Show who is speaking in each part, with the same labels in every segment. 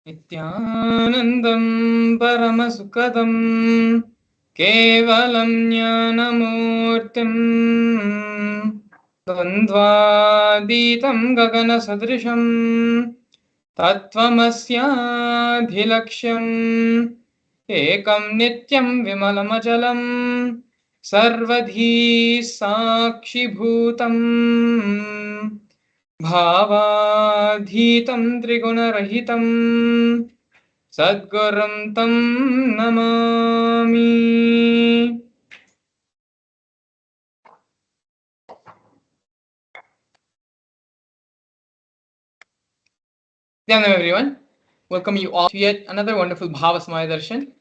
Speaker 1: Nithyanandam Paramasukadam Kevalam Jnanamurtim Dvandvaditam Gagana Sadrisham Tattvamasyaadhilaksham Ekam Nityam Vimalamachalam Sarvadhi Sakshi Bhutam Bhavadhitam Triguణarahitam Sadgurum Tam Namami. Namaskar everyone. Welcome you all to yet another wonderful Bhava Darshan,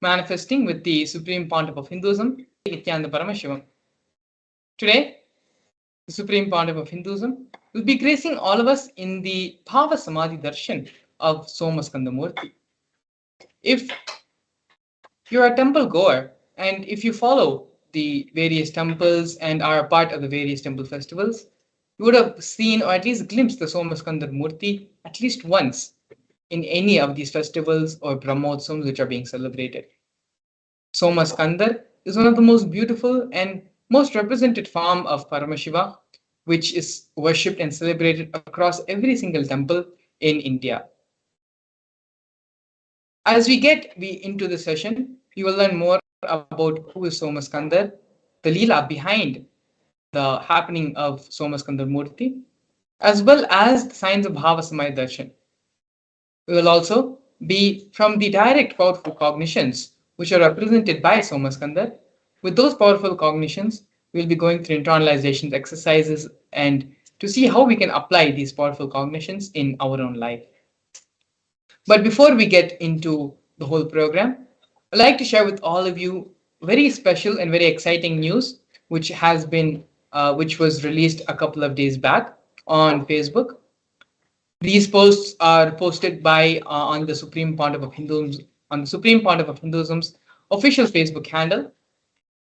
Speaker 1: manifesting with the Supreme Pontiff of Hinduism, Nithyananda Paramashivam. Today, the Supreme Pontiff of Hinduism will be gracing all of us in the Bhava Samadhi Darshan of Somaskandhar Murthy. If you're a temple goer and if you follow the various temples and are a part of the various temple festivals, you would have seen or at least glimpsed the Somaskandhar Murthy at least once in any of these festivals or Brahmotsams which are being celebrated. Somaskandhar is one of the most beautiful and most represented form of Paramashiva, which is worshipped and celebrated across every single temple in India. As we get into the session, you will learn more about who is Somaskandhar, the Leela behind the happening of Somaskandhar Murthy, as well as the signs of Bhava Samadhi Darshan. We will also be from the direct powerful cognitions which are represented by Somaskandhar. With those powerful cognitions, we'll be going through internalization exercises and to see how we can apply these powerful cognitions in our own life. But before we get into the whole program, I'd like to share with all of you very special and very exciting news, which was released a couple of days back on Facebook. These posts are posted by on the Supreme Pontiff of Hinduism's official Facebook handle.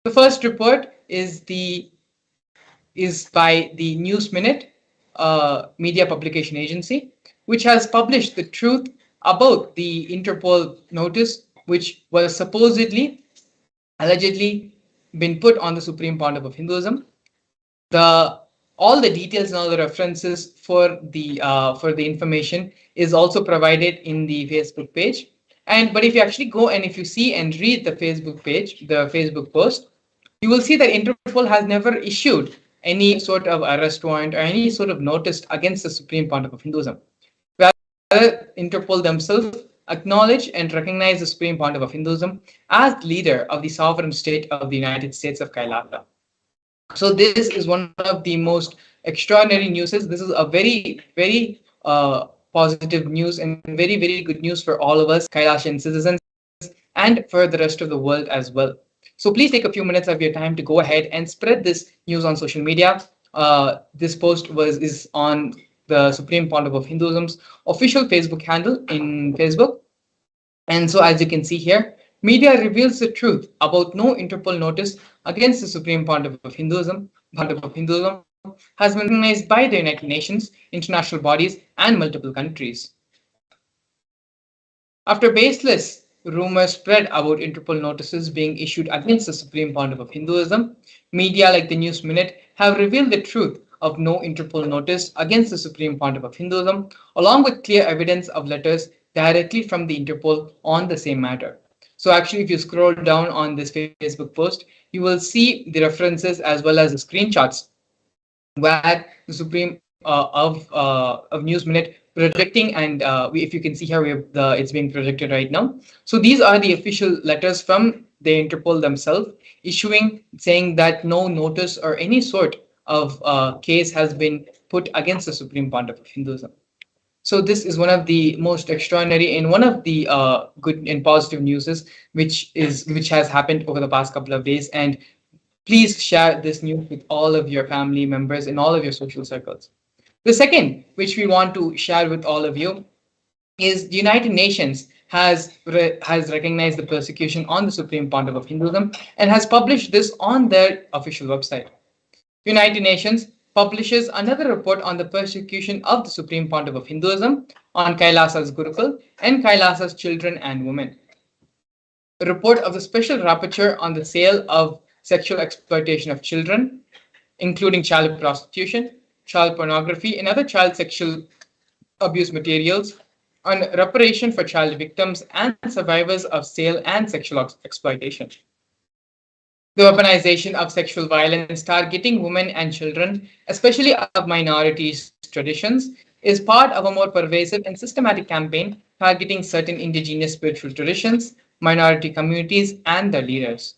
Speaker 1: The first report is by the News Minute media publication agency, which has published the truth about the Interpol notice, which was allegedly been put on the Supreme Pontiff of Hinduism. All the details and all the references for the information is also provided in the Facebook page. But if you actually go and if you see and read the Facebook page, the Facebook post, you will see that Interpol has never issued any sort of arrest warrant or any sort of notice against the Supreme Pontiff of Hinduism. Rather, Interpol themselves acknowledge and recognize the Supreme Pontiff of Hinduism as leader of the sovereign state of the United States of Kailasa. So this is one of the most extraordinary news. This is a very, very positive news and very, very good news for all of us Kailashan citizens and for the rest of the world as well. So please take a few minutes of your time to go ahead and spread this news on social media. This post is on the Supreme Pontiff of Hinduism's official Facebook handle in Facebook. And so as you can see here, media reveals the truth about no Interpol notice against the Supreme Pontiff of Hinduism. Has been recognized by the United Nations, international bodies, and multiple countries. After baseless rumors spread about Interpol notices being issued against the Supreme Pontiff of Hinduism, media like the News Minute have revealed the truth of no Interpol notice against the Supreme Pontiff of Hinduism, along with clear evidence of letters directly from the Interpol on the same matter. So actually, if you scroll down on this Facebook post, you will see the references as well as the screenshots where the Supreme of News Minute projecting, and if you can see here, it's being projected right now. So these are the official letters from the Interpol themselves issuing, saying that no notice or any sort of case has been put against the Supreme Pontiff of Hinduism. So this is one of the most extraordinary and one of the good and positive newses which has happened over the past couple of days. And please share this news with all of your family members in all of your social circles. The second, which we want to share with all of you, is the United Nations has recognized the persecution on the Supreme Pontiff of Hinduism and has published this on their official website. United Nations publishes another report on the persecution of the Supreme Pontiff of Hinduism on Kailasa's Gurukul and Kailasa's children and women. A report of the special rapporteur on the sale of sexual exploitation of children, including child prostitution, child pornography, and other child sexual abuse materials, on reparation for child victims and survivors of sale and sexual exploitation. The weaponization of sexual violence targeting women and children, especially of minorities' traditions, is part of a more pervasive and systematic campaign targeting certain indigenous spiritual traditions, minority communities, and their leaders.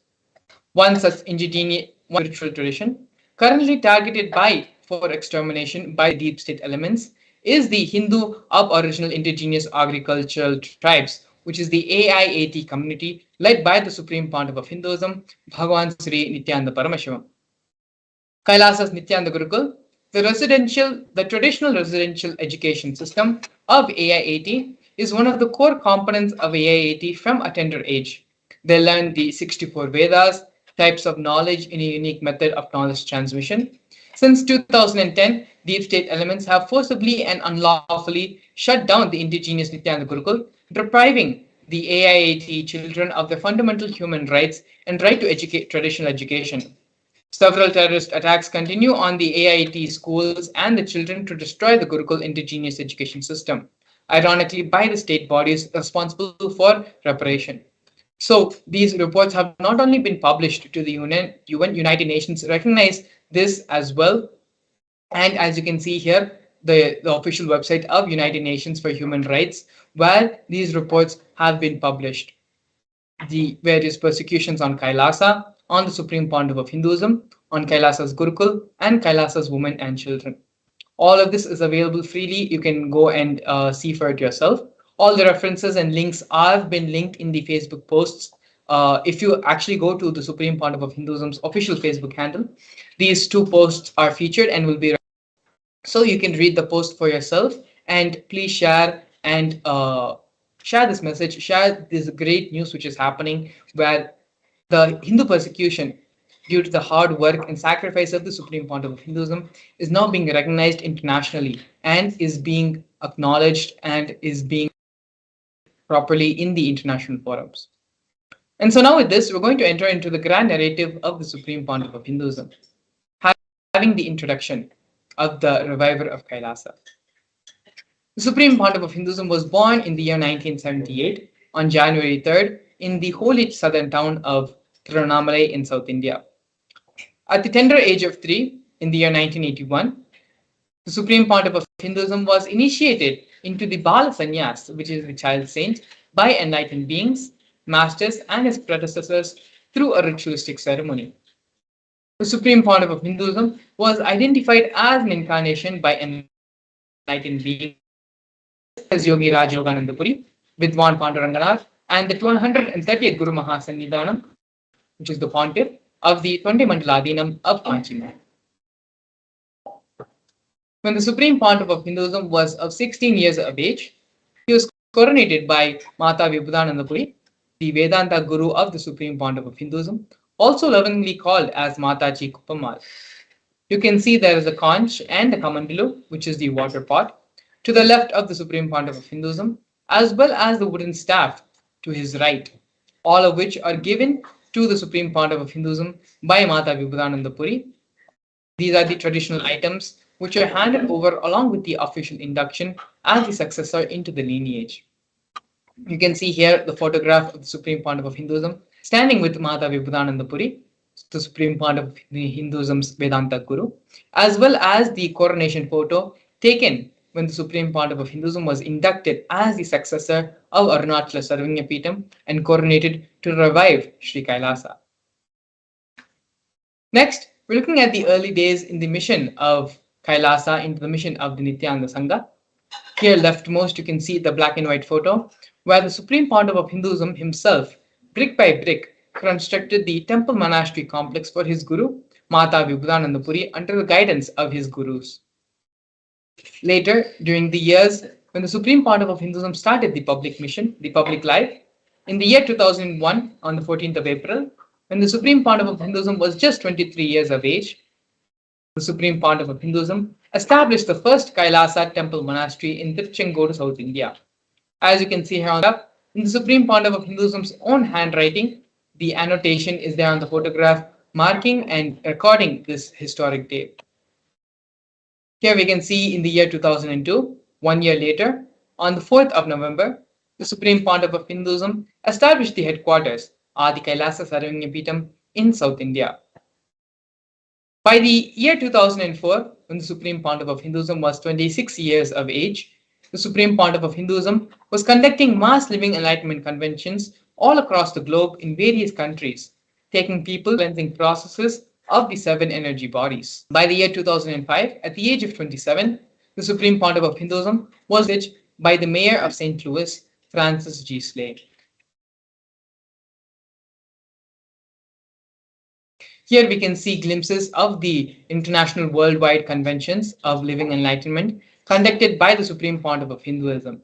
Speaker 1: One such indigenous spiritual tradition, currently targeted by for extermination by deep state elements, is the Hindu Aboriginal Indigenous Agricultural Tribes, which is the AIAT community led by the Supreme Pontiff of Hinduism, Bhagavan Sri Nithyananda Paramashivam. Kailasa's Nithyananda Gurukul, the traditional residential education system of AIAT, is one of the core components of AIAT from a tender age. They learn the 64 Vedas, types of knowledge in a unique method of knowledge transmission. Since 2010, deep state elements have forcibly and unlawfully shut down the indigenous Nithyananda Gurukul, depriving the AIAT children of their fundamental human rights and right to traditional education. Several terrorist attacks continue on the AIT schools and the children to destroy the Gurukul indigenous education system, ironically by the state bodies responsible for reparation. So these reports have not only been published to the UN United Nations recognize this as well, and as you can see here, the official website of United Nations for Human Rights, where these reports have been published. The various persecutions on Kailasa, on the Supreme Pontiff of Hinduism, on Kailasa's Gurukul, and Kailasa's women and children. All of this is available freely. You can go and see for it yourself. All the references and links have been linked in the Facebook posts. If you actually go to the Supreme Pontiff of Hinduism's official Facebook handle, these two posts are featured and will be. So you can read the post for yourself, and please share and share this message, share this great news which is happening, where the Hindu persecution due to the hard work and sacrifice of the Supreme Pontiff of Hinduism is now being recognized internationally and is being acknowledged and is being properly in the international forums. And so now with this, we're going to enter into the grand narrative of the Supreme Pontiff of Hinduism, having the introduction of the reviver of Kailasa. The Supreme Pontiff of Hinduism was born in the year 1978 on January 3rd in the holy southern town of Tiruvannamalai in South India. At the tender age of 3, in the year 1981, the Supreme Pontiff of Hinduism was initiated into the Bala Sannyas, which is the child saint, by enlightened beings, masters, and his predecessors through a ritualistic ceremony. The Supreme Pontiff of Hinduism was identified as an incarnation by enlightened beings as Yogi Raj Yoganandapuri, Vidwan Panduranganath, and the 130th Guru Mahasannidhanam, which is the pontiff of the Tonde Mandaladinam of Kanchi. When the Supreme Pontiff of Hinduism was of 16 years of age, he was coronated by Mata Vibhudanandapuri, the Vedanta Guru of the Supreme Pontiff of Hinduism, also lovingly called as Mataji Kuppamal. You can see there is a conch and a kamandalu, which is the water pot, to the left of the Supreme Pontiff of Hinduism, as well as the wooden staff to his right, all of which are given to the Supreme Pontiff of Hinduism by Mata Vibhudanandapuri. These are the traditional items which are handed over along with the official induction as the successor into the lineage. You can see here the photograph of the Supreme Pontiff of Hinduism standing with Mata Vibhudanandapuri, the Supreme Pontiff of Hinduism's Vedanta Guru, as well as the coronation photo taken when the Supreme Pontiff of Hinduism was inducted as the successor of Arunachala Sarvagnapeetham and coronated to revive Sri Kailasa. Next, we're looking at the early days in the mission of Kailasa into the mission of the Nithyananda Sangha. Here leftmost, you can see the black and white photo where the Supreme Pontiff of Hinduism himself, brick by brick, constructed the temple monastery complex for his guru, Mata Vibhudanandapuri, under the guidance of his gurus. Later, during the years when the Supreme Pontiff of Hinduism started the public mission, the public life, in the year 2001, on the 14th of April, when the Supreme Pontiff of Hinduism was just 23 years of age, the supreme pontiff of Hinduism, established the first Kailasa temple monastery in Tiruchengodu, South India. As you can see here on the left, in the supreme pontiff of Hinduism's own handwriting, the annotation is there on the photograph, marking and recording this historic date. Here we can see in the year 2002, 1 year later, on the 4th of November, the Supreme Pontiff of Hinduism established the headquarters, Adi Kailasa Sarvagnapeetham, in South India. By the year 2004, when the Supreme Pontiff of Hinduism was 26 years of age, the Supreme Pontiff of Hinduism was conducting mass living enlightenment conventions all across the globe in various countries, taking people cleansing processes of the seven energy bodies. By the year 2005, at the age of 27, the Supreme Pontiff of Hinduism was visited by the Mayor of St. Louis, Francis G. Slade. Here we can see glimpses of the international worldwide conventions of living enlightenment conducted by the Supreme Pontiff of Hinduism.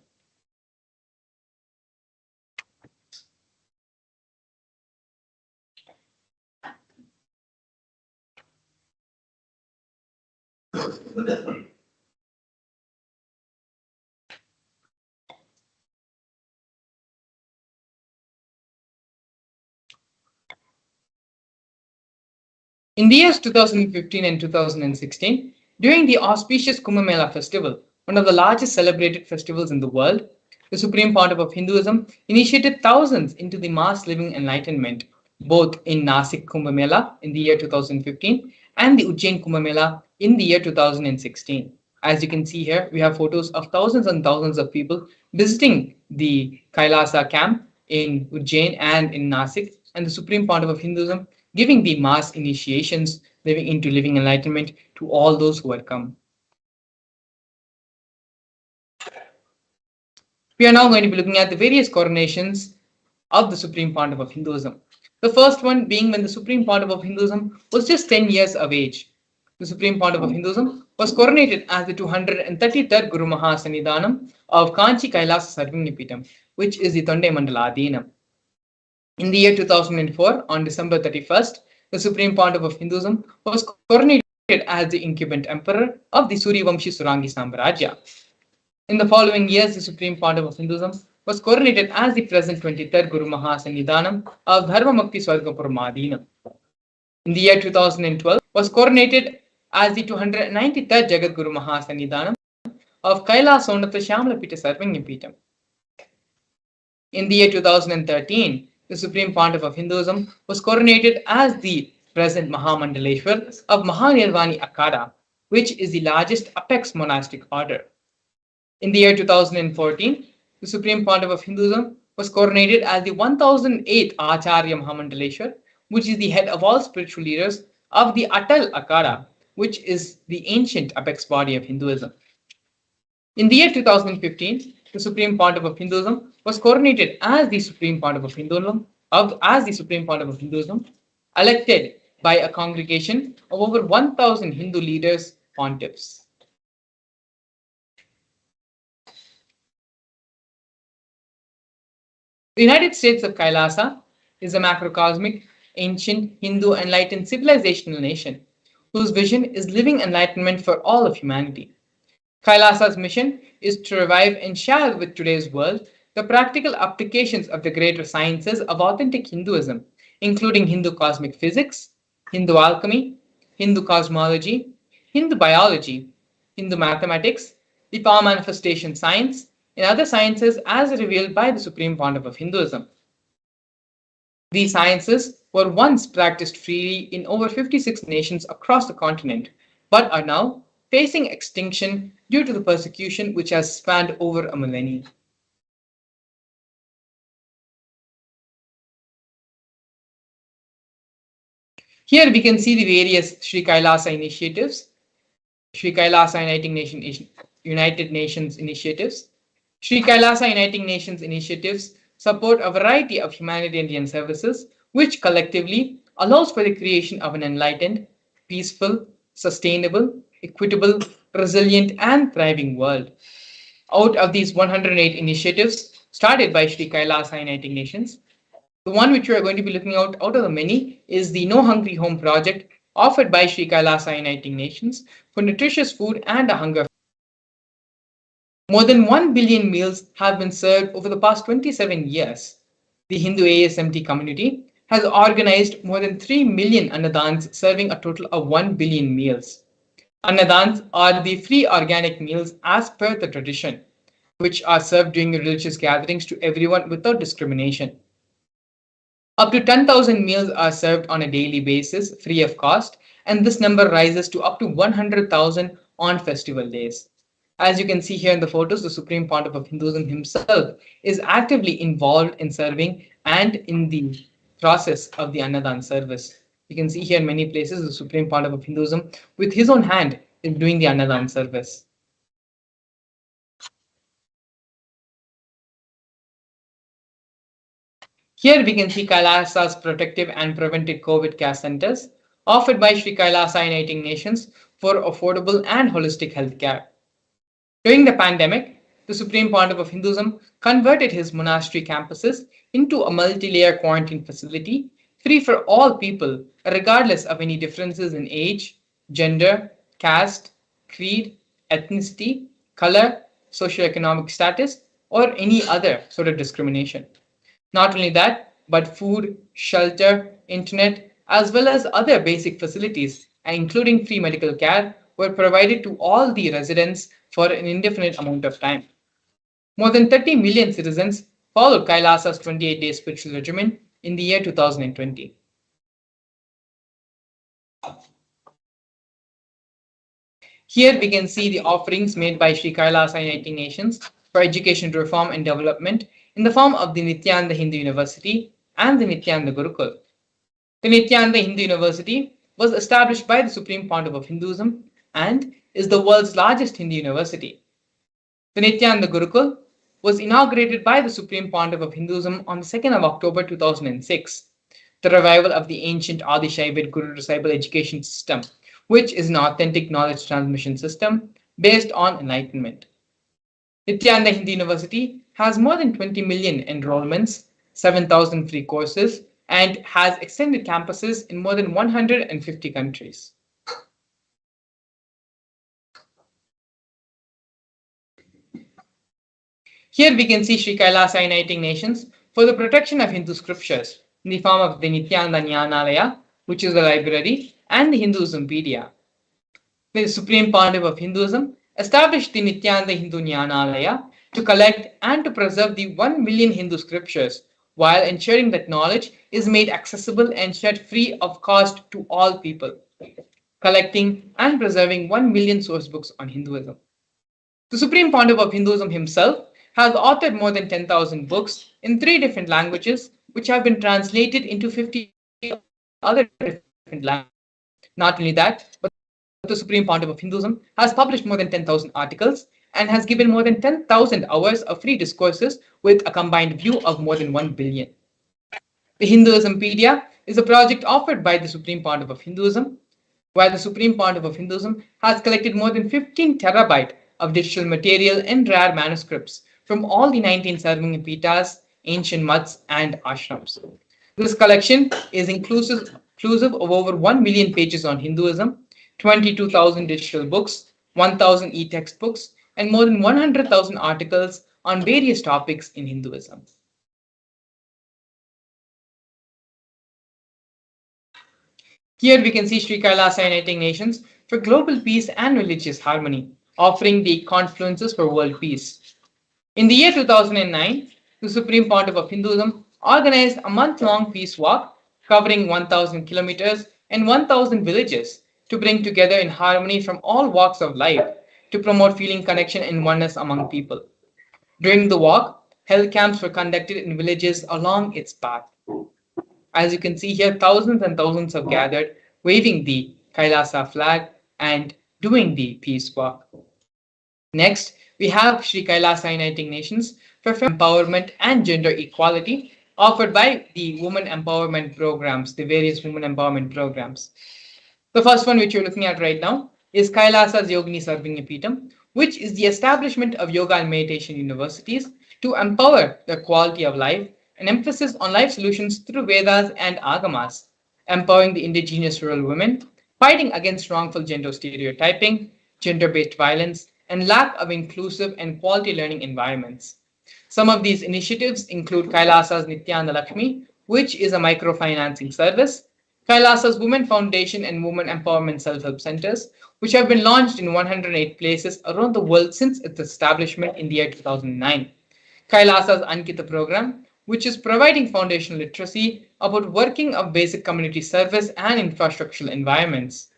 Speaker 1: In the years 2015 and 2016, during the auspicious Kumbh Mela festival, one of the largest celebrated festivals in the world, the Supreme Pontiff of Hinduism initiated thousands into the mass living enlightenment, both in Nasik Kumbh Mela in the year 2015 and the Ujjain Kumbh Mela in the year 2016. As you can see here, we have photos of thousands and thousands of people visiting the Kailasa camp in Ujjain and in Nasik, and the Supreme Pontiff of Hinduism giving the mass initiations living into living enlightenment to all those who had come. We are now going to be looking at the various coronations of the Supreme Pontiff of Hinduism. The first one being when the Supreme Pontiff of Hinduism was just 10 years of age. The Supreme Pontiff of Hinduism was coronated as the 233rd Guru Mahasannidhanam of Kanchi Kailasa Sarvagnapeetham, which is the Tonde Mandala Adhinam. In the year 2004, on December 31st, the Supreme Pontiff of Hinduism was coronated as the incumbent emperor of the Suryavamshi Surangi Samrajya. In the following years, the Supreme Pontiff of Hinduism was coronated as the present 23rd Guru Mahasannidhanam of Dharmamukti Swargapuram. In the year 2012, was coronated as the 293rd Jagat Guru Mahasannidhanam of Kailasonatha Shyamlapita Sarvagnapeetham. In the year 2013, the Supreme Pontiff of Hinduism was coronated as the present Mahamandaleshwar of Mahanirvani Akhada, which is the largest apex monastic order. In the year 2014, the Supreme Pontiff of Hinduism was coronated as the 1008th Acharya Mahamandaleshwar, which is the head of all spiritual leaders of the Atal Akhada, which is the ancient apex body of Hinduism. In the year 2015, the Supreme Pontiff of Hinduism was coronated as the Supreme Pontiff of Hinduism, elected by a congregation of over 1,000 Hindu leaders, pontiffs. The United States of Kailasa is a macrocosmic, ancient, Hindu enlightened civilizational nation whose vision is living enlightenment for all of humanity. Kailasa's mission is to revive and share with today's world the practical applications of the greater sciences of authentic Hinduism, including Hindu cosmic physics, Hindu alchemy, Hindu cosmology, Hindu biology, Hindu mathematics, the power manifestation science, and other sciences as revealed by the Supreme Pontiff of Hinduism. These sciences were once practiced freely in over 56 nations across the continent, but are now facing extinction due to the persecution which has spanned over a millennium. Here we can see the various Sri Kailasa initiatives, Sri Kailasa United Nations initiatives. Sri Kailasa Uniting Nations initiatives support a variety of humanitarian services, which collectively allows for the creation of an enlightened, peaceful, sustainable, equitable, resilient, and thriving world. Out of these 108 initiatives started by Sri Kailasa Uniting Nations, the one which we are going to be looking out of the many is the No Hungry Home project, offered by Sri Kailasa Uniting Nations for nutritious food and a hunger. More than 1 billion meals have been served over the past 27 years. The Hindu ASMT community has organized more than 3 million annadans, serving a total of 1 billion meals. Annadans are the free organic meals as per the tradition, which are served during religious gatherings to everyone without discrimination. Up to 10,000 meals are served on a daily basis, free of cost, and this number rises to up to 100,000 on festival days. As you can see here in the photos, the Supreme Pontiff of Hinduism himself is actively involved in serving and in the process of the Annadan service. You can see here in many places the Supreme Pontiff of Hinduism with his own hand is doing the Annadan service. Here we can see Kailasa's protective and preventive COVID care centers offered by Sri Kailasa Uniting Nations for affordable and holistic health care. During the pandemic, the Supreme Pontiff of Hinduism converted his monastery campuses into a multi-layer quarantine facility free for all people, regardless of any differences in age, gender, caste, creed, ethnicity, color, socioeconomic status, or any other sort of discrimination. Not only that, but food, shelter, internet, as well as other basic facilities, including free medical care, were provided to all the residents for an indefinite amount of time. More than 30 million citizens followed Kailasa's 28-day spiritual regimen in the year 2020. Here we can see the offerings made by Sri Kailasa Uniting Nations for education reform and development in the form of the Nithyananda Hindu University and the Nithyananda Gurukul. The Nithyananda Hindu University was established by the Supreme Pontiff of Hinduism and is the world's largest Hindu university. The Nithyananda Gurukul was inaugurated by the Supreme Pontiff of Hinduism on the 2nd of October 2006, the revival of the ancient Adi Shaivid Guru Disciple education system, which is an authentic knowledge transmission system based on enlightenment. Nithyananda Hindu University has more than 20 million enrollments, 7,000 free courses, and has extended campuses in more than 150 countries. Here we can see Sri Kailasa Uniting Nations for the protection of Hindu scriptures in the form of the Nithyananda Jnanalaya, which is the library, and the Hinduismpedia. The Supreme Pontiff of Hinduism established the Nithyananda Hindu Jnanalaya to collect and to preserve the 1 million Hindu scriptures while ensuring that knowledge is made accessible and shared free of cost to all people, collecting and preserving 1 million source books on Hinduism. The Supreme Pontiff of Hinduism himself has authored more than 10,000 books in 3 different languages, which have been translated into 50 other different languages. Not only that, but the Supreme Pontiff of Hinduism has published more than 10,000 articles and has given more than 10,000 hours of free discourses with a combined view of more than 1 billion. The Hinduismpedia is a project offered by the Supreme Pontiff of Hinduism, where the Supreme Pontiff of Hinduism has collected more than 15 terabyte of digital material and rare manuscripts from all the 19 serving pitas, ancient mutts, and ashrams. This collection is inclusive of over 1 million pages on Hinduism, 22,000 digital books, 1,000 e-textbooks, and more than 100,000 articles on various topics in Hinduism. Here we can see Sri Kailasa Uniting Nations for global peace and religious harmony, offering the confluences for world peace. In the year 2009, the Supreme Pontiff of Hinduism organized a month-long peace walk covering 1,000 kilometers and 1,000 villages to bring together in harmony from all walks of life to promote feeling connection and oneness among people. During the walk, health camps were conducted in villages along its path. As you can see here, thousands and thousands have gathered, waving the Kailasa flag and doing the peace walk. Next, we have Sri Kailasa Uniting Nations for empowerment and gender equality, offered by the women empowerment programs, the various women empowerment programs. The first one, which you're looking at right now, is Kailasa's Yogini Sarvingyapeetham, which is the establishment of yoga and meditation universities to empower the quality of life, an emphasis on life solutions through Vedas and Agamas, empowering the indigenous rural women, fighting against wrongful gender stereotyping, gender-based violence, and lack of inclusive and quality learning environments. Some of these initiatives include Kailasa's Nithyananda Lakshmi, which is a microfinancing service, Kailasa's Women Foundation and Women Empowerment Self-Help Centers, which have been launched in 108 places around the world since its establishment in the year 2009. Kailasa's Ankita program, which is providing foundational literacy about working of basic community service and infrastructural environments.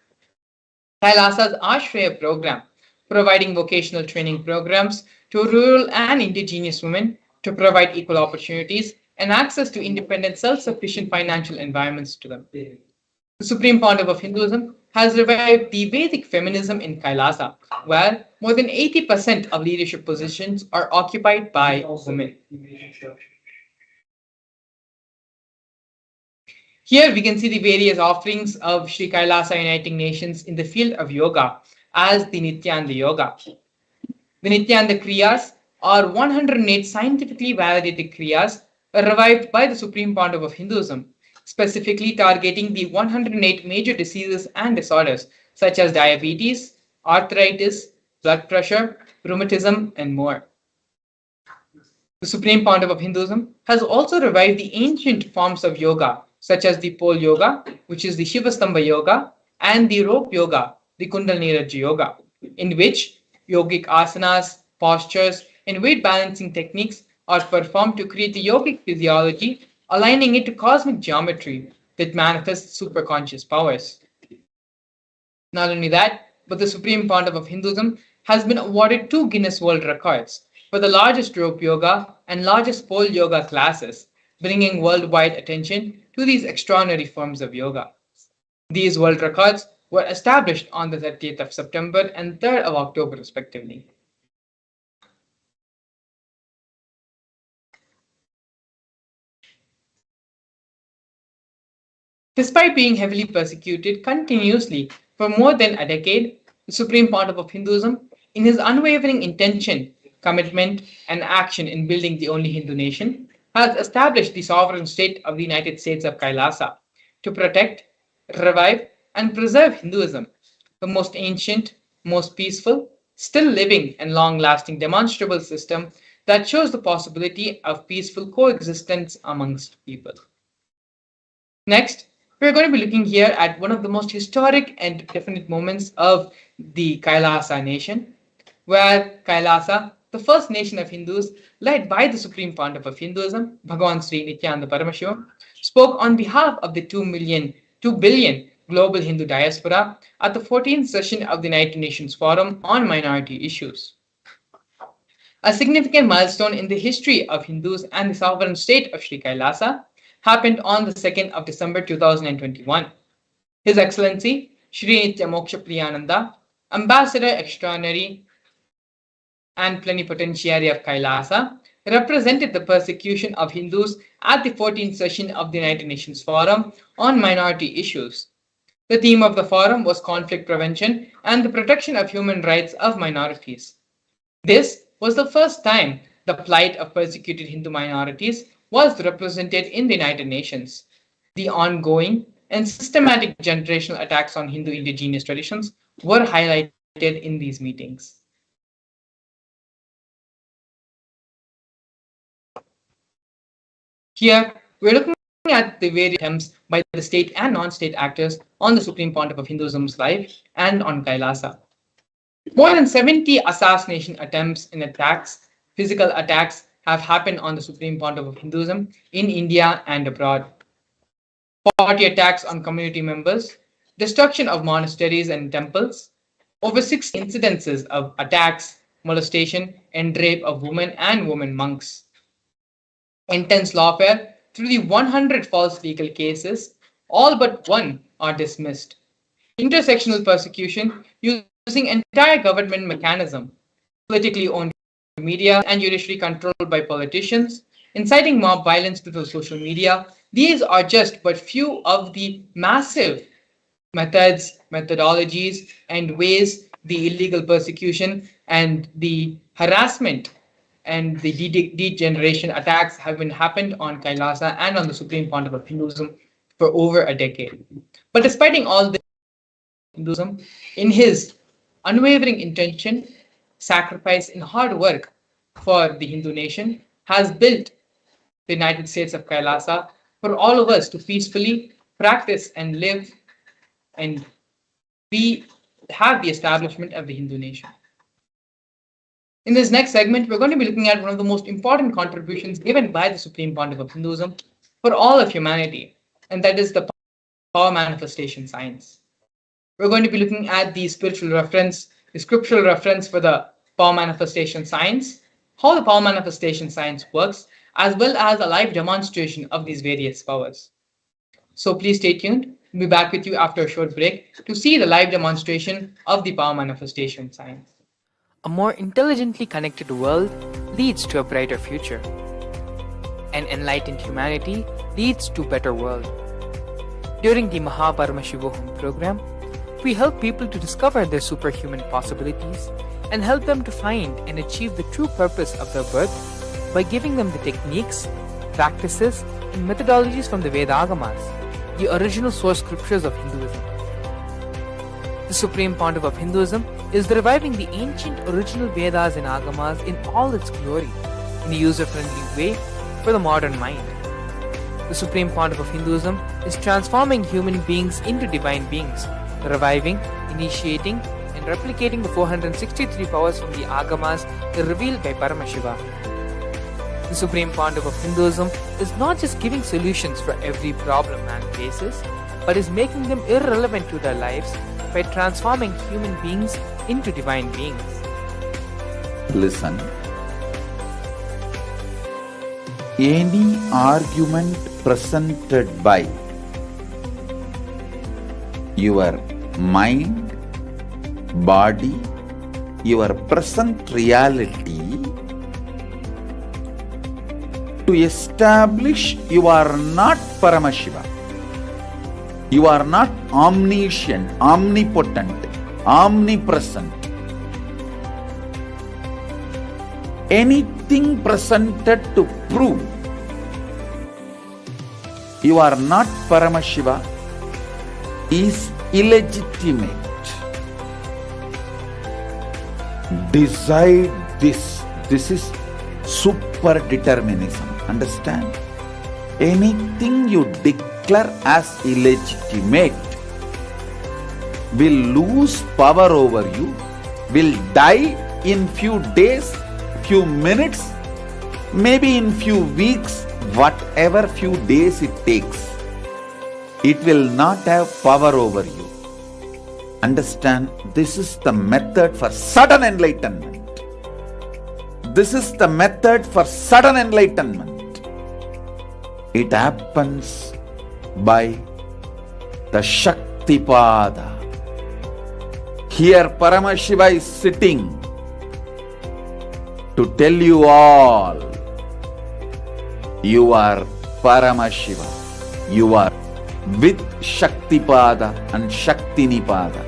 Speaker 1: Kailasa's Ashraya program, providing vocational training programs to rural and indigenous women to provide equal opportunities and access to independent, self-sufficient financial environments to them. The Supreme Pontiff of Hinduism has revived the Vedic feminism in Kailasa, where more than 80% of leadership positions are occupied by women. Here we can see the various offerings of Sri Kailasa Uniting Nations in the field of yoga as the Nithyananda Yoga. The Nithyananda Kriyas are 108 scientifically validated Kriyas revived by the Supreme Pontiff of Hinduism, specifically targeting the 108 major diseases and disorders such as diabetes, arthritis, blood pressure, rheumatism, and more. The Supreme Pontiff of Hinduism has also revived the ancient forms of yoga, such as the pole yoga, which is the Shivastambha yoga, and the rope yoga, the Kundalini Raja yoga, in which yogic asanas, postures, and weight balancing techniques are performed to create the yogic physiology, aligning it to cosmic geometry that manifests superconscious powers. Not only that, but the Supreme Pontiff of Hinduism has been awarded 2 Guinness World Records for the largest rope yoga and largest pole yoga classes, bringing worldwide attention to these extraordinary forms of yoga. These world records were established on the 30th of September and 3rd of October, respectively. Despite being heavily persecuted continuously for more than a decade, the Supreme Pontiff of Hinduism, in his unwavering intention, commitment, and action in building the only Hindu nation, has established the sovereign state of the United States of Kailasa to protect, revive, and preserve Hinduism, the most ancient, most peaceful, still living, and long lasting demonstrable system that shows the possibility of peaceful coexistence amongst people. Next, we're going to be looking here at one of the most historic and definite moments of the Kailasa nation, where Kailasa, the first nation of Hindus led by the Supreme Pontiff of Hinduism, Bhagavan Sri Nithyananda Paramashivam, spoke on behalf of the 2 billion global Hindu diaspora at the 14th session of the United Nations Forum on Minority Issues. A significant milestone in the history of Hindus and the sovereign state of Sri Kailasa happened on the 2nd of December 2021. His Excellency Shri Nitya Moksha Priyananda, Ambassador Extraordinary and Plenipotentiary of Kailasa, represented the persecution of Hindus at the 14th session of the United Nations Forum on Minority Issues. The theme of the forum was conflict prevention and the protection of human rights of minorities. This was the first time the plight of persecuted Hindu minorities was represented in the United Nations. The ongoing and systematic generational attacks on Hindu indigenous traditions were highlighted in these meetings. Here, we're looking at the various attempts by the state and non-state actors on the Supreme Pontiff of Hinduism's life and on Kailasa. More than 70 assassination attempts and attacks, physical attacks, have happened on the Supreme Pontiff of Hinduism in India and abroad. 40 attacks on community members, destruction of monasteries and temples, over 60 incidences of attacks, molestation, and rape of women and women monks. Intense lawfare through the 100 false legal cases, all but one are dismissed. Intersectional persecution using entire government mechanism, politically owned media and judiciary controlled by politicians, inciting mob violence through social media. These are just but few of the massive methods, methodologies, and ways the illegal persecution and the harassment and the degeneration attacks have been happened on Kailasa and on the Supreme Pontiff of Hinduism for over a decade. But despite all Hinduism, in his unwavering intention, sacrifice, and hard work for the Hindu nation, has built the United States of Kailasa for all of us to peacefully practice and live and be have the establishment of the Hindu nation. In this next segment, we're going to be looking at one of the most important contributions given by the Supreme Pontiff of Hinduism for all of humanity, and that is the power manifestation science. We're going to be looking at the spiritual reference, the scriptural reference for the power manifestation science, how the power manifestation science works, as well as a live demonstration of these various powers. So please stay tuned. We'll be back with you after a short break to see the live demonstration of the power manifestation science.
Speaker 2: A more intelligently connected world leads to a brighter future. An enlightened humanity leads to a better world. During the Paramashivam program, we help people to discover their superhuman possibilities and help them to find and achieve the true purpose of their birth by giving them the techniques, practices, and methodologies from the Vedagamas, the original source scriptures of Hinduism. The Supreme Pontiff of Hinduism is reviving the ancient original Vedas and Agamas in all its glory, in a user-friendly way for the modern mind. The Supreme Pontiff of Hinduism is transforming human beings into divine beings, reviving, initiating, and replicating the 463 powers from the Agamas revealed by Paramashivam. The Supreme Pontiff of Hinduism is not just giving solutions for every problem man faces, but is making them irrelevant to their lives by transforming human beings into divine beings.
Speaker 3: Listen. Any argument presented by your mind, body, your present reality to establish you are not Paramashiva. You are not omniscient, omnipotent, omnipresent. Anything presented to prove you are not Paramashiva is illegitimate. Decide this. This is super determinism. Understand? Anything you declare as illegitimate will lose power over you, will die in few days, few minutes, maybe in few weeks, whatever few days it takes. It will not have power over you. Understand, this is the method for sudden enlightenment. This is the method for sudden enlightenment. It happens by the Shaktipada. Here Paramashiva is sitting to tell you all, you are Paramashiva. You are with Shaktipada and Shaktinipada.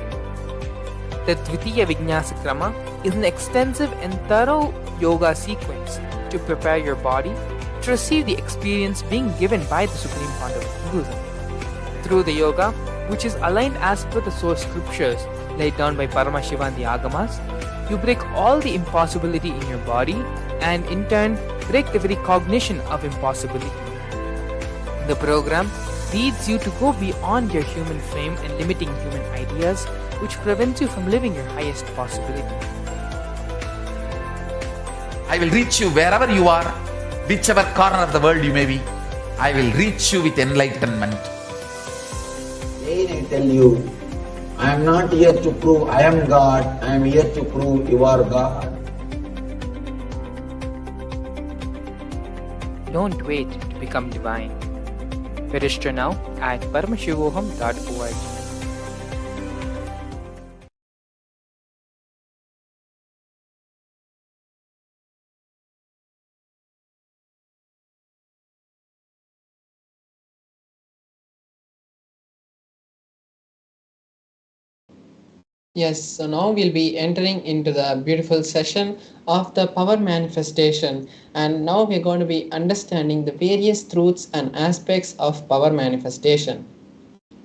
Speaker 2: The Dvitiya Vijnasa Krama is an extensive and thorough yoga sequence to prepare your body to receive the experience being given by the Supreme Pontiff of Hinduism. Through the yoga, which is aligned as per the source scriptures laid down by Paramashiva and the Agamas, you break all the impossibility in your body and in turn break the very cognition of impossibility. The program leads you to go beyond your human frame and limiting human ideas, which prevents you from living your highest possibility.
Speaker 3: I will reach you wherever you are, whichever corner of the world you may be. I will reach you with enlightenment.
Speaker 4: Again I tell you, I am not here to prove I am God, I am here to prove you are God.
Speaker 2: Don't wait to become divine. Register now at paramashivoham.org.
Speaker 5: Yes, so now we'll be entering into the beautiful session of the power manifestation, and now we're going to be understanding the various truths and aspects of power manifestation.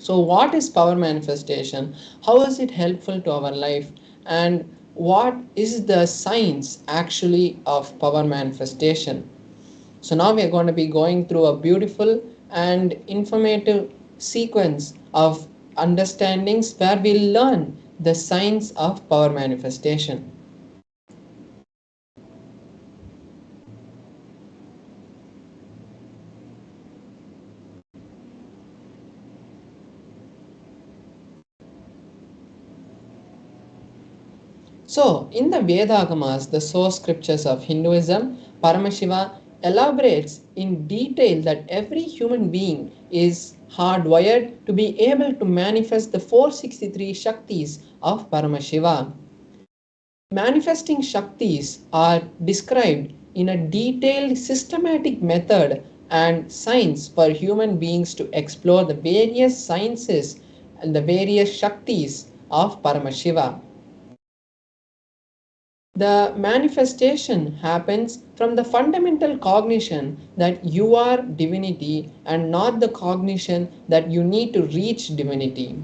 Speaker 5: So what is power manifestation? How is it helpful to our life? And what is the science actually of power manifestation? So now we are going to be going through a beautiful and informative sequence of understandings where we learn the science of power manifestation. So, in the Vedagamas, the source scriptures of Hinduism, Paramashiva elaborates in detail that every human being is hardwired to be able to manifest the 463 Shaktis of Paramashiva. Manifesting Shaktis are described in a detailed systematic method and science for human beings to explore the various sciences and the various Shaktis of Paramashiva. The manifestation happens from the fundamental cognition that you are divinity and not the cognition that you need to reach divinity.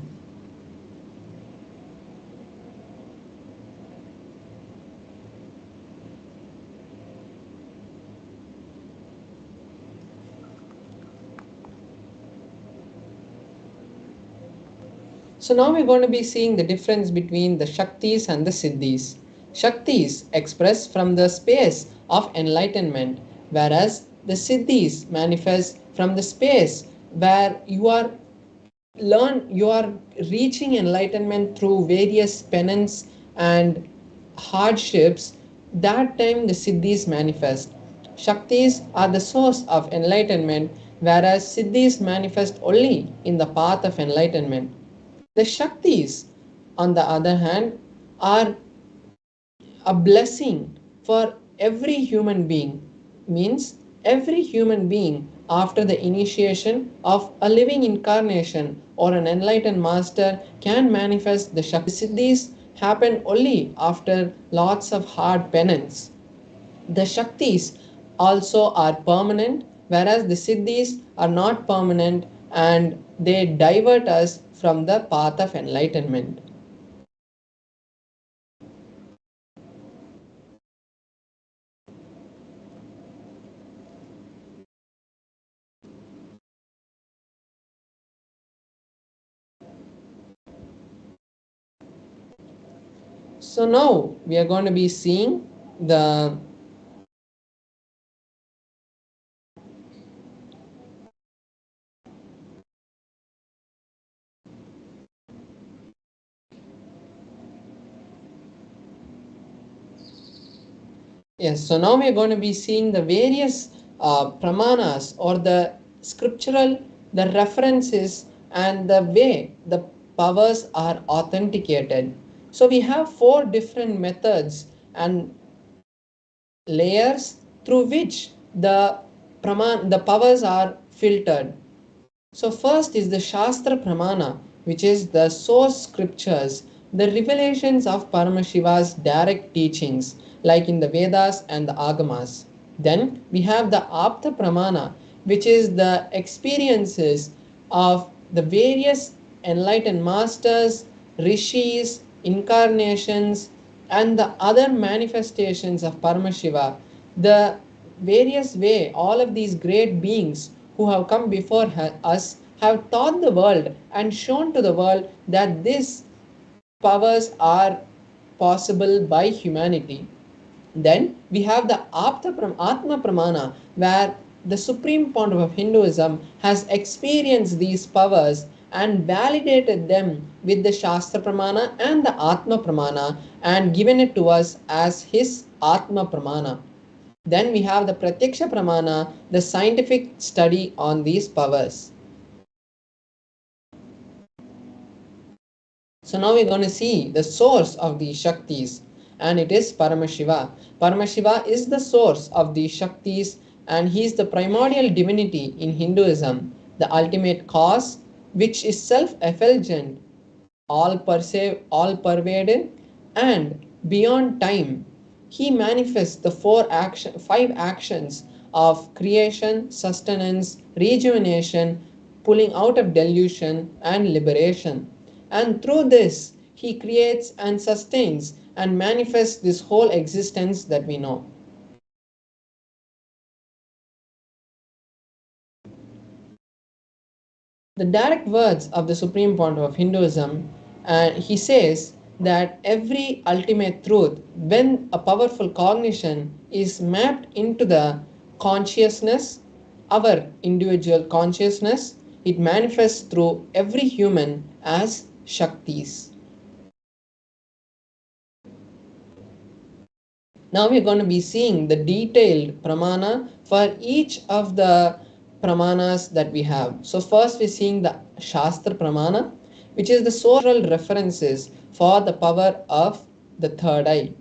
Speaker 5: So now we're going to be seeing the difference between the Shaktis and the Siddhis. Shaktis express from the space of enlightenment, whereas the Siddhis manifest from the space where you are reaching enlightenment through various penance and hardships. That time the Siddhis manifest. Shaktis are the source of enlightenment, whereas Siddhis manifest only in the path of enlightenment. The Shaktis, on the other hand, are a blessing for every human being. Means every human being after the initiation of a living incarnation or an enlightened master can manifest the Shaktis. Siddhis happen only after lots of hard penance. The Shaktis also are permanent, whereas the Siddhis are not permanent and they divert us from the path of enlightenment. So now we are going to be seeing the Yes, so now we are going to be seeing the various pramanas or the scriptural, the references and the way the powers are authenticated. So we have four different methods and layers through which the powers are filtered. So first is the Shastra Pramana, which is the source scriptures, the revelations of Paramashiva's direct teachings, like in the Vedas and the Agamas. Then we have the Apta Pramana, which is the experiences of the various enlightened masters, rishis, incarnations, and the other manifestations of Paramashiva. The various way all of these great beings who have come before us have taught the world and shown to the world that these powers are possible by humanity. Then we have the Atma Pramana, where the supreme pontiff of Hinduism has experienced these powers and validated them with the Shastra Pramana and the Atma Pramana and given it to us as his Atma Pramana. Then we have the Pratyaksha Pramana, the scientific study on these powers. So now we're going to see the source of these Shaktis, and it is Paramashiva. Paramashiva is the source of these Shaktis, and he is the primordial divinity in Hinduism, the ultimate cause, which is self-effulgent, all-pervading, and beyond time. He manifests the five actions of creation, sustenance, rejuvenation, pulling out of delusion and liberation. And through this, he creates and sustains and manifests this whole existence that we know. The direct words of the Supreme Pontiff of Hinduism, he says that every ultimate truth, when a powerful cognition is mapped into the consciousness, our individual consciousness, it manifests through every human as Shaktis. Now we're going to be seeing the detailed pramana for each of the pramanas that we have. So first we're seeing the Shastra pramana, which is the source references for the power of the third eye.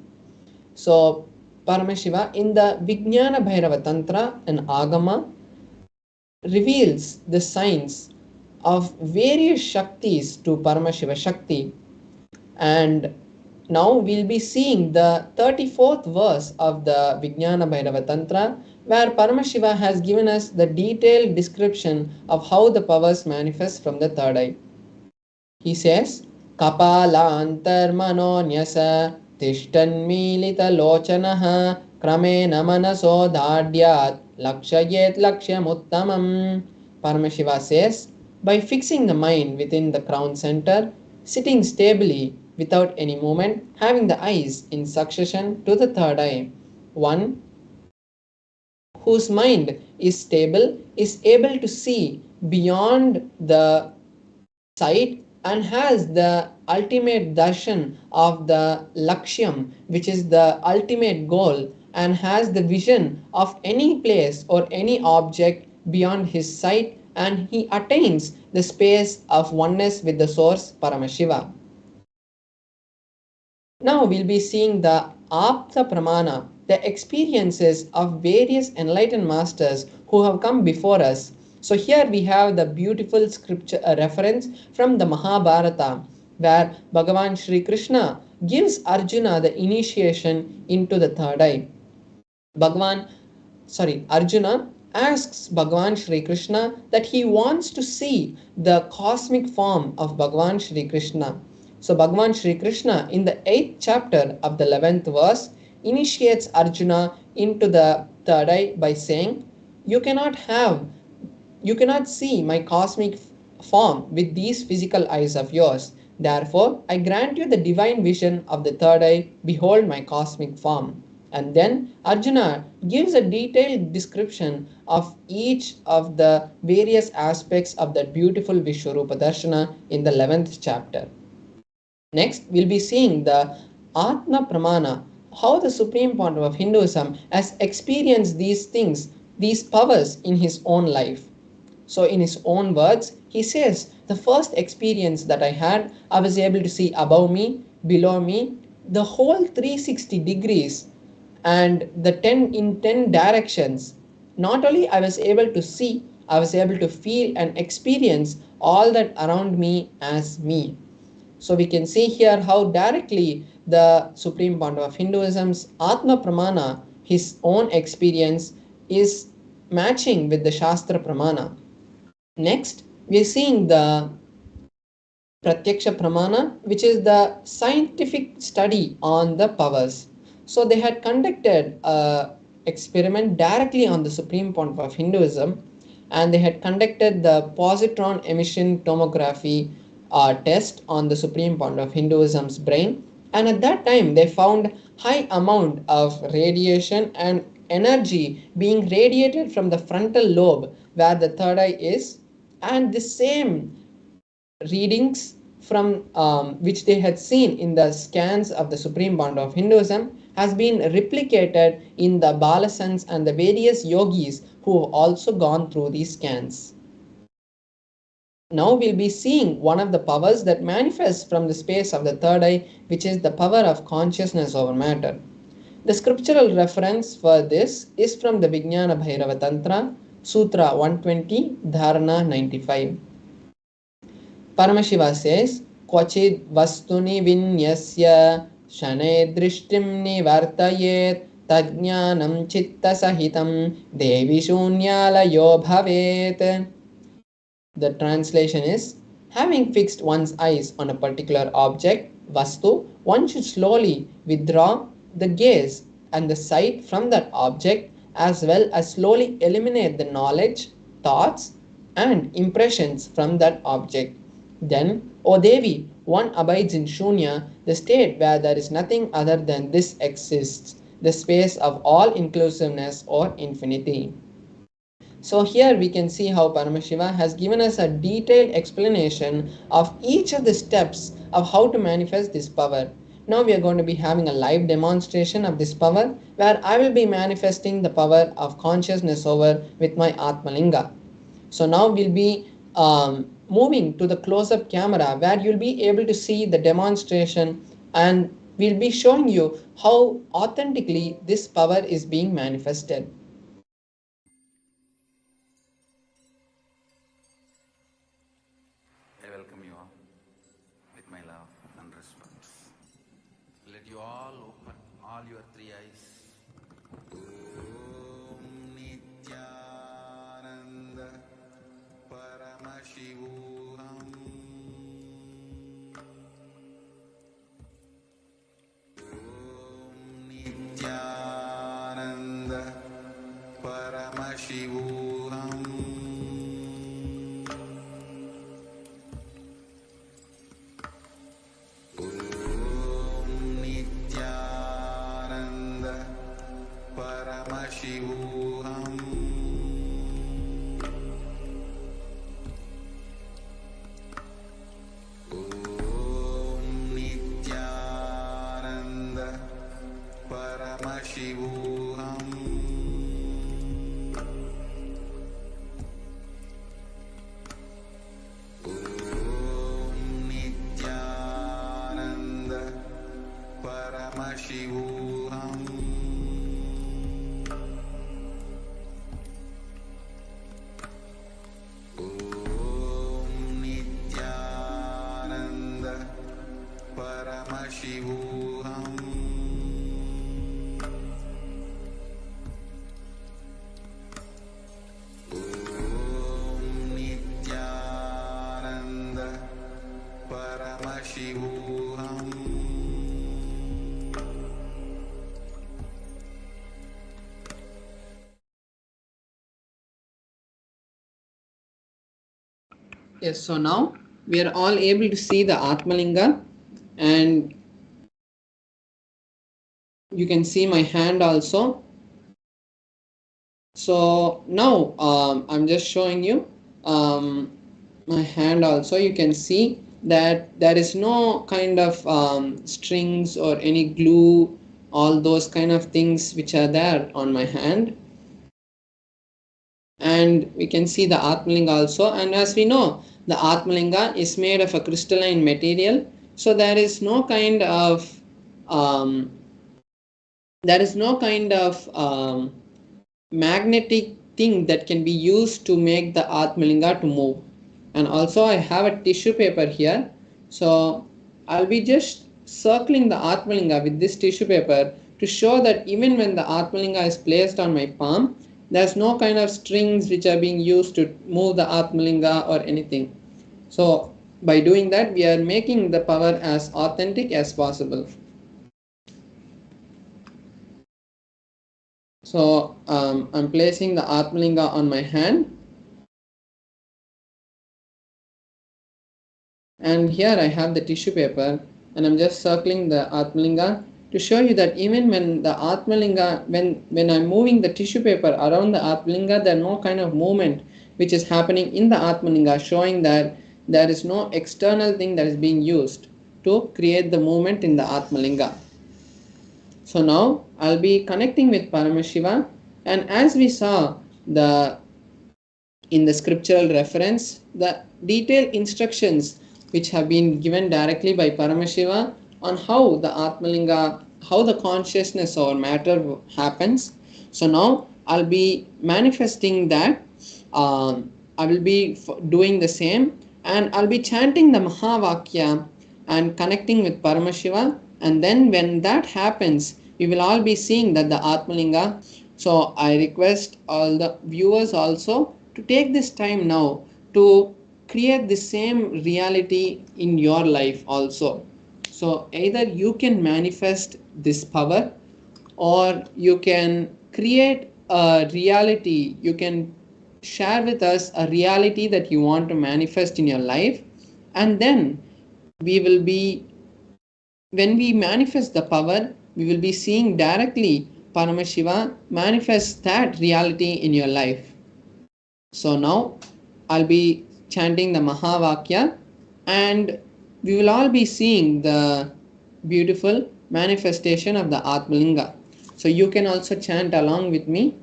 Speaker 5: So Paramashiva in the Vijnana Bhairava Tantra and Agama reveals the signs of various Shaktis to Paramashiva Shakti, and now we'll be seeing the 34th verse of the Vijnana Bhairava Tantra, where Paramashiva has given us the detailed description of how the powers manifest from the third eye. He says, Kapala antarmano nyasa tishtanmilita lochanaha kramena manaso dhadyat lakshayet lakshyamuttamam. Paramashiva says, by fixing the mind within the crown center, sitting stably without any movement, having the eyes in succession to the third eye, one whose mind is stable is able to see beyond the sight and has the ultimate darshan of the lakshyam, which is the ultimate goal, and has the vision of any place or any object beyond his sight, and he attains the space of oneness with the source Paramashiva. Now we'll be seeing the Apta Pramana, the experiences of various enlightened masters who have come before us. So here we have the beautiful scripture reference from the Mahabharata, where Bhagavan Shri Krishna gives Arjuna the initiation into the third eye. Arjuna asks Bhagavan Shri Krishna that he wants to see the cosmic form of Bhagavan Shri Krishna. So Bhagavan Shri Krishna in the 8th chapter of the 11th verse initiates Arjuna into the third eye by saying, you cannot see my cosmic form with these physical eyes of yours. Therefore, I grant you the divine vision of the third eye. Behold my cosmic form. And then Arjuna gives a detailed description of each of the various aspects of that beautiful Vishwarupa Darshana in the 11th chapter. Next, we'll be seeing the Atma Pramana, how the Supreme Pontiff of Hinduism has experienced these things, these powers in his own life. So in his own words, he says, the first experience that I had, I was able to see above me, below me, the whole 360 degrees and the 10 directions. Not only I was able to see, I was able to feel and experience all that around me as me. So we can see here how directly the Supreme Pontiff of Hinduism's Atma Pramana, his own experience, is matching with the Shastra Pramana. Next, we are seeing the Pratyaksha Pramana, which is the scientific study on the powers. So they had conducted an experiment directly on the Supreme Pontiff of Hinduism, and they had conducted the positron emission tomography test on the Supreme Pontiff of Hinduism's brain, and at that time they found high amount of radiation and energy being radiated from the frontal lobe where the third eye is, and the same readings from which they had seen in the scans of the Supreme Pontiff of Hinduism has been replicated in the Balasans and the various yogis who have also gone through these scans. Now we'll be seeing one of the powers that manifests from the space of the third eye, which is the power of consciousness over matter. The scriptural reference for this is from the Vijnana Bhairava Tantra, Sutra 120, Dharana 95. Paramashiva says, Kvachid vastuni vinyasya shane drishtim nivartayet tajnanam chitta sahitam devi shunyalayo bhavet. The translation is, having fixed one's eyes on a particular object, Vastu, one should slowly withdraw the gaze and the sight from that object, as well as slowly eliminate the knowledge, thoughts, and impressions from that object. Then, O Devi, one abides in Shunya, the state where there is nothing other than this exists, the space of all inclusiveness or infinity. So here we can see how Paramashiva has given us a detailed explanation of each of the steps of how to manifest this power. Now we are going to be having a live demonstration of this power, where I will be manifesting the power of consciousness over with my Atmalinga. So now we'll be moving to the close-up camera, where you'll be able to see the demonstration, and we'll be showing you how authentically this power is being manifested.
Speaker 3: I welcome you all with my love and respect. Let you all open all your three eyes. Om Nithyananda Paramashivam. Om Nithyananda Paramashivam. Om Nithyananda Paramashivam. Om Nithyananda Paramashivam. Om Nithyananda Paramashivam. Om Nithyananda Paramashivam. Om Nithyananda Paramashivam.
Speaker 5: Yes, so now we are all able to see the Atmalinga, and you can see my hand also. So now I'm just showing you my hand also. You can see that there is no kind of strings or any glue, all those kind of things which are there on my hand. And we can see the Atmalinga also, and as we know, the Atmalinga is made of a crystalline material, so there is no kind of magnetic thing that can be used to make the Atmalinga to move. And also I have a tissue paper here, so I'll be just circling the Atmalinga with this tissue paper to show that even when the Atmalinga is placed on my palm, there's no kind of strings which are being used to move the Atmalinga or anything. So by doing that, we are making the power as authentic as possible. So I'm placing the Atmalinga on my hand, and here I have the tissue paper, and I'm just circling the Atmalinga to show you that even when the Atmalinga, when I'm moving the tissue paper around the Atmalinga, there is no kind of movement which is happening in the Atmalinga, showing that there is no external thing that is being used to create the movement in the Atmalinga. So now I'll be connecting with Paramashiva, and as we saw in the scriptural reference, the detailed instructions which have been given directly by Paramashiva on how the Atmalinga, how the consciousness or matter happens. So now I'll be manifesting that. I will be doing the same, and I'll be chanting the Mahavakya and connecting with Paramashiva, and then when that happens, we will all be seeing that the Atmalinga. So I request all the viewers also to take this time now to create the same reality in your life also. So either you can manifest this power, or you can create a reality, you can share with us a reality that you want to manifest in your life, and then we will be, when we manifest the power, we will be seeing directly Paramashiva manifest that reality in your life. So now I'll be chanting the Mahavakya, and we will all be seeing the beautiful manifestation of the Atmalinga. So you can also chant along with me.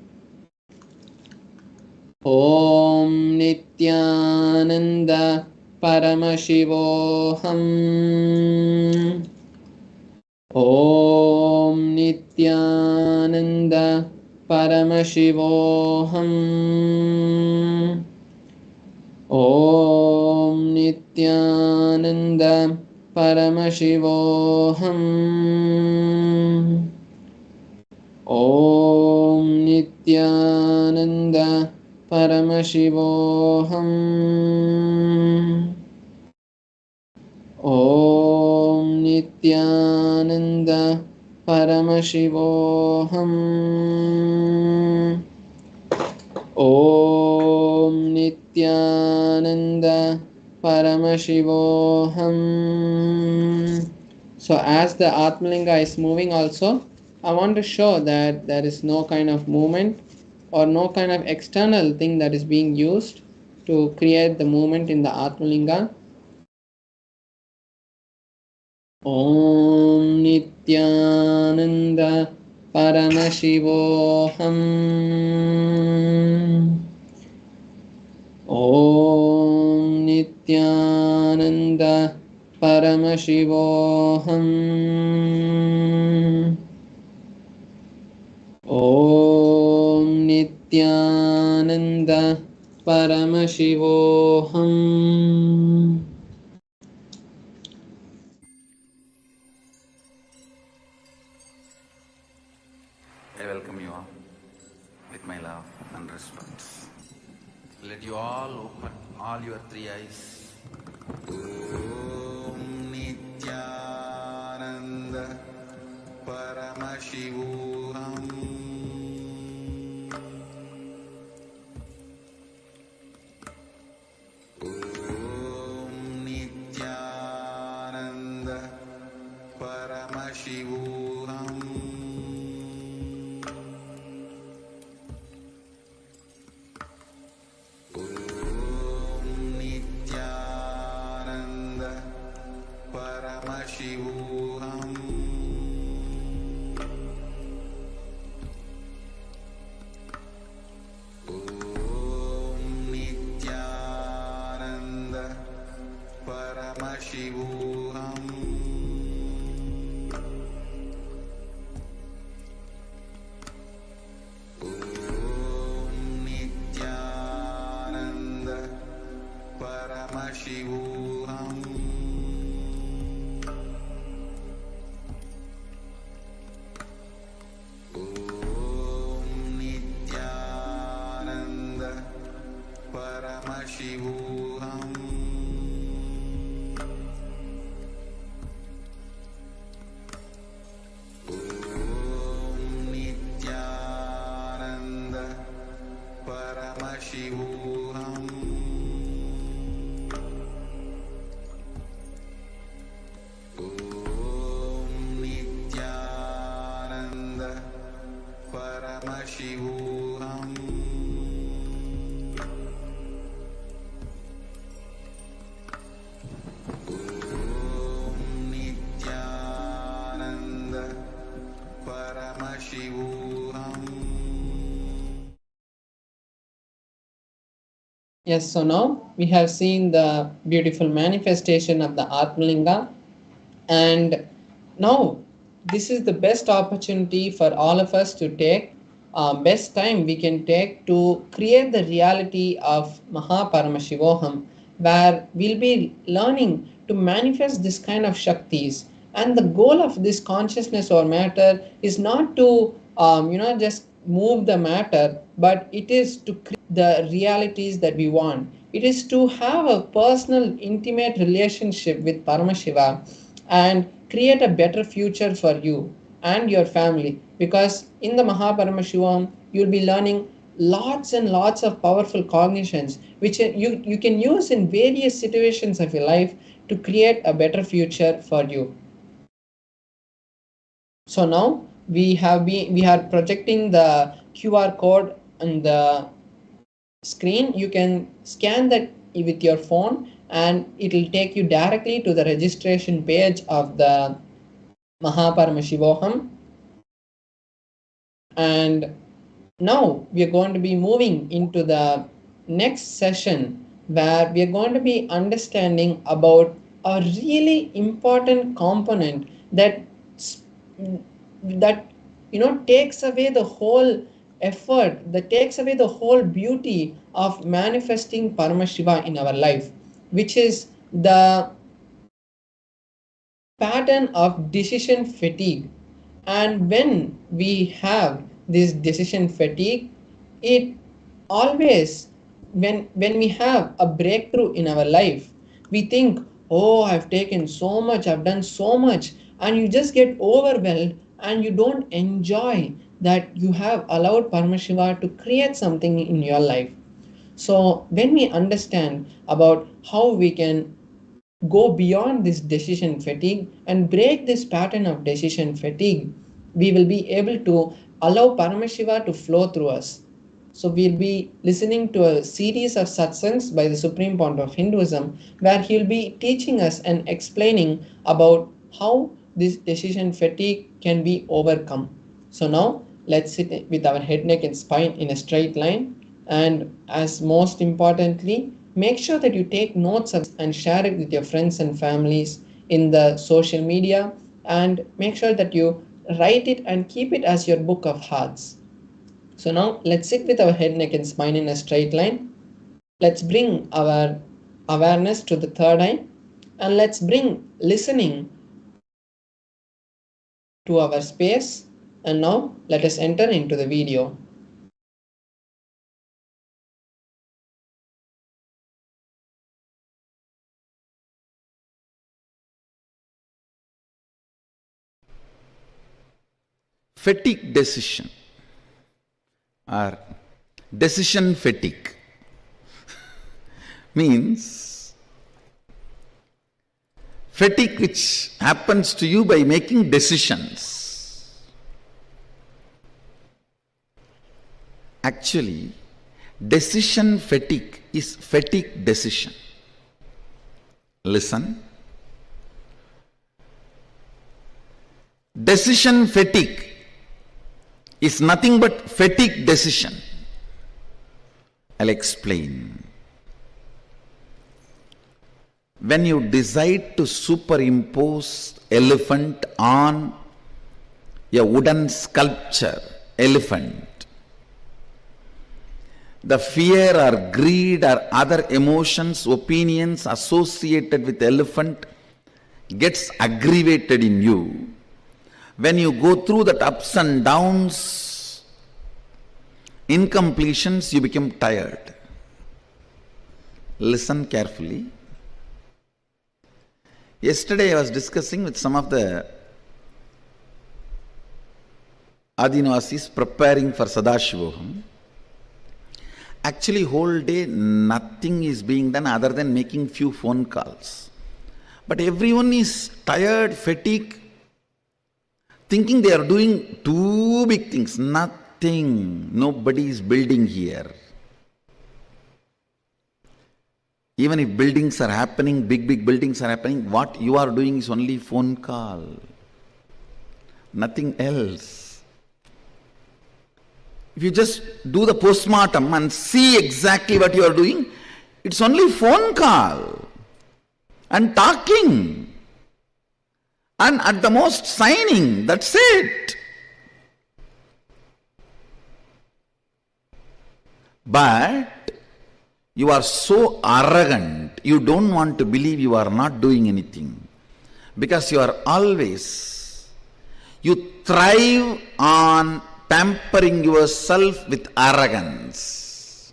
Speaker 5: Om Nithyananda Paramashivoham. Om Nithyananda Paramashivoham. Om Nithyananda Paramashivoham. Om Nithyananda Paramashivoham. Om Nithyananda Paramashivoham. Om Nithyananda Paramashivoham. So as the Atmalinga is moving also, I want to show that there is no kind of movement or no kind of external thing that is being used to create the movement in the Atmalinga. Om Nithyananda Paramashivoham. Om Nithyananda Paramashivoham. Om Nithyananda Paramashivoham.
Speaker 3: I welcome you all with my love and respect. Let you all open all your three eyes. Om Nithyananda Paramashivam. Om Nithyananda Paramashivam. Paramashivam. Om Nithyananda Paramashivam. Om Nithyananda Paramashivam. Paramashivam. Om Nithyananda Paramashivam. Om Nithyananda Paramashivam.
Speaker 5: Yes, so now we have seen the beautiful manifestation of the Atmalinga, and now this is the best opportunity for all of us to take, best time we can take to create the reality of Mahaparamashivoham, where we'll be learning to manifest this kind of Shaktis. And the goal of this consciousness or matter is not to just move the matter, but it is to create the realities that we want. It is to have a personal, intimate relationship with Paramashiva and create a better future for you and your family. Because in the Mahaparamashivam, you'll be learning lots and lots of powerful cognitions which you can use in various situations of your life to create a better future for you. So now we are projecting the QR code on the screen. You can scan that with your phone and it will take you directly to the registration page of the Mahaparamashivoham. And now we are going to be moving into the next session where we are going to be understanding about a really important component that takes away the whole effort, that takes away the whole beauty of manifesting Paramashiva in our life, which is the pattern of decision fatigue. And when we have this decision fatigue, it always, when we have a breakthrough in our life, we think, oh, I've taken so much, I've done so much, and you just get overwhelmed and you don't enjoy that you have allowed Paramashiva to create something in your life. So when we understand about how we can go beyond this decision fatigue and break this pattern of decision fatigue, we will be able to allow Paramashiva to flow through us. So we'll be listening to a series of satsangs by the Supreme Point of Hinduism where he'll be teaching us and explaining about how this decision fatigue can be overcome. So now let's sit with our head, neck and spine in a straight line, and as most importantly, make sure that you take notes of and share it with your friends and families in the social media, and make sure that you write it and keep it as your book of hearts. So now let's sit with our head, neck and spine in a straight line. Let's bring our awareness to the third eye, and let's bring listening to our space. And now let us enter into the video.
Speaker 3: Fatigue decision or decision fatigue means fatigue which happens to you by making decisions. Actually, decision fatigue is fatigue decision. Listen. Decision fatigue is nothing but fatigue decision. I'll explain. When you decide to superimpose elephant on a wooden sculpture, elephant, the fear or greed or other emotions, opinions associated with elephant gets aggravated in you. When you go through that ups and downs, incompletions, you become tired. Listen carefully. Yesterday I was discussing with some of the Adinavasis preparing for Sadashivoham. Actually, whole day nothing is being done other than making few phone calls. But everyone is tired, fatigued, thinking they are doing two big things. Nothing. Nobody is building here. Even if buildings are happening, big buildings are happening, what you are doing is only phone call. Nothing else. If you just do the postmortem and see exactly what you are doing, it's only phone call and talking. And at the most signing, that's it. But you are so arrogant, you don't want to believe you are not doing anything. Because you are always, you thrive on pampering yourself with arrogance.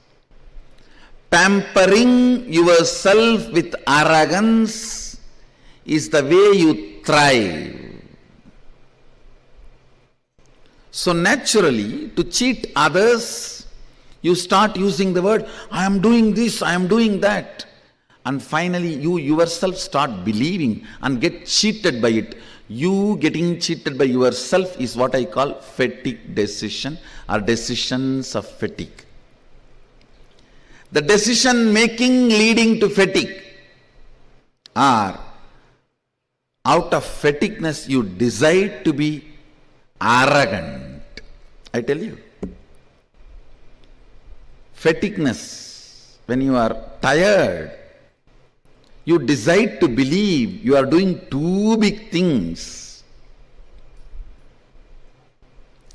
Speaker 3: pampering yourself with arrogance is the way you thrive. So naturally, to cheat others, you start using the word, I am doing this, I am doing that. And finally, you yourself start believing and get cheated by it. You getting cheated by yourself is what I call fatigue decision or decisions of fatigue. The decision making leading to fatigue, or out of fatigueness you decide to be arrogant. I tell you, fatigueness, when you are tired, you decide to believe you are doing too big things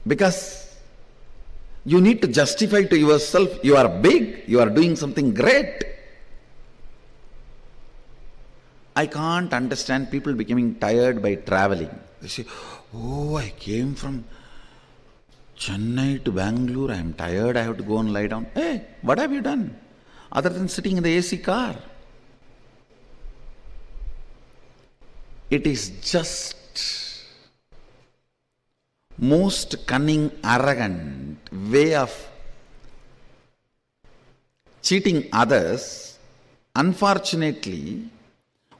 Speaker 3: because you need to justify to yourself you are big, you are doing something great. I can't understand people becoming tired by traveling. They say, oh, I came from Chennai to Bangalore, I am tired, I have to go and lie down. Hey, what have you done other than sitting in the AC car? It is just most cunning, arrogant way of cheating others. Unfortunately,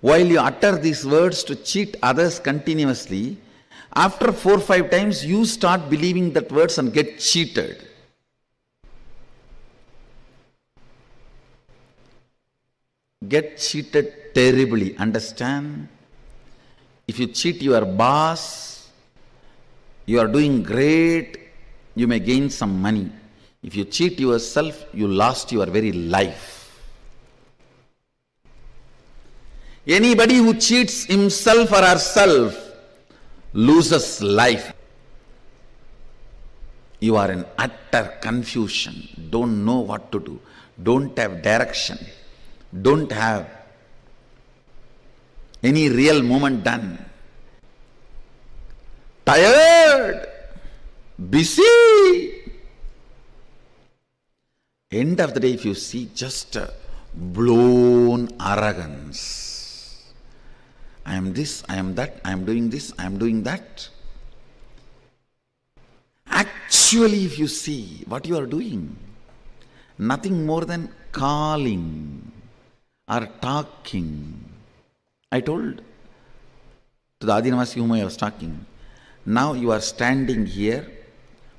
Speaker 3: while you utter these words to cheat others continuously, after 4 or 5 times you start believing that words and get cheated. Get cheated terribly, understand? If you cheat your boss, you are doing great, you may gain some money. If you cheat yourself, you lost your very life. Anybody who cheats himself or herself loses life. You are in utter confusion, don't know what to do, don't have direction, don't have any real movement done. Tired, busy. End of the day, if you see just blown arrogance. I am this, I am that, I am doing this, I am doing that. Actually, if you see what you are doing, nothing more than calling or talking. I told to the Adinavasi whom I was talking, now you are standing here,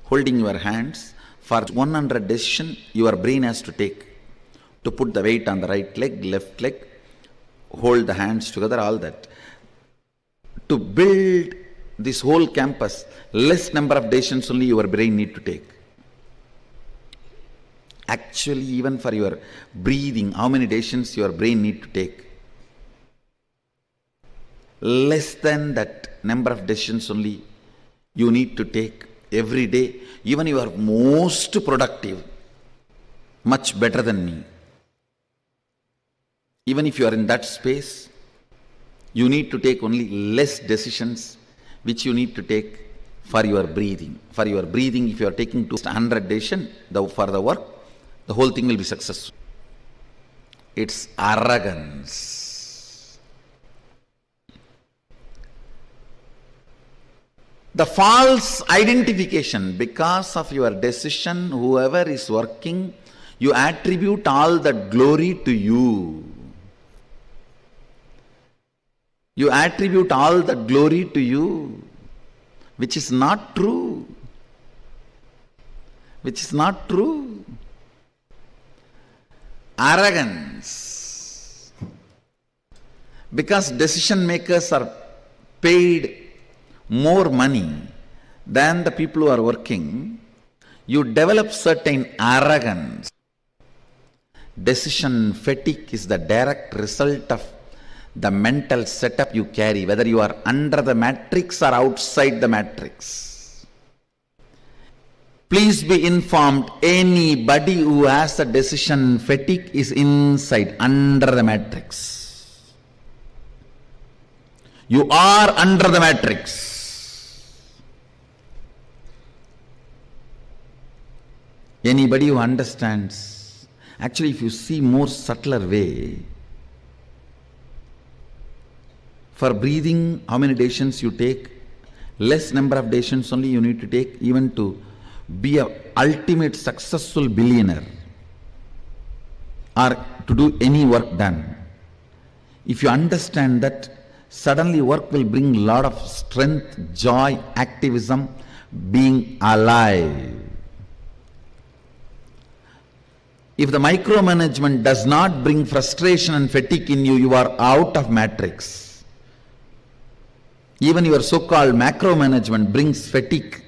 Speaker 3: holding your hands. For 100 decision your brain has to take. To put the weight on the right leg, left leg, hold the hands together, all that. To build this whole campus, less number of decisions only your brain need to take. Actually, even for your breathing, how many decisions your brain need to take? Less than that number of decisions only you need to take every day. Even you are most productive, much better than me. Even if you are in that space, you need to take only less decisions which you need to take for your breathing. For your breathing, if you are taking 100 decisions for the work, the whole thing will be successful. It's arrogance. The false identification, because of your decision, whoever is working, you attribute all that glory to you. You attribute all that glory to you, which is not true. Which is not true. Arrogance. Because decision makers are paid more money than the people who are working, you develop certain arrogance. Decision fatigue is the direct result of the mental setup you carry, whether you are under the matrix or outside the matrix. Please be informed, anybody who has a decision fatigue is inside, under the matrix. You are under the matrix. Anybody who understands Actually, if you see more subtler way, for breathing, how many decisions you take? Less number of decisions only you need to take, even to be a ultimate successful billionaire or to do any work done. If you understand that, suddenly work will bring a lot of strength, joy, activism, being alive. If the micromanagement does not bring frustration and fatigue in you, you are out of matrix. Even your so-called macromanagement brings fatigue,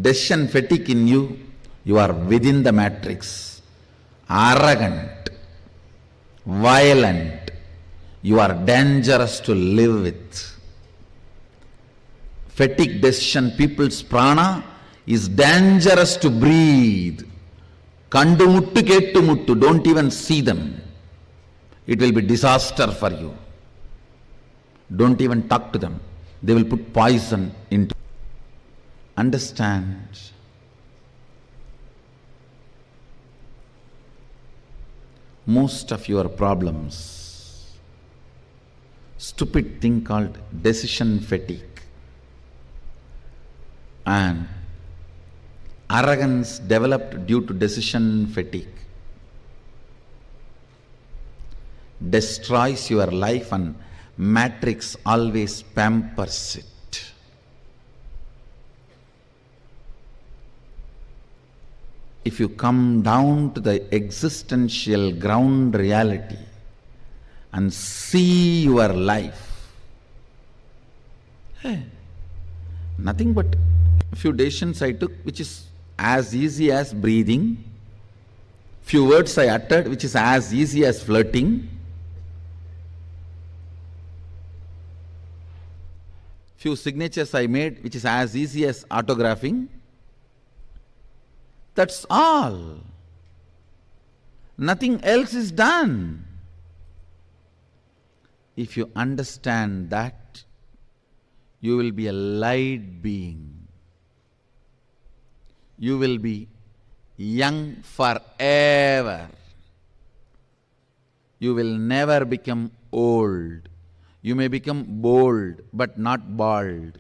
Speaker 3: decision fatigue in you, you are within the matrix. Arrogant, violent, you are dangerous to live with. Fatigue decision, people's prana is dangerous to breathe. Kandu muttu kettu muttu, don't even see them. It will be disaster for you. Don't even talk to them. They will put poison into. Understand. Most of your problems, stupid thing called decision fatigue and arrogance developed due to decision fatigue, destroys your life, and matrix always pampers it. If you come down to the existential ground reality and see your life, nothing but a few decisions I took, which is as easy as breathing, few words I uttered, which is as easy as flirting, few signatures I made, which is as easy as autographing. That's all. Nothing else is done. If you understand that, you will be a light being. You will be young forever. You will never become old. You may become bold, but not bald.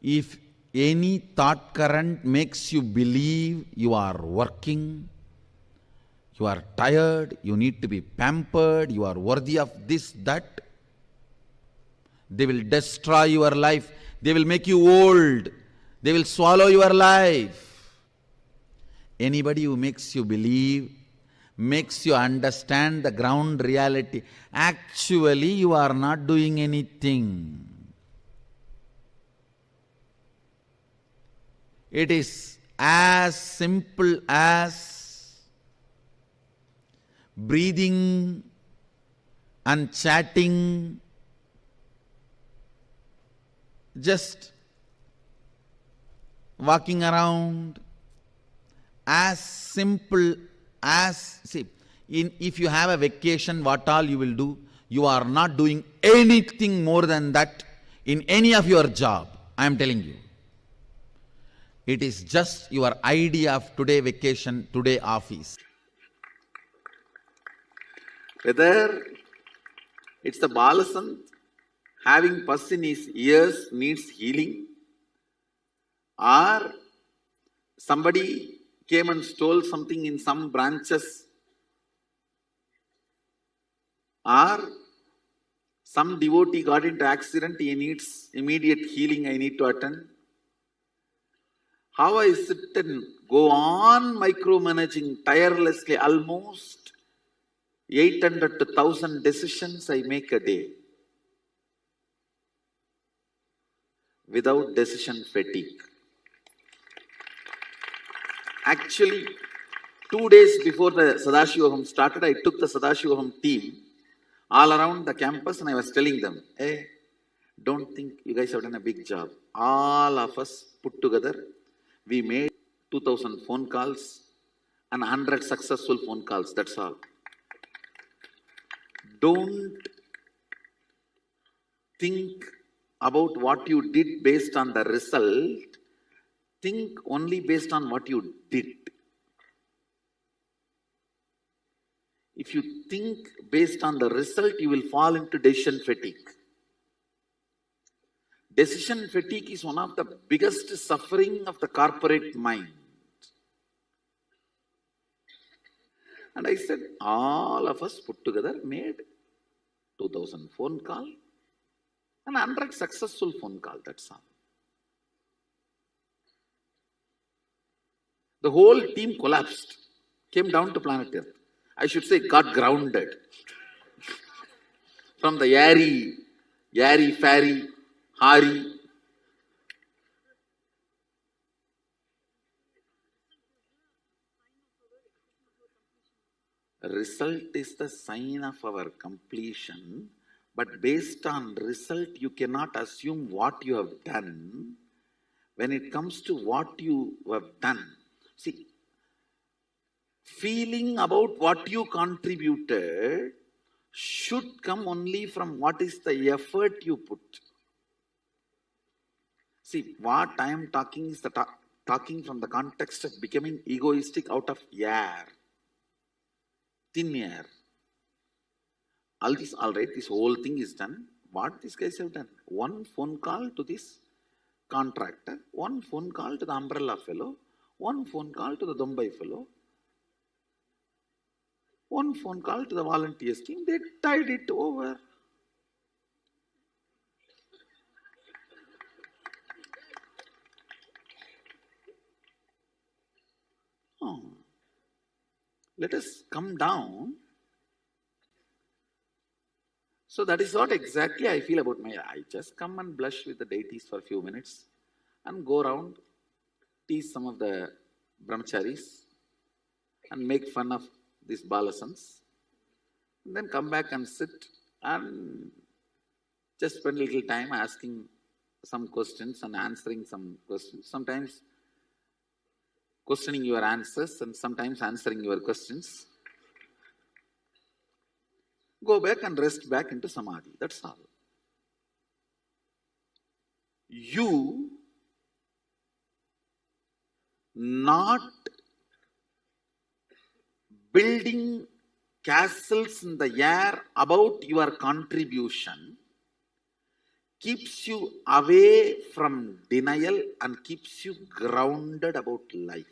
Speaker 3: If any thought current makes you believe you are working, you are tired, you need to be pampered, you are worthy of this, that, they will destroy your life. They will make you old. They will swallow your life. Anybody who makes you believe, makes you understand the ground reality, actually you are not doing anything. It is as simple as breathing and chatting, just walking around, as simple as, see, if you have a vacation, what all you will do, you are not doing anything more than that in any of your job, I am telling you. It is just your idea of today vacation, today office. Whether it's the Balasant having pus in his ears needs healing, or somebody came and stole something in some branches, or some devotee got into accident, he needs immediate healing, I need to attend. How I sit and go on micromanaging tirelessly, almost 800 to 1000 decisions I make a day without decision fatigue. Actually, 2 days before the Sadashivam started, I took the Sadashivam team all around the campus and I was telling them, hey, don't think you guys have done a big job. All of us put together, we made 2000 phone calls and 100 successful phone calls, that's all. Don't think about what you did based on the result. Think only based on what you did. If you think based on the result, you will fall into decision fatigue. Decision fatigue is one of the biggest suffering of the corporate mind. And I said, all of us put together made 2000 phone call and 100 successful phone call, that's all. The whole team collapsed, came down to planet Earth. I should say got grounded from the airy, fairy, Hari. Result is the sign of our completion, but based on result, you cannot assume what you have done. When it comes to what you have done, see, feeling about what you contributed should come only from what is the effort you put. See, what I am talking is talking from the context of becoming egoistic out of air, thin air. All this, all right, this whole thing is done. What these guys have done? One phone call to this contractor, one phone call to the umbrella fellow, one phone call to the Dumbai fellow, one phone call to the volunteer scheme. They tied it over. Oh. Let us come down. So that is what exactly I feel about I just come and blush with the deities for a few minutes and go around, tease some of the brahmacharis and make fun of these balasans, and then come back and sit and just spend a little time asking some questions and answering some questions. Sometimes questioning your answers and sometimes answering your questions. Go back and rest back into Samadhi. That's all. You not building castles in the air about your contribution keeps you away from denial and keeps you grounded about life.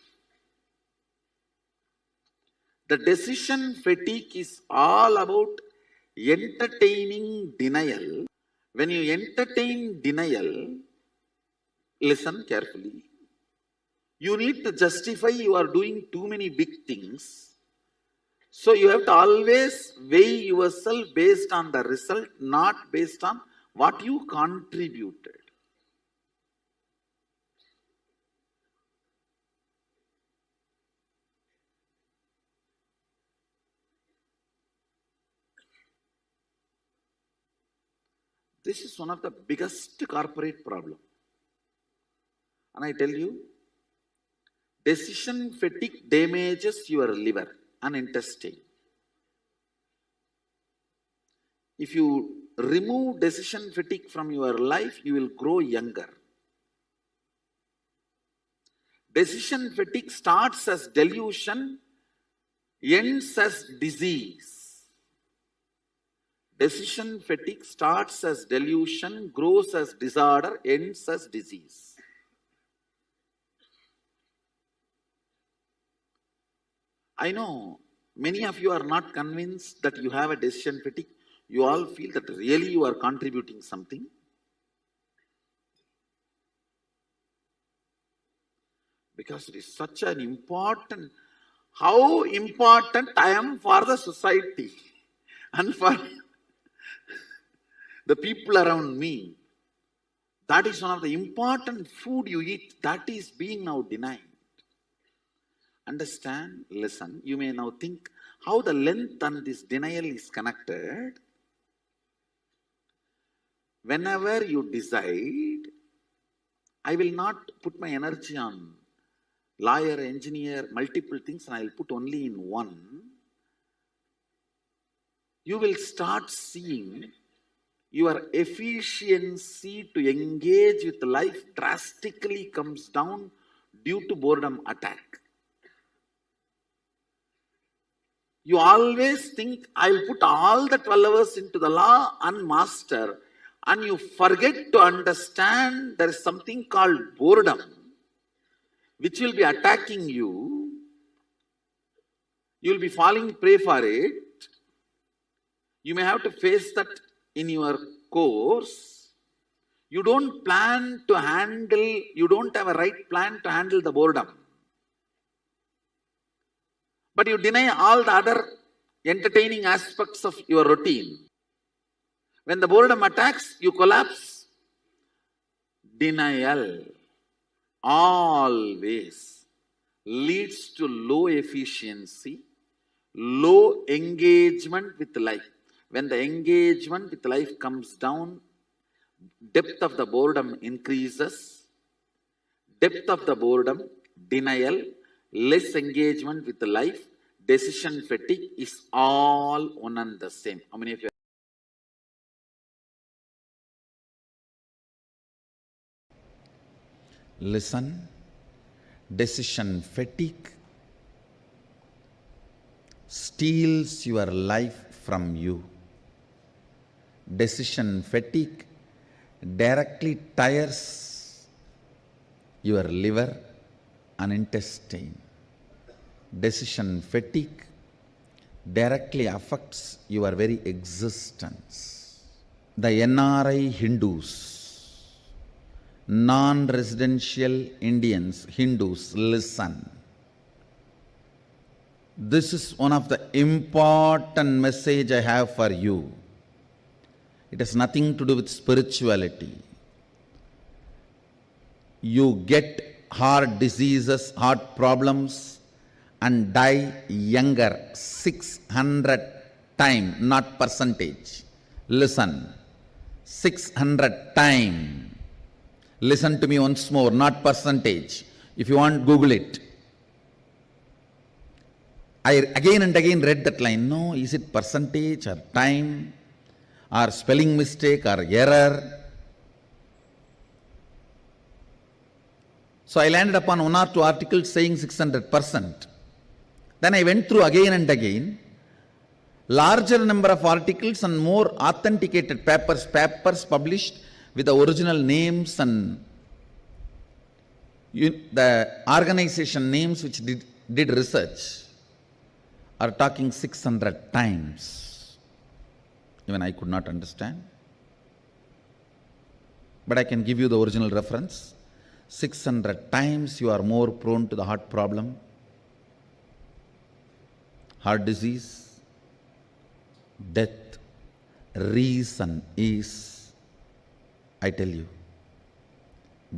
Speaker 3: The decision fatigue is all about entertaining denial. When you entertain denial, listen carefully. You need to justify you are doing too many big things. So you have to always weigh yourself based on the result, not based on what you contributed. This is one of the biggest corporate problem. And I tell you, decision fatigue damages your liver and intestine. If you remove decision fatigue from your life, you will grow younger. Decision fatigue starts as delusion, ends as disease. Decision fatigue starts as delusion, grows as disorder, ends as disease. I know many of you are not convinced that you have a decision fatigue. You all feel that really you are contributing something. Because it is such an important, how important I am for the society and for the people around me. That is one of the important food you eat. That is being now denied. Understand, listen, you may now think how the length and this denial is connected. Whenever you decide, I will not put my energy on lawyer, engineer, multiple things, and I will put only in one. You will start seeing your efficiency to engage with life drastically comes down due to boredom attack. You always think, I'll put all the 12 hours into the law and master, and you forget to understand there is something called boredom, which will be attacking you. You'll be falling prey for it. You may have to face that in your course. You don't plan to handle, you don't have a right plan to handle the boredom. But you deny all the other entertaining aspects of your routine. When the boredom attacks, you collapse. Denial always leads to low efficiency, low engagement with life. When the engagement with life comes down, depth of the boredom increases. Depth of the boredom, denial, less engagement with life, decision fatigue is all one and the same. How many of you? Listen, decision fatigue steals your life from you. Decision fatigue directly tires your liver and intestine. Decision fatigue directly affects your very existence. The NRI Hindus, non-residential Indians, Hindus, listen. This is one of the important message I have for you. It has nothing to do with spirituality. You get heart diseases, heart problems, and die younger 600 times, not percentage. Listen, 600 times. Listen to me once more, not percentage. If you want, Google it. I again and again read that line. No, is it percentage or time or spelling mistake or error? So I landed upon one or two articles saying 600%. Then I went through again and again. Larger number of articles and more authenticated papers published with the original names and the organization names which did research are talking 600 times. Even I could not understand. But I can give you the original reference. 600 times you are more prone to the heart problem, heart disease, death. Reason is, I tell you,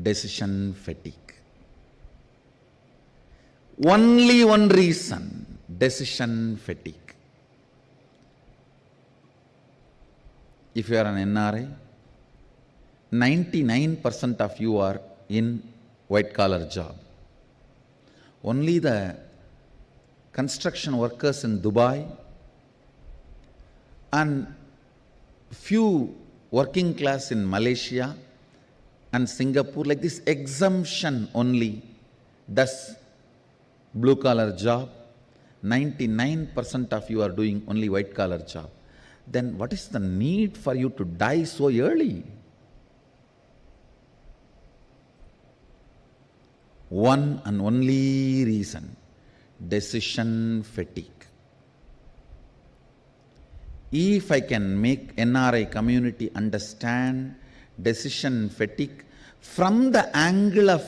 Speaker 3: decision fatigue. Only one reason, decision fatigue. If you are an NRI, 99% of you are in white collar job. Only the construction workers in Dubai and few working class in Malaysia and Singapore, like this exemption only does blue collar job. 99% of you are doing only white collar job. Then what is the need for you to die so early? One and only reason, decision fatigue. If I can make NRI community understand decision fatigue from the angle of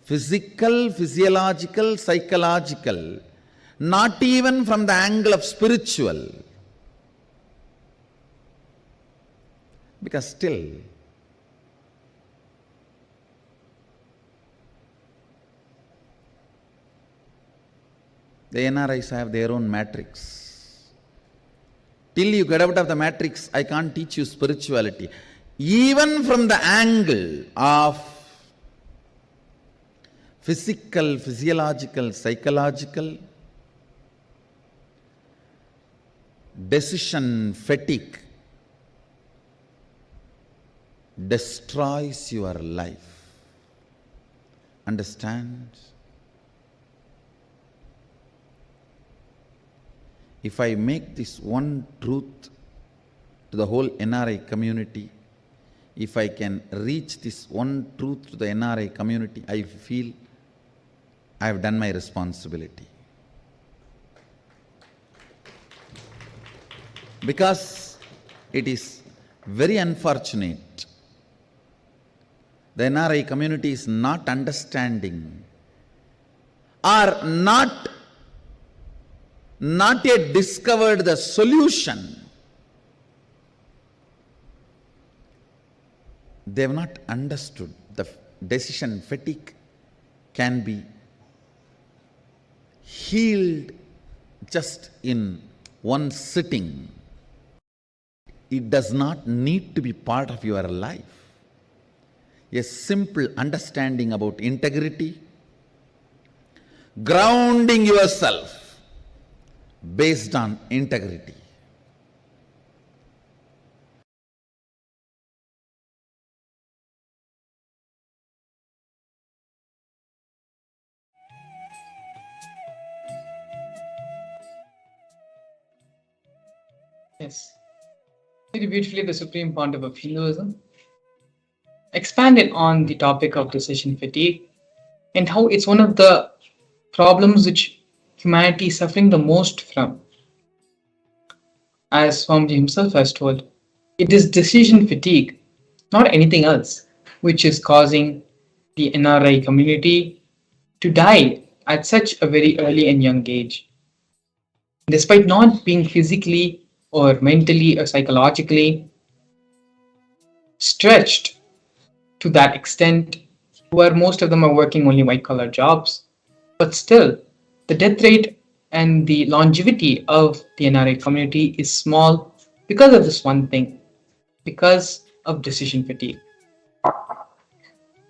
Speaker 3: physical, physiological, psychological, not even from the angle of spiritual. Because still, the NRIs have their own matrix. Till you get out of the matrix, I can't teach you spirituality. Even from the angle of physical, physiological, psychological, decision fatigue destroys your life. Understand? If I make this one truth to the whole NRI community, if I can reach this one truth to the NRI community, I feel I have done my responsibility. Because it is very unfortunate, the NRI community is not understanding or not yet discovered the solution. They have not understood the decision fatigue can be healed just in one sitting. It does not need to be part of your life. A simple understanding about integrity, grounding yourself based on integrity.
Speaker 1: Yes. Very beautifully, the Supreme Pontiff of Hinduism expanded on the topic of decision fatigue and how it's one of the problems which humanity is suffering the most from. As Swamiji himself has told, it is decision fatigue, not anything else, which is causing the NRI community to die at such a very early and young age. Despite not being physically or mentally or psychologically stretched to that extent, where most of them are working only white collar jobs, but still the death rate and the longevity of the NRI community is small because of this one thing, because of decision fatigue.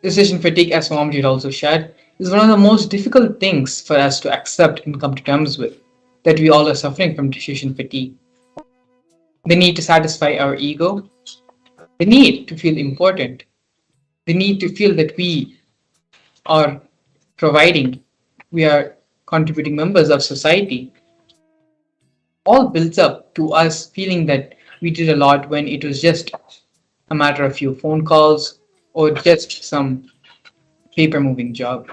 Speaker 1: Decision fatigue, as Swamiji also shared, is one of the most difficult things for us to accept and come to terms with, that we all are suffering from decision fatigue. The need to satisfy our ego, the need to feel important, the need to feel that we are providing, we are contributing members of society, all builds up to us feeling that we did a lot when it was just a matter of few phone calls or just some paper moving job.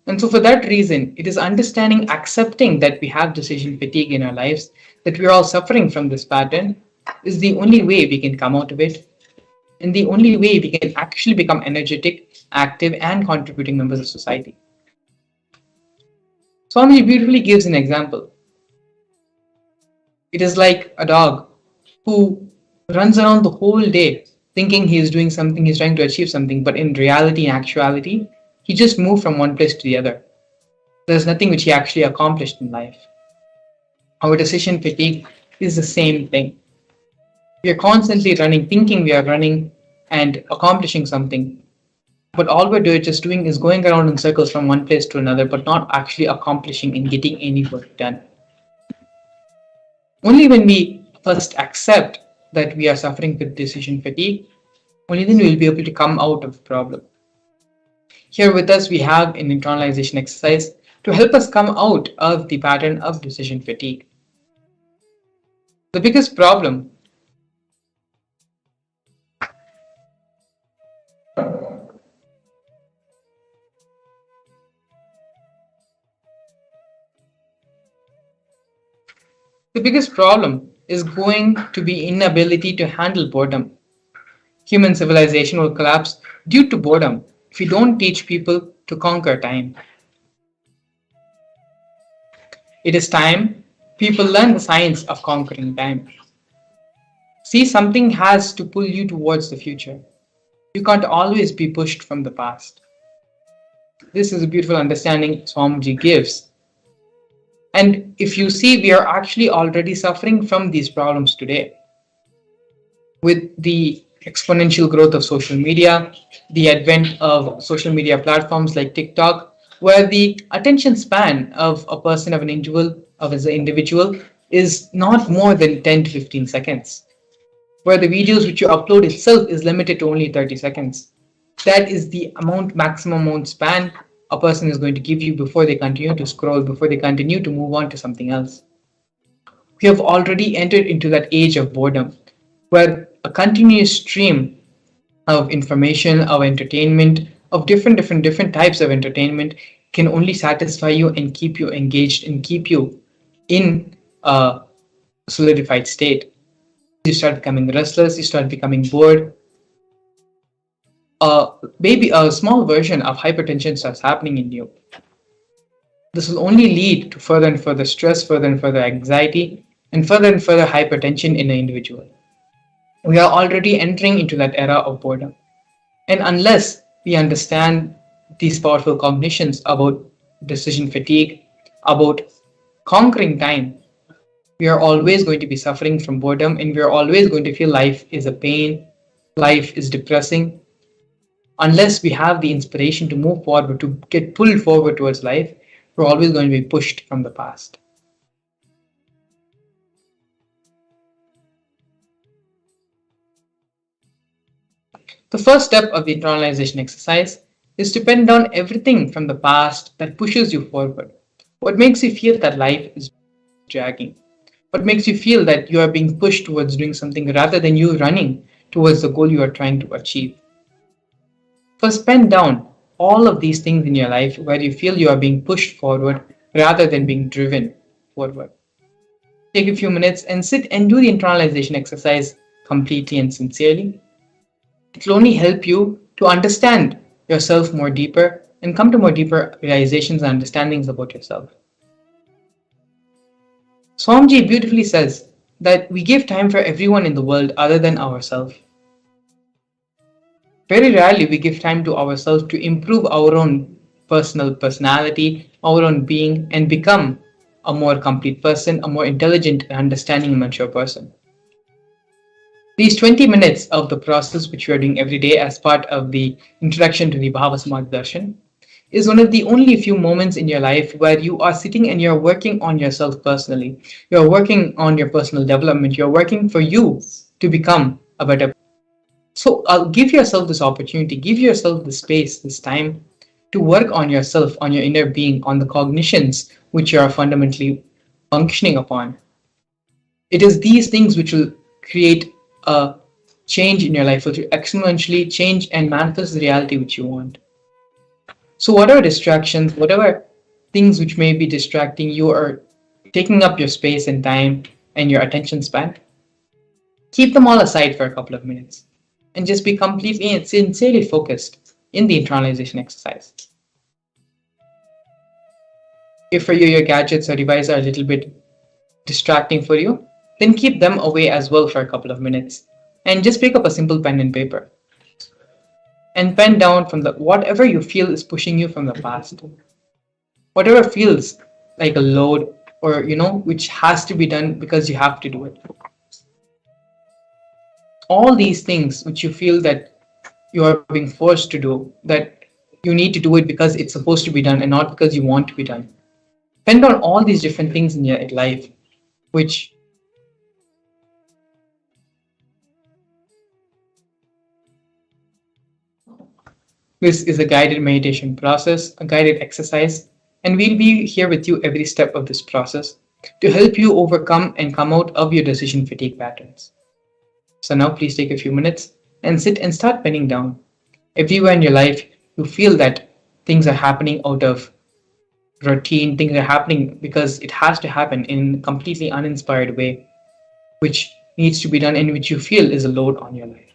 Speaker 1: And so for that reason, it is understanding, accepting that we have decision fatigue in our lives, that we are all suffering from this pattern, is the only way we can come out of it, and the only way we can actually become energetic, active, and contributing members of society. Swamiji beautifully gives an example. It is like a dog who runs around the whole day thinking he is doing something, he's trying to achieve something, but in reality and actuality, he just moved from one place to the other. There's nothing which he actually accomplished in life. Our decision fatigue is the same thing. We are constantly running, thinking we are running and accomplishing something, but all we're just doing is going around in circles from one place to another, but not actually accomplishing and getting any work done. Only when we first accept that we are suffering with decision fatigue, only then we will be able to come out of the problem. Here with us, we have an internalization exercise to help us come out of the pattern of decision fatigue. The biggest problem is going to be inability to handle boredom. Human civilization will collapse due to boredom if we don't teach people to conquer time. It is time people learn the science of conquering time. See, something has to pull you towards the future. You can't always be pushed from the past. This is a beautiful understanding Swamiji gives. And if you see, we are actually already suffering from these problems today. With the exponential growth of social media, the advent of social media platforms like TikTok, where the attention span of a person, of an individual, is not more than 10 to 15 seconds. where the videos which you upload itself is limited to only 30 seconds. That is the maximum amount span a person is going to give you before they continue to scroll, before they continue to move on to something else. We have already entered into that age of boredom, where a continuous stream of information, of entertainment, of different types of entertainment can only satisfy you and keep you engaged and keep you in a solidified state. You start becoming restless, you start becoming bored. Maybe a small version of hypertension starts happening in you. This will only lead to further and further stress, further and further anxiety, and further hypertension in an individual. We are already entering into that era of boredom. And unless we understand these powerful cognitions about decision fatigue, about conquering time, we are always going to be suffering from boredom and we are always going to feel life is a pain, life is depressing. Unless we have the inspiration to move forward, to get pulled forward towards life, we're always going to be pushed from the past. The first step of the internalization exercise is to pen down everything from the past that pushes you forward. What makes you feel that life is dragging? What makes you feel that you are being pushed towards doing something rather than you running towards the goal you are trying to achieve? First, pen down all of these things in your life where you feel you are being pushed forward rather than being driven forward. Take a few minutes and sit and do the internalization exercise completely and sincerely. It will only help you to understand yourself more deeper and come to more deeper realizations and understandings about yourself. Swamiji beautifully says that we give time for everyone in the world other than ourselves. Very rarely we give time to ourselves to improve our own personal personality, our own being, and become a more complete person, a more intelligent and understanding and mature person. These 20 minutes of the process which we are doing every day as part of the introduction to the Bhava Darshan is one of the only few moments in your life where you are sitting and you're working on yourself personally. You're working on your personal development. You're working for you to become a better person. So give yourself this opportunity, give yourself the space, this time to work on yourself, on your inner being, on the cognitions which you are fundamentally functioning upon. It is these things which will create a change in your life, which will exponentially change and manifest the reality which you want. So, whatever distractions, whatever things which may be distracting you or taking up your space and time and your attention span, keep them all aside for a couple of minutes and just be completely and sincerely focused in the internalization exercise. If for you your gadgets or devices are a little bit distracting for you, then keep them away as well for a couple of minutes and just pick up a simple pen and paper and pen down from the whatever you feel is pushing you from the past, whatever feels like a load or which has to be done because you have to do it. All these things which you feel that you are being forced to do, that you need to do it because it's supposed to be done and not because you want to be done. Pen down all these different things in your life which this is a guided meditation process, a guided exercise, and we'll be here with you every step of this process to help you overcome and come out of your decision fatigue patterns. So now please take a few minutes and sit and start penning down. Everywhere in your life you feel that things are happening out of routine, things are happening because it has to happen in a completely uninspired way, which needs to be done and which you feel is a load on your life.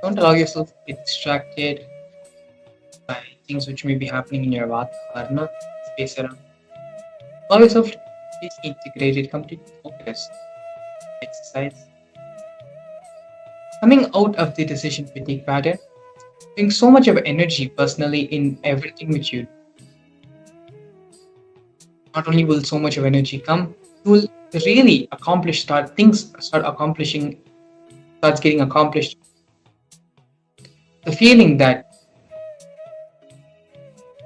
Speaker 1: Don't allow yourself to get distracted by things which may be happening in your Varna space around. Allow yourself to be completely integrated, completely focused. Exercise. Coming out of the decision fatigue pattern, bring so much of energy personally in everything which you do. Not only will so much of energy come, you will really starts getting accomplished. The feeling that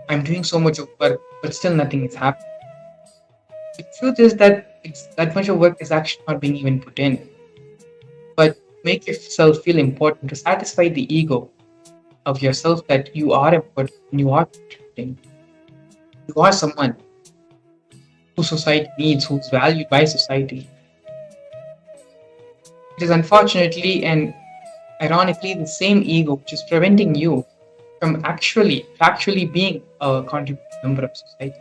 Speaker 1: I'm doing so much of work, but still nothing is happening. The truth is that that much of work is actually not being even put in. But make yourself feel important to satisfy the ego of yourself that you are important and you are contributing. You are someone who society needs, who's valued by society. It is unfortunately and ironically the same ego which is preventing you from actually being a contributing member of society.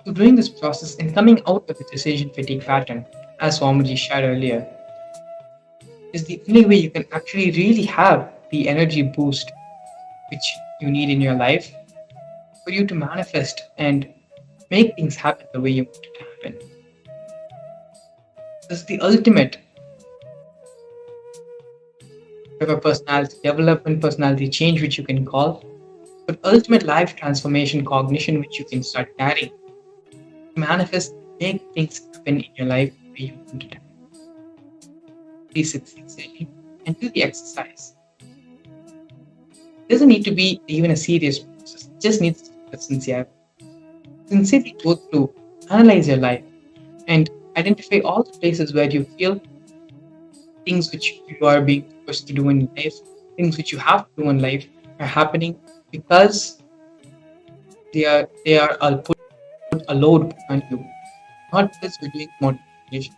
Speaker 1: So doing this process and coming out of the decision fatigue pattern, as Swamiji shared earlier, is the only way you can actually really have the energy boost which you need in your life for you to manifest and make things happen the way you want it to happen. This is the ultimate of a personality development, personality change, which you can call, but ultimate life transformation cognition, which you can start carrying, manifest, make things happen in your life the way you want it to happen. Please sit sincerely and do the exercise. It doesn't need to be even a serious process, it just needs to be sincere. Sincerely go through, analyze your life, and identify all the places where you feel things which you are being forced to do in life, things which you have to do in life are happening because they are all put a load on you, not because you're doing motivation.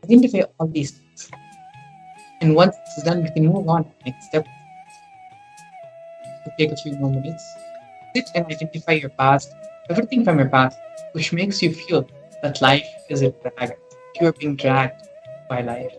Speaker 1: Identify all these things. And once this is done, we can move on to the next step. To take a few more minutes. Sit and identify your past, everything from your past, which makes you feel that life is a drag. You are being dragged by life.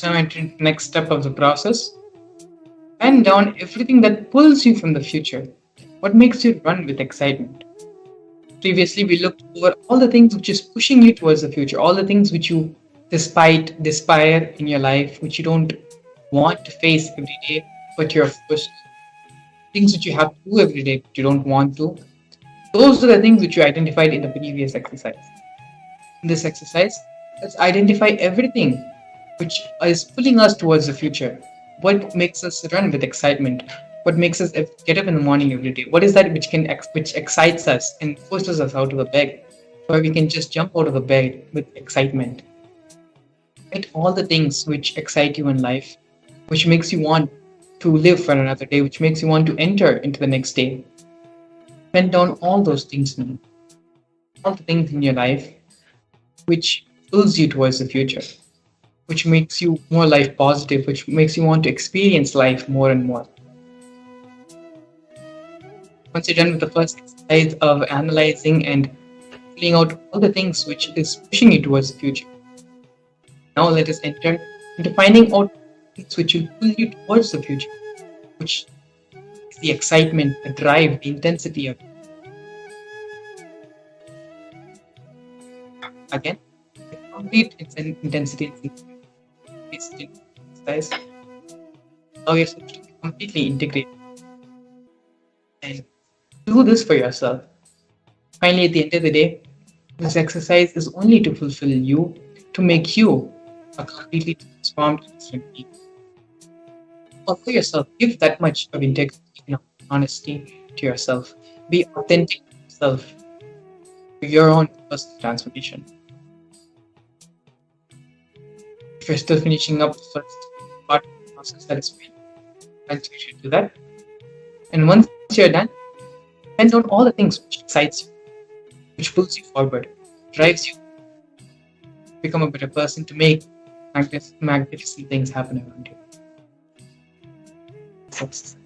Speaker 1: Let's now enter into the next step of the process. Pen down everything that pulls you from the future. What makes you run with excitement? Previously, we looked over all the things which is pushing you towards the future, all the things which you despair in your life, which you don't want to face every day, but you're forced. Things which you have to do every day, but you don't want to. Those are the things which you identified in the previous exercise. In this exercise, let's identify everything which is pulling us towards the future. What makes us run with excitement? What makes us get up in the morning every day? What is that which excites us and forces us out of the bed, where we can just jump out of the bed with excitement? Write all the things which excite you in life, which makes you want to live for another day, which makes you want to enter into the next day. Pen down all those things now, all the things in your life which pulls you towards the future, which makes you more life positive, which makes you want to experience life more and more. Once you're done with the first exercise of analyzing and filling out all the things which is pushing you towards the future, now let us enter into finding out things which will pull you towards the future, which is the excitement, the drive, the intensity of it. Again, the complete intensity exercise. Allow yourself to be completely integrated and do this for yourself. Finally, at the end of the day, this exercise is only to fulfill you, to make you a completely transformed and different being. Allow yourself, give that much of integrity and honesty to yourself. Be authentic to yourself, to your own personal transformation. If you're still finishing up the first part of the process, that is fine. You should do that. And once you're done, pen down all the things which excites you, which pulls you forward, drives you to become a better person, to make magnificent things happen around you. Success.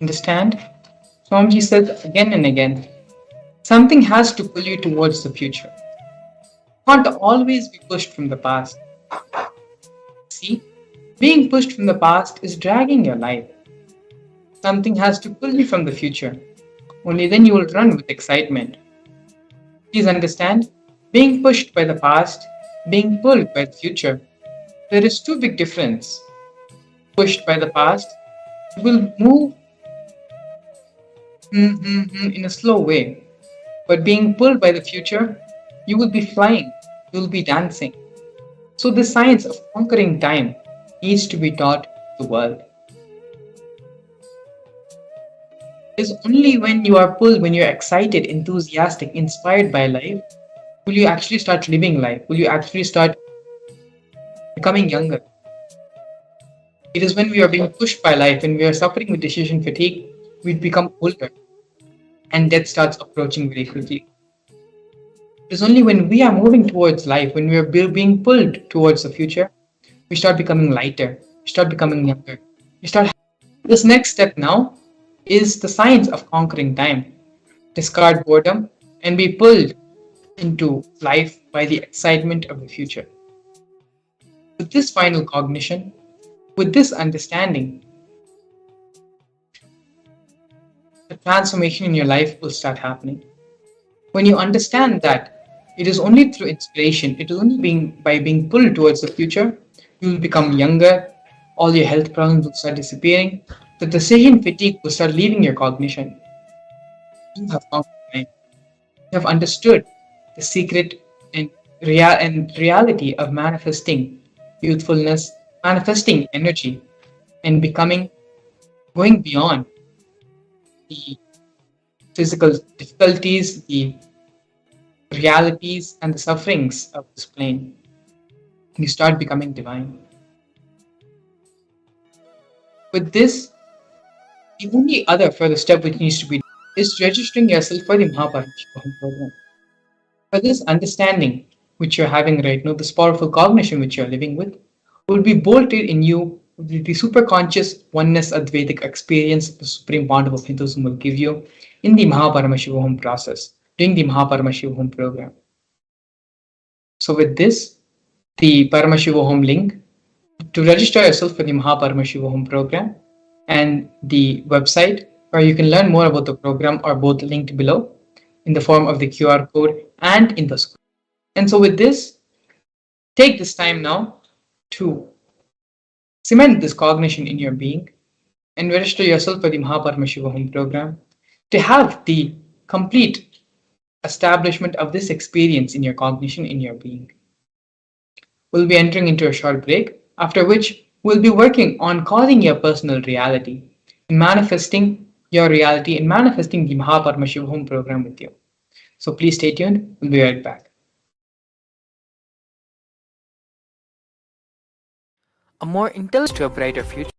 Speaker 1: Understand? Swamiji says again and again, something has to pull you towards the future. You can't always be pushed from the past. See, being pushed from the past is dragging your life. Something has to pull you from the future. Only then you will run with excitement. Please understand, being pushed by the past, being pulled by the future. There is too big difference. Pushed by the past, you will move in a slow way. But being pulled by the future, you will be flying, you will be dancing. So the science of conquering time needs to be taught to the world. It is only when you are pulled, when you're excited, enthusiastic, inspired by life, will you actually start living life? Will you actually start becoming younger? It is when we are being pushed by life, when we are suffering with decision fatigue, we become older and death starts approaching very quickly. It is only when we are moving towards life, when we are being pulled towards the future, we start becoming lighter, we start becoming younger. We start. This next step now is the science of conquering time. Discard boredom and be pulled into life by the excitement of the future. With this final cognition, with this understanding, the transformation in your life will start happening. When you understand that it is only through inspiration, it is only by being pulled towards the future, you will become younger, all your health problems will start disappearing, the decision fatigue will start leaving your cognition. You have conquered time. You have understood the secret and reality of manifesting youthfulness, manifesting energy, and becoming, going beyond the physical difficulties, the realities, and the sufferings of this plane. You start becoming divine. With this, the only other further step which needs to be is registering yourself for the Mahaparashikam program. For this understanding which you're having right now, this powerful cognition which you're living with, will be bolted in you with the superconscious oneness Advaitic experience the Supreme Pontiff of Hinduism will give you in the Mahaparashikam process, during the Mahaparashikam program. So with this, the Paramashivam link to register yourself for the Mahaparashikam program and the website where you can learn more about the program are both linked below in the form of the QR code and in the screen. And so with this, take this time now to cement this cognition in your being and register yourself for the Mahaparashikam program to have the complete establishment of this experience in your cognition in your being. We'll be entering into a short break, after which we'll be working on causing your personal reality and manifesting your reality and manifesting the Mahaparashikam program with you. So please stay tuned. We'll be right back.
Speaker 2: A more intelligent to a brighter future.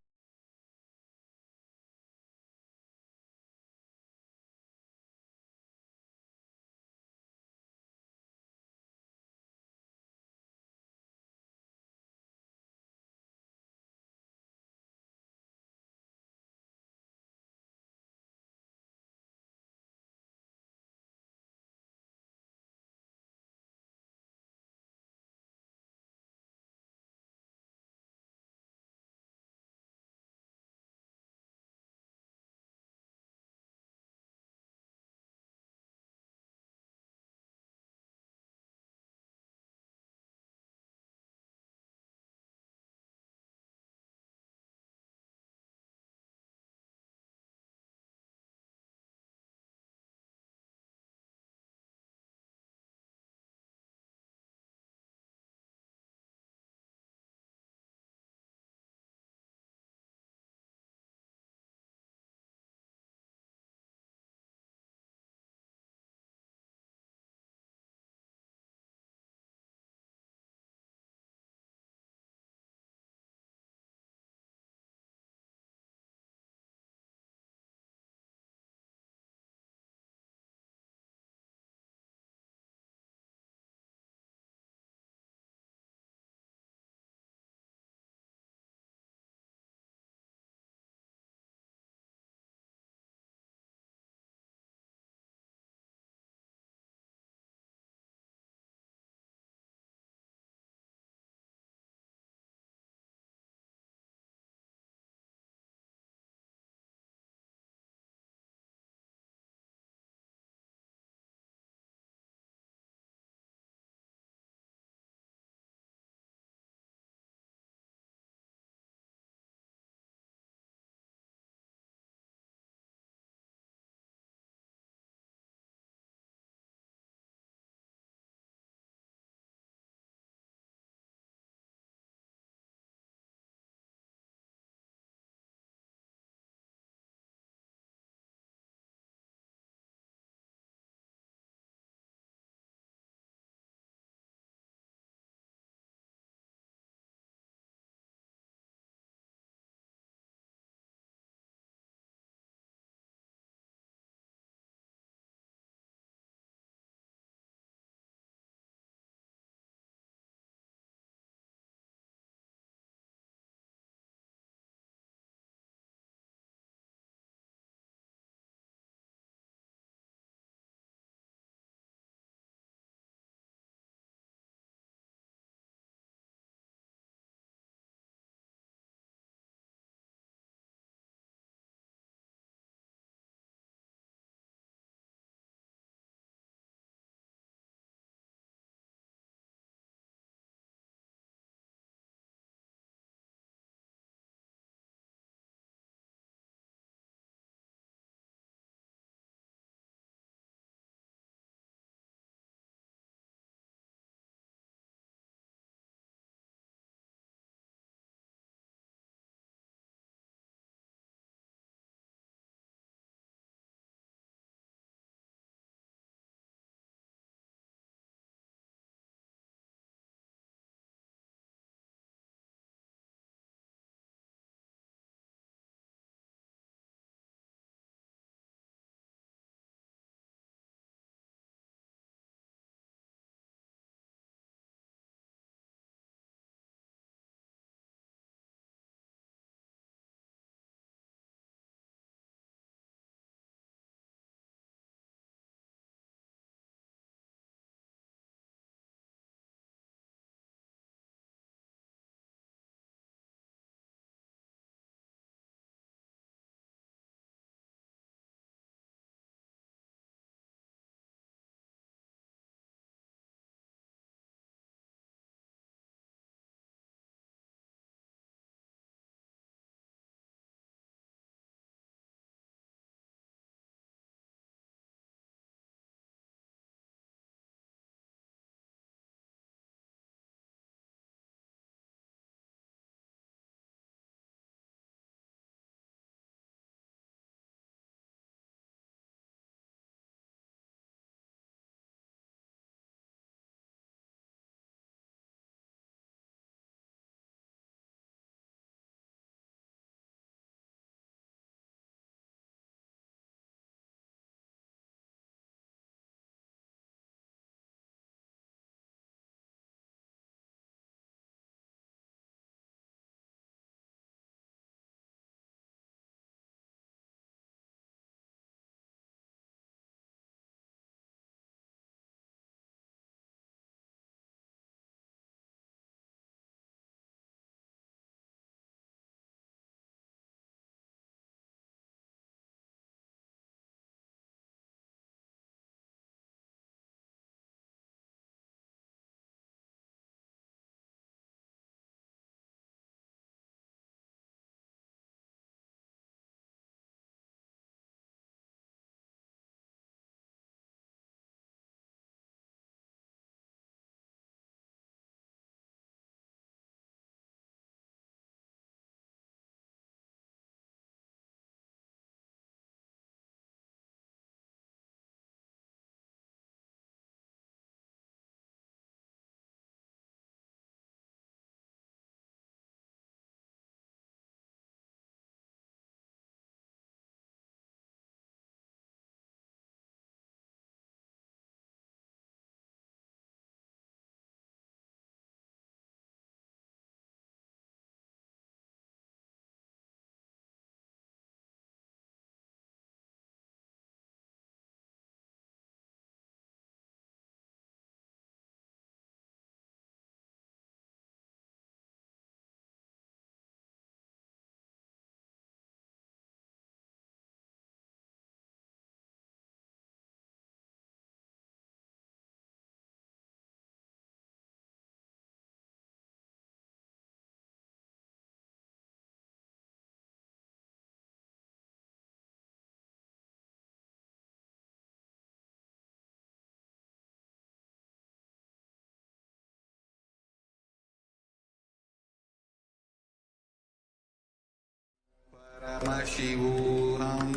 Speaker 3: Paramashivam.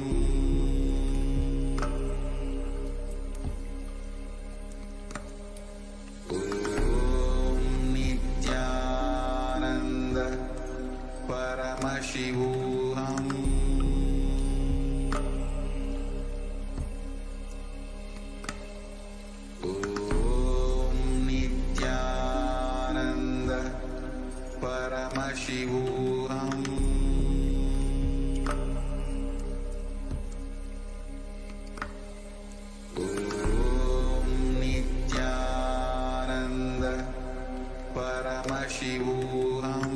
Speaker 3: Om Nithyananda Paramashivam. Om Nithyananda Paramashivam. Om Nithyananda Paramashivam.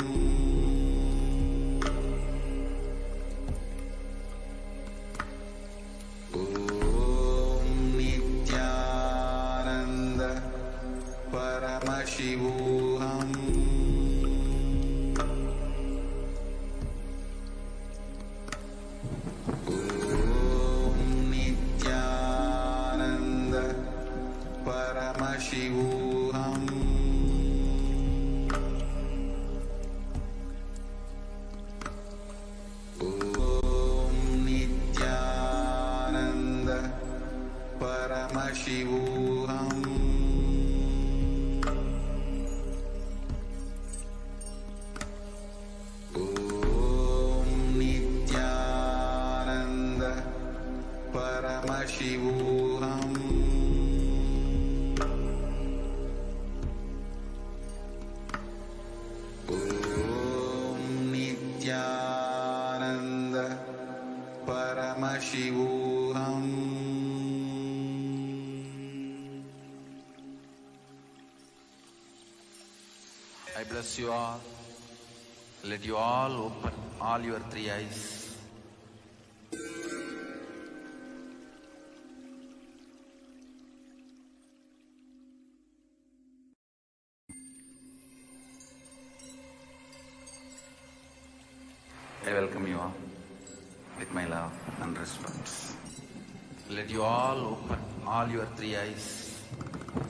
Speaker 3: Om Nithyananda Paramashivam. Om Nithyananda Paramashivam. Om Nithyananda Paramashivam. Om Nithyananda Paramashivam. Om Nithyananda Paramashivam. I bless you all. Let you all open all your three eyes. I welcome you all with my love and respect. Let you all open all your three eyes.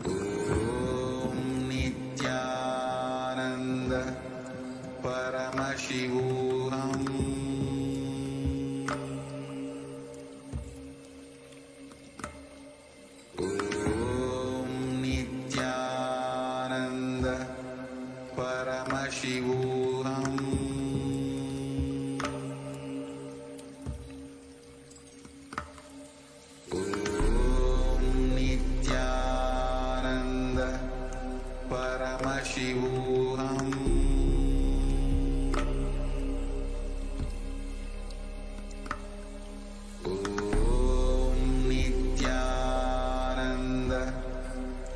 Speaker 3: Om Nithyananda Paramashivam. Om Nithyananda Paramashivam. Om Nithyananda Paramashivam. Om Nithyananda Paramashivam. Om Nithyananda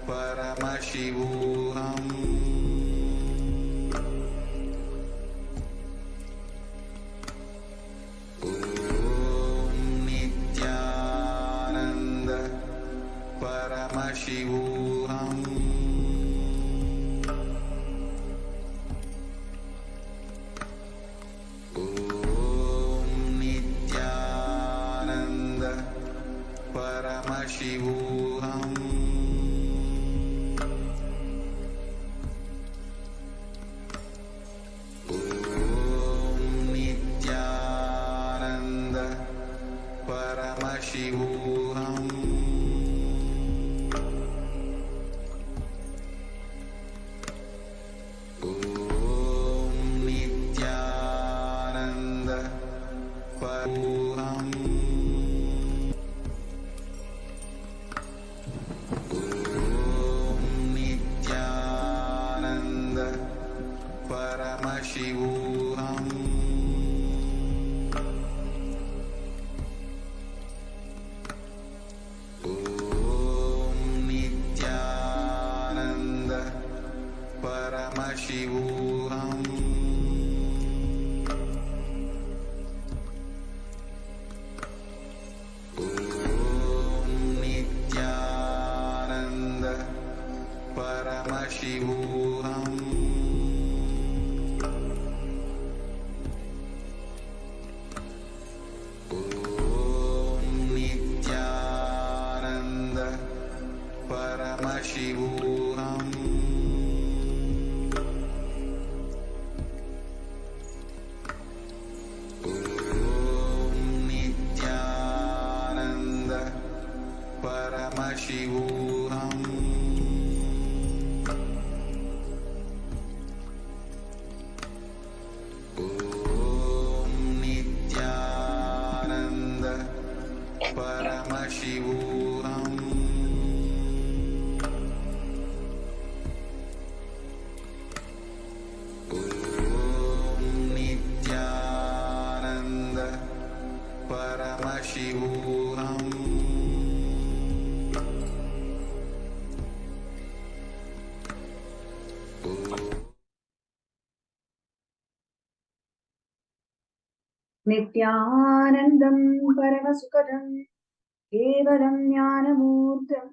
Speaker 3: Paramashivam. Om Nithyananda Paramashivam. Om Nithyananda Paramashivam. Om Nithyananda Paramashivam. Om Nithyananda Paramashivam. Om Nithyananda Paramashivam. Om Nithyananda Paramashivam. Om Nithyananda Paramashivam. Om Paramashivam. Om Nithyananda Paramashivam. Om Nithyananda Paramashivam.
Speaker 6: नित्यानन्दं परमसुखदं केवलं ज्ञानमूर्तं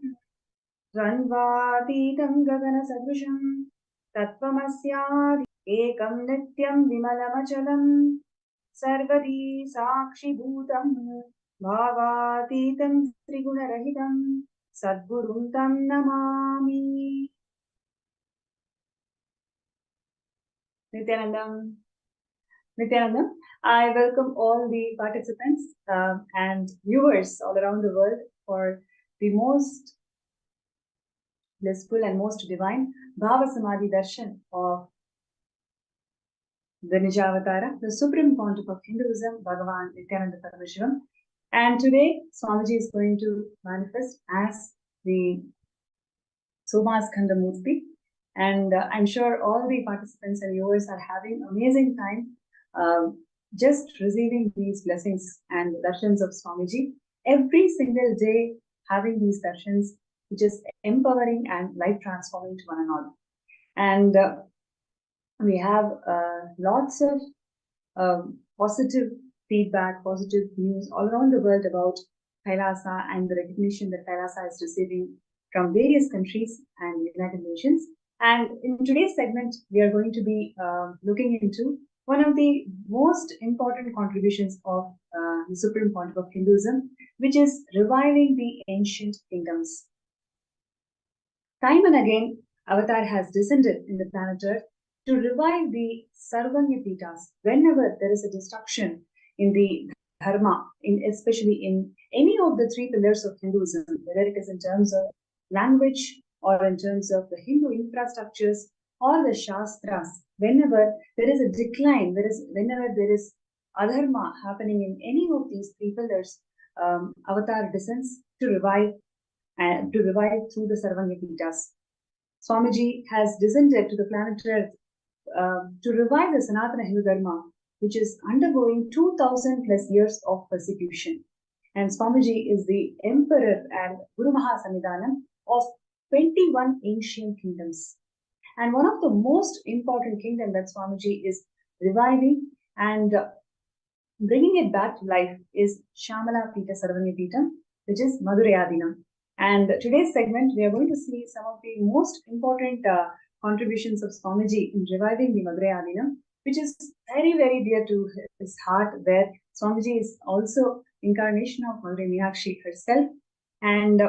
Speaker 6: द्वन्द्वातीतं गगनसदृशं तत्त्वमस्यादि एकं नित्यं विमलमचलं सर्वदी साक्षिभूतं भावातीतं त्रिगुणरहितं सद्गुरुं तं Namami. Nithyanandam, I welcome all the participants and viewers all around the world for the most blissful and most divine Bhava Samadhi Darshan of the Nijavatara, the supreme pontiff of Hinduism, Bhagavan Nithyananda Paramashivam. And today, Swamiji is going to manifest as the Somaskandhar Murthy. And I'm sure all the participants and viewers are having amazing time just receiving these blessings and darshans of Swamiji. Every single day having these darshans, which is empowering and life transforming to one and all. And we have lots of positive feedback, positive news all around the world about Kailasa and the recognition that Kailasa is receiving from various countries and United Nations. And in today's segment, we are going to be looking into one of the most important contributions of the Supreme Pontiff of Hinduism, which is reviving the ancient kingdoms. Time and again, Avatar has descended in the planet Earth to revive the Sarvanya Pitas whenever there is a destruction in the Dharma, especially in any of the three pillars of Hinduism, whether it is in terms of language or in terms of the Hindu infrastructures or the Shastras. Whenever there is a decline, whenever there is adharma happening in any of these three pillars, Avatar descends to revive through the Sarvanya Pitas. Swamiji has descended to the planet Earth to revive the Sanatana Hindu Dharma, which is undergoing 2000 plus years of persecution. And Swamiji is the emperor and Guru Maha Samidhanam of 21 ancient kingdoms. And one of the most important kingdom that Swamiji is reviving and bringing it back to life is Shamala Pita Sarvanya Pitam, which is Madhurayadinam. And today's segment, we are going to see some of the most important contributions of Swamiji in reviving the Madhurayadinam, which is very, very dear to his heart, where Swamiji is also incarnation of Madurai Meenakshi herself. And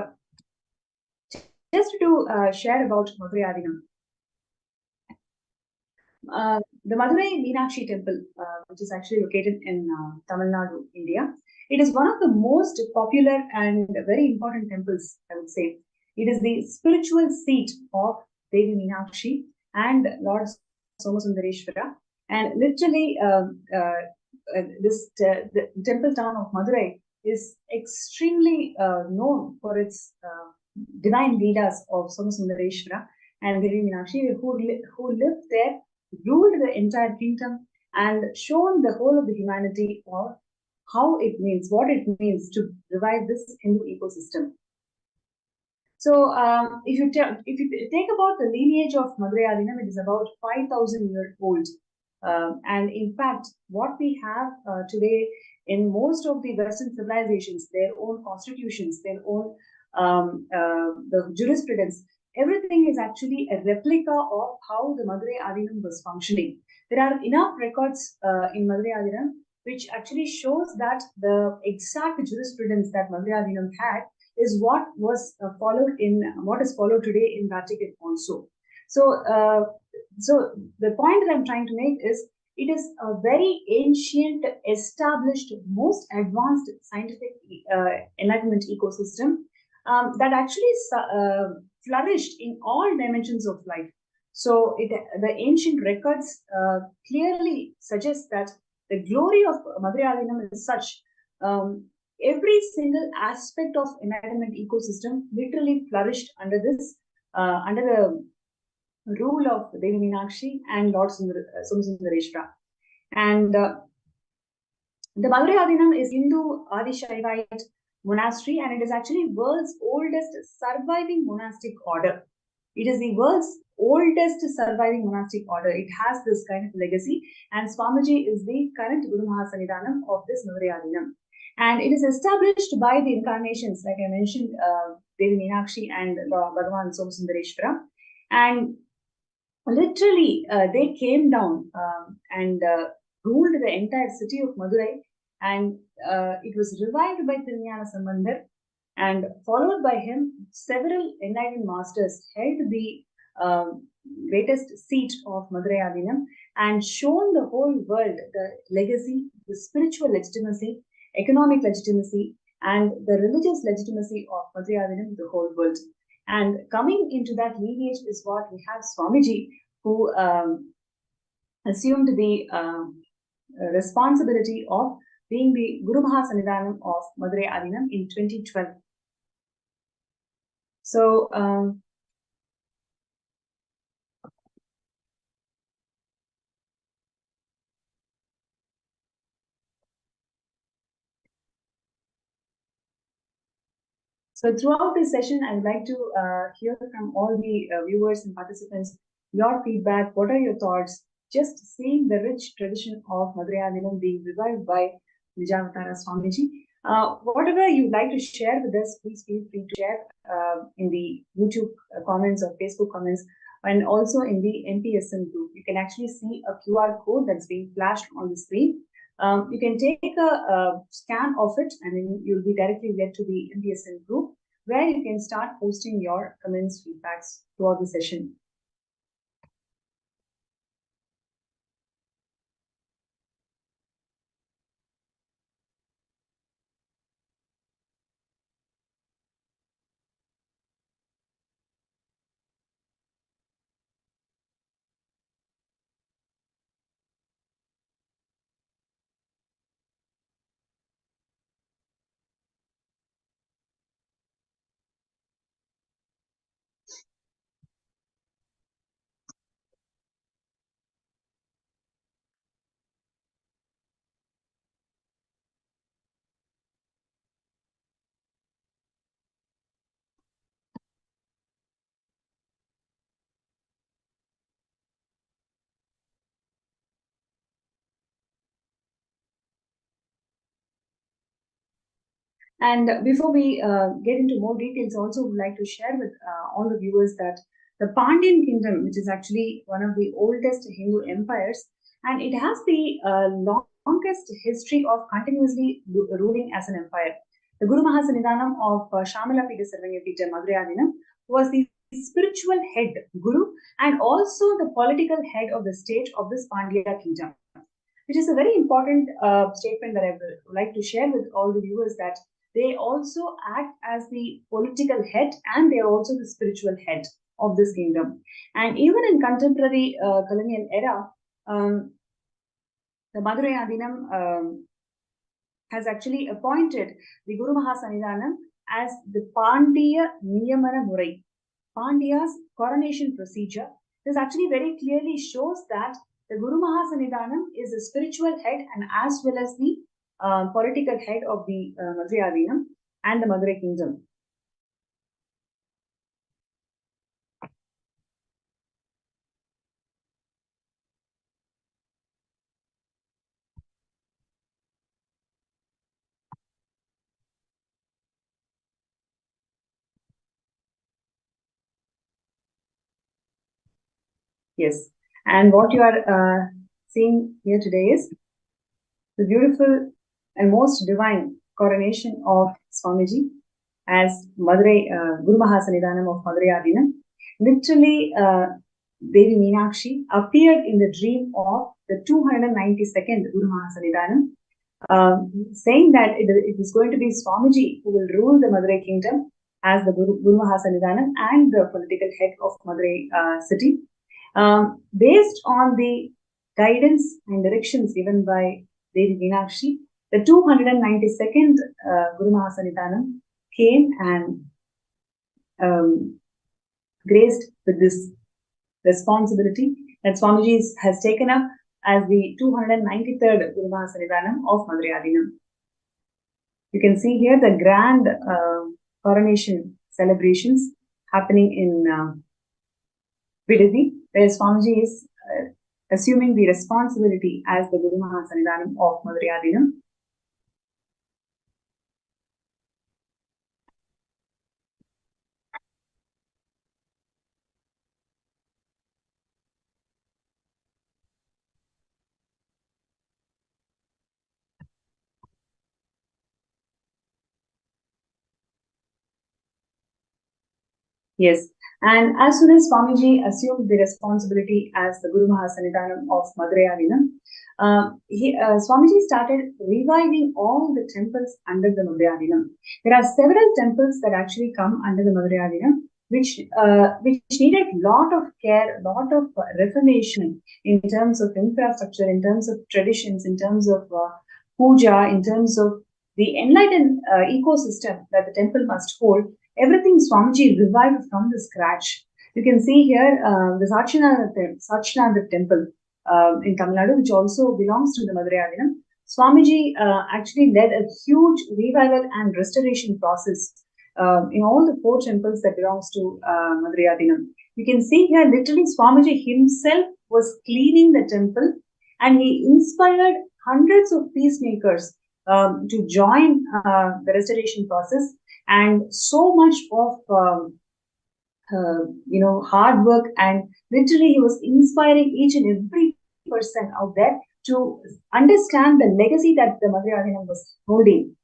Speaker 6: just to share about Madhurayadinam, the Madurai Meenakshi temple, which is actually located in Tamil Nadu, India, it is one of the most popular and very important temples, I would say. It is the spiritual seat of Devi Meenakshi and Lord Somasundareshwara. And literally, the temple town of Madurai is extremely known for its divine leelas of Somasundareshwara and Devi Meenakshi, who lived there, ruled the entire kingdom, and shown the whole of the humanity of what it means to revive this Hindu ecosystem. So, if you take about the lineage of Madhurayadinam, it is about 5,000 years old. And in fact, what we have today in most of the Western civilizations, their own constitutions, their own the jurisprudence, everything is actually a replica of how the Madhurayadinam was functioning. There are enough records in Madhurayadinam which actually shows that the exact jurisprudence that Madhurayadinam had is what was what is followed today in Vatican also. So, so the point that I'm trying to make is it is a very ancient, established, most advanced scientific enlightenment ecosystem, that actually flourished in all dimensions of life. So the ancient records clearly suggest that the glory of Madurai is such. Every single aspect of enlightenment ecosystem literally flourished under this, under the rule of Devi Meenakshi and Lord Somasundareshwara. And the Madurai Adinam is Hindu Adishaivite monastery, and it is actually world's oldest surviving monastic order. It is the world's oldest surviving monastic order. It has this kind of legacy, and Swamiji is the current Guru Mahasannidhanam of this Madurai Adinam. And it is established by the incarnations, like I mentioned, Devi Meenakshi and Bhagavan Somasundareshwara. And literally, they came down and ruled the entire city of Madurai, and it was revived by Nithyananda, and followed by him, several enlightened masters held the greatest seat of Madurai Adinam and shown the whole world the legacy, the spiritual legitimacy, economic legitimacy, and the religious legitimacy of Madurai Adinam, the whole world. And coming into that lineage is what we have Swamiji, who assumed the responsibility of being the Guru Mahasannidhanam of Madurai Adinam in 2012. So, throughout this session, I would like to hear from all the viewers and participants your feedback. What are your thoughts? Just seeing the rich tradition of Madurai Adinam being revived by Nijavatara Swamiji. Whatever you'd like to share with us, please feel free to share in the YouTube comments or Facebook comments, and also in the MPSN group. You can actually see a QR code that's being flashed on the screen. You can take a scan of it, and then you'll be directly led to the MPSN group, where you can start posting your comments, feedbacks throughout the session. And before we get into more details, also would like to share with all the viewers that the Pandyan kingdom, which is actually one of the oldest Hindu empires, and it has the longest history of continuously ruling as an empire. The Guru Mahasannidhanam of Shamala Pita Sarvanya Pita Madurai Adinam was the spiritual head, Guru, and also the political head of the state of this Pandya kingdom, which is a very important statement that I would like to share with all the viewers, that they also act as the political head and they are also the spiritual head of this kingdom. And even in contemporary colonial era, the Madurai Adinam has actually appointed the Guru Mahasannidhanam as the Pandya Niyamana Murai, Pandya's coronation procedure. This actually very clearly shows that the Guru Mahasannidhanam is the spiritual head and as well as the political head of the Madurai Adinam and the Madurai kingdom. Yes, and what you are seeing here today is the beautiful and most divine coronation of Swamiji as Madurai Guru Mahasannidhanam of Madurai Adinam. Literally, Devi Meenakshi appeared in the dream of the 292nd Guru Mahasannidhanam, saying that it is going to be Swamiji who will rule the Madurai kingdom, as the Guru Mahasannidhanam and the political head of Madurai city. Based on the guidance and directions given by Devi Meenakshi, the 292nd Guru Mahasannidhanam came and graced with this responsibility that Swamiji has taken up as the 293rd Guru Mahasannidhanam of Madurai Adinam. You can see here the grand coronation celebrations happening in Vidadi, where Swamiji is assuming the responsibility as the Guru Mahasannidhanam of Madurai Adinam. Yes, and as soon as Swamiji assumed the responsibility as the Guru Mahasannidhanam of Madurai Adinam, Swamiji started reviving all the temples under the Madurai Adinam. There are several temples that actually come under the Madurai Adinam, which needed lot of care, lot of reformation in terms of infrastructure, in terms of traditions, in terms of puja, in terms of the enlightened ecosystem that the temple must hold. Everything Swamiji revived from the scratch. You can see here the Sachinanda temple in Tamil Nadu, which also belongs to the Madurai Adinam. Swamiji actually led a huge revival and restoration process in all the 4 temples that belongs to Madurai Adinam. You can see here literally Swamiji himself was cleaning the temple, and he inspired hundreds of peacemakers to join the restoration process. And so much of hard work, and literally he was inspiring each and every person out there to understand the legacy that the Madurai Adinam was holding.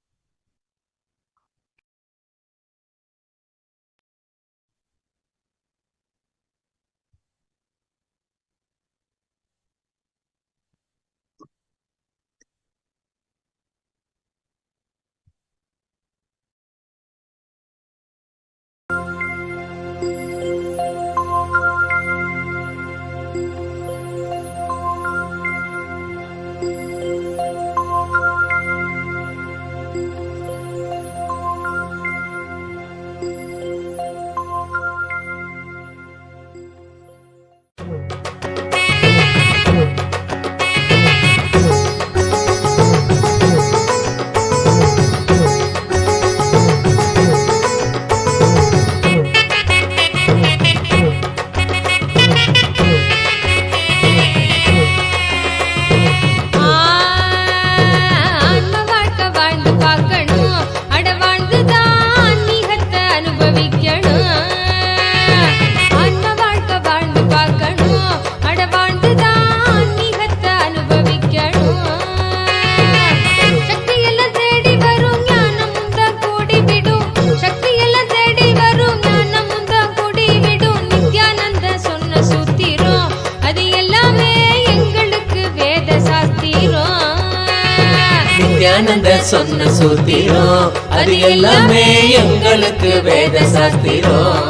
Speaker 7: Nityananda சொன்ன சூத்திரம் அது எல்லாமே எங்களுக்கு வேத சாஸ்திரம்.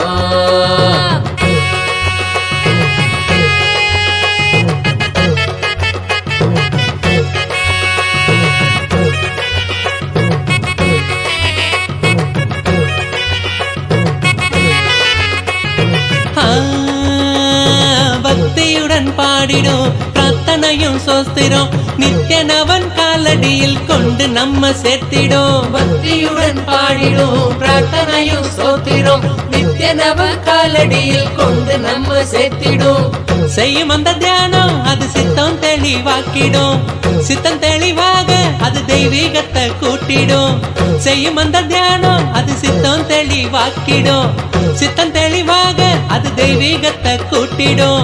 Speaker 7: பக்தியுடன் பாடிடும் பிரார்த்தனையும் சோஸ்திரம் நித்யனவன் காலடியில் கொண்டு நம்ம சேர்த்திடும். பக்தியுடன் பாடிடும் பிரார்த்தனையும் சோத்திரம் நித்யனவன் காலடியில் கொண்டு நம்ம சேர்த்திடும். செய்யும் அந்த தியானம் அது சித்தம் தெளிவாக்கிடும். சித்தம் தெளிவாக அது தெய்வீகத்தை கூட்டிடும். செய்யும் அந்த தியானம் அது சித்தம் தெளிவாக்கிடும். சித்தம் தெளிவாக அது தெய்வீகத்தை கூட்டிடும்.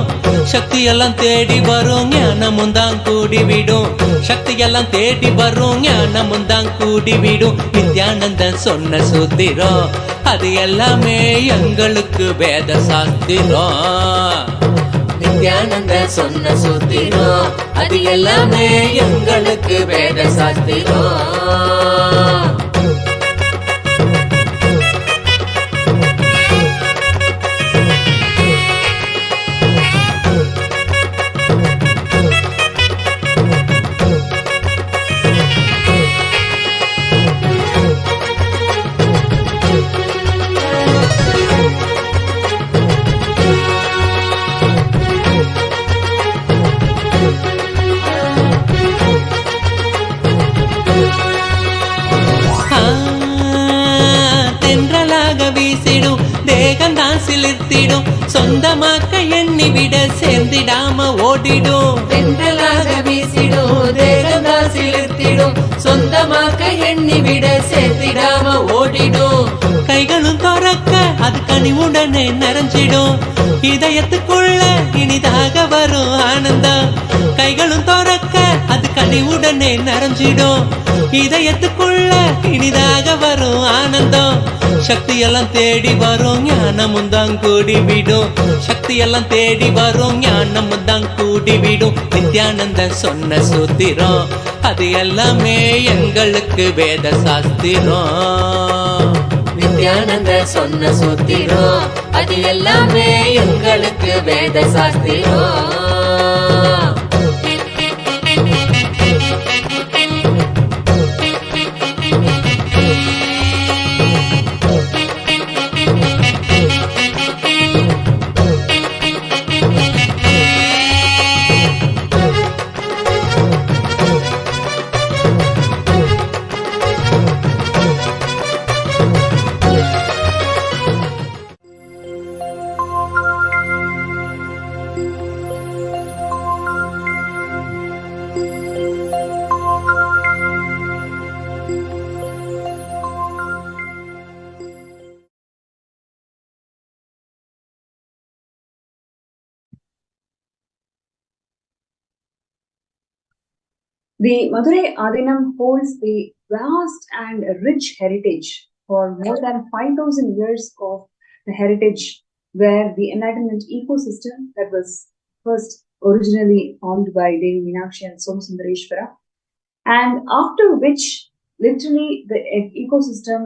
Speaker 7: சக்தி எல்லாம் தேடி வரும் ஞானமும் தான் கூடிவிடும். சக்தி எல்லாம் தேடி வரும் ஞானமும் தான் கூடிவிடும். நித்யானந்தன் சொன்ன சூத்திரம் அது எல்லாமே எங்களுக்கு வேத சாஸ்திரம். நித்யானந்த சொன்ன சூத்திரம் அது எல்லாமே எங்களுக்கு வேத சாஸ்திரம். சிலிர்த்திடும் சொந்தமாக்க எண்ணிவிட சேர்ந்திடாம ஓடிடும் தென்றலாக வீசிடும் தேகந்தான் சிலிர்த்திடும் சொந்தமாக்க எண்ணிவிட சேர்த்திடாம ஓடிடும் கைகளும் துறக்க அது கனிவுடனே நிறைஞ்சிடும் இதயத்துக்குள்ள இனிதாக வரும் ஆனந்தம் கைகளும் துறக்க அது கனிவுடனே நிறைஞ்சிடும் இதயத்துக்குள்ள இனிதாக வரும் ஆனந்தம் சக்தியெல்லாம் தேடி வரும் ஞானமும் தான் கூடிவிடும் சக்தியெல்லாம் தேடி வரும் ஞானமும் தான் கூடிவிடும் நித்யானந்த சொன்ன சூத்திரம் அது எல்லாமே எங்களுக்கு வேத சாஸ்திரம் நித்யானந்த சொன்ன சூத்திரம் அது எல்லாமே எங்களுக்கு வேத சாஸ்திரம்
Speaker 6: The Madurai Adinam holds the vast and rich heritage for more than 5,000 years of the heritage where the enlightenment ecosystem that was first originally formed by Devi Meenakshi and Somasundareshwara, and after which literally the ecosystem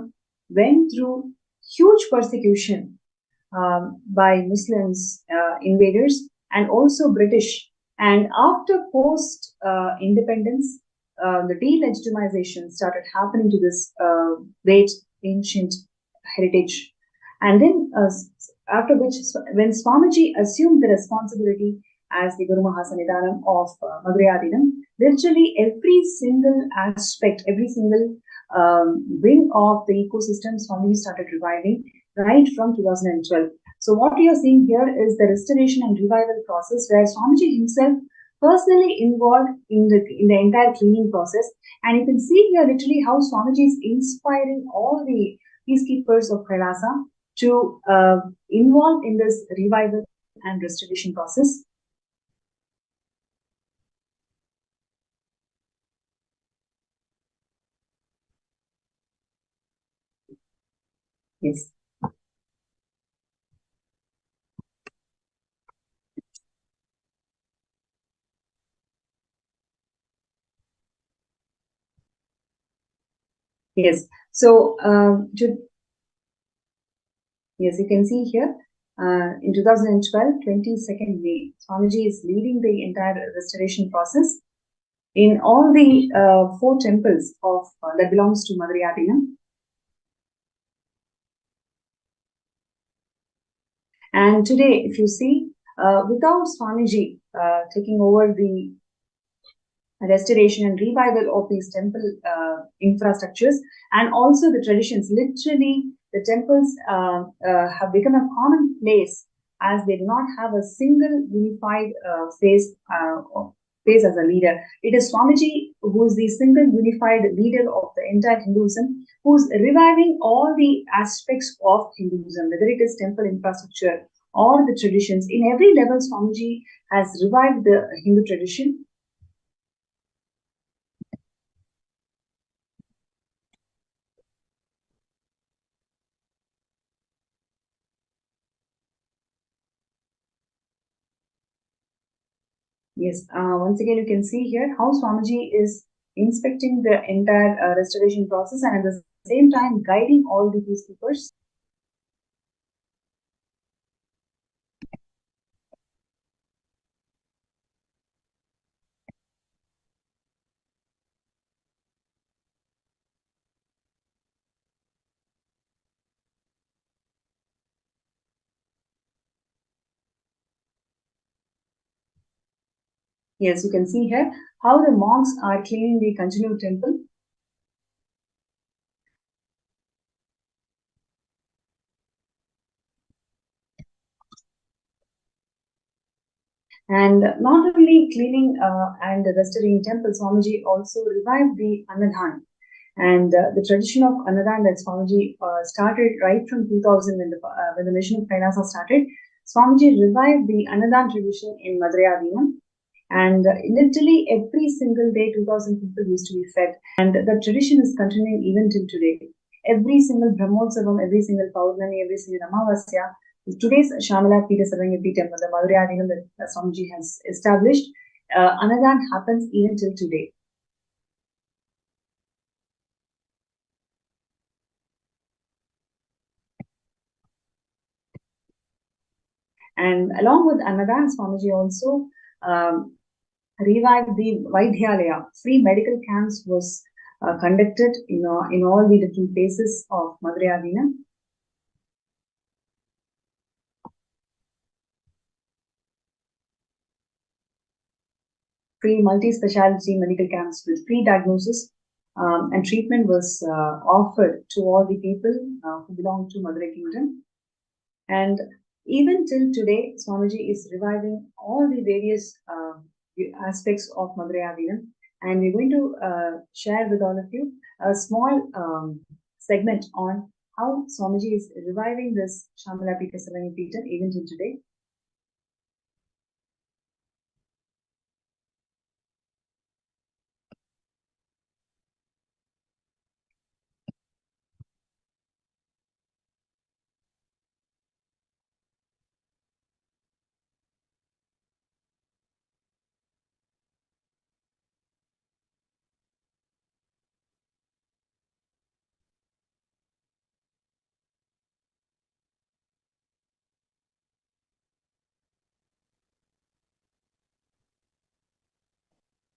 Speaker 6: went through huge persecution by Muslims invaders and also British. And after post independence, the delegitimization started happening to this great ancient heritage. And then after which, when Swamiji assumed the responsibility as the Guru Mahasanidhanam of Madurai Adinam, literally every single aspect, every single wing of the ecosystem, Swamiji started reviving right from 2012. So what we are seeing here is the restoration and revival process where Swamiji himself personally involved in the entire cleaning process. And you can see here literally how Swamiji is inspiring all the peacekeepers of Kailasa to involve in this revival and restoration process. Yes. Yes. So, yes, you can see here in 2012, 22nd May, Swamiji is leading the entire restoration process in all the 4 temples of that belongs to Madurai Adinam. And today, if you see, without Swamiji taking over the restoration and revival of these temple infrastructures and also the traditions, literally the temples have become a common place as they do not have a single unified face as a leader. It is Swamiji who is the single unified leader of the entire Hinduism, who is reviving all the aspects of Hinduism, whether it is temple infrastructure or the traditions. In every level, Swamiji has revived the Hindu tradition. Yes, once again, you can see here how Swamiji is inspecting the entire restoration process and at the same time guiding all the peacekeepers. Yes, you can see here how the monks are cleaning the continued temple. And not only cleaning and restoring temples, Swamiji also revived the Annadan. And the tradition of Annadan that Swamiji started right from 2000 when the mission of Kailasa started. Swamiji revived the Annadan tradition in Madurai. And literally every single day, 2000 people used to be fed. And the tradition is continuing even till today. Every single Brahmotsavam, every single Paurnami, every single Amavasya, today's Shamala Pita Sarangati temple, the Madurai Adinam that Swamiji has established, Annadan happens even till today. And along with Annadan, Swamiji also revived the Vaidhyalaya. Free medical camps was conducted in all the different places of Madurai Adinam. Free multi-speciality medical camps with free diagnosis and treatment was offered to all the people who belong to Madurai Kingdom. And even till today, Swamiji is reviving all the various aspects of Madurai Adinam. And we're going to share with all of you a small segment on how Swamiji is reviving this Shamala Pita Sarangi Pita even till today.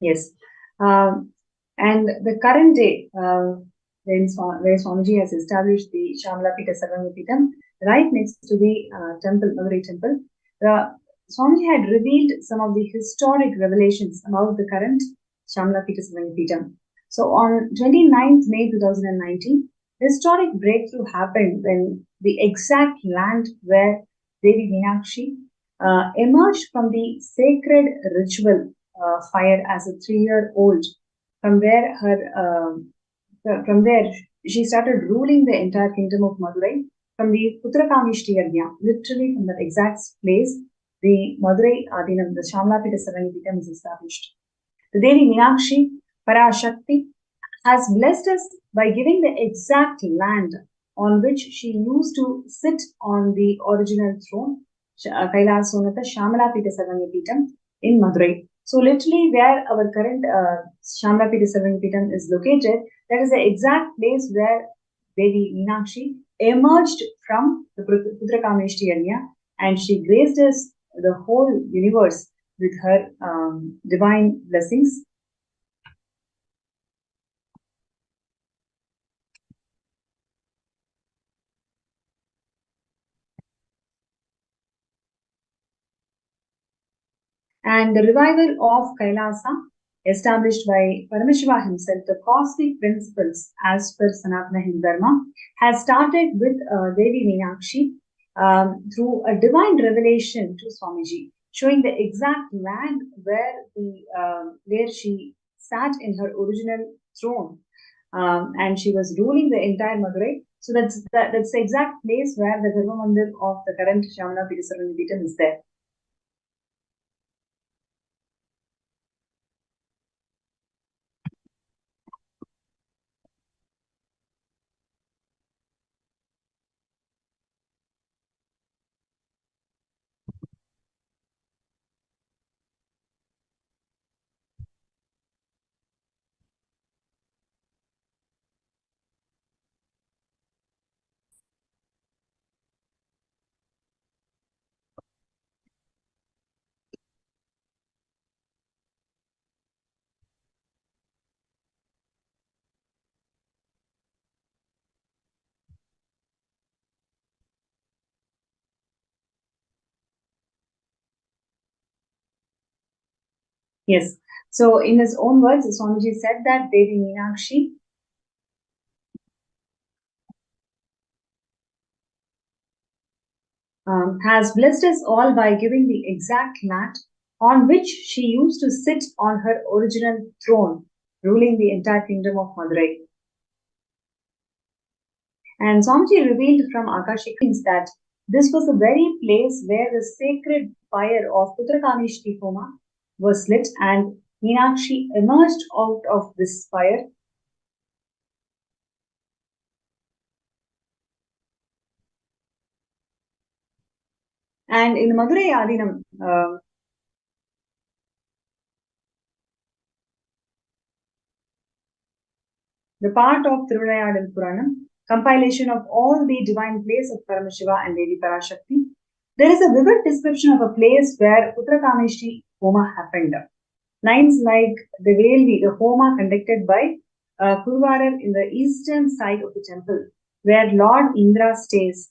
Speaker 6: Yes. And the current day, where Swamiji has established the Shamala Pita Sarvangapitam, right next to the temple, Madurai temple, Swamiji had revealed some of the historic revelations about the current Shamala Pita Sarvangapitam. So on 29th May 2019, historic breakthrough happened when the exact land where Devi Meenakshi emerged from the sacred ritual fire as a 3-year-old, from where she started ruling the entire kingdom of Madurai from the Putrakamishti Yajna, literally from that exact place, the Madurai Adinam, the Shamala Pita Sarangipitam is established. The Devi Meenakshi, Parashakti, has blessed us by giving the exact land on which she used to sit on the original throne, Kailasonata Shamala Pita Sarangipitam in Madurai. So literally where our current Shamala Pita Sarangipitam is located, that is the exact place where Devi Meenakshi emerged from the Putrakamishti Yajna, and she graced us, the whole universe, with her divine blessings. And the revival of Kailasa, established by Paramashivam himself, the cosmic principles as per Sanatana Hindu Dharma, has started with Devi Meenakshi through a divine revelation to Swamiji, showing the exact land where she sat in her original throne, and she was ruling the entire Madurai. So that's the exact place where the Dharma Mandir of the current Shamala Pita Sarangipitam is there. Yes. So in his own words, Swamiji said that Devi Meenakshi has blessed us all by giving the exact land on which she used to sit on her original throne, ruling the entire kingdom of Madurai. And Swamiji revealed from Akashic that this was the very place where the sacred fire of Putrakamishti Homa was lit, and Meenakshi emerged out of this fire. And in Madurai Adinam, the part of Thiruvilayadal Puranam, compilation of all the divine plays of Paramashiva and Devi Parashakti, there is a vivid description of a place where Putrakamishti Homa happened. Lines like the Velvi, the Homa conducted by Kuruvarar in the eastern side of the temple, where Lord Indra stays,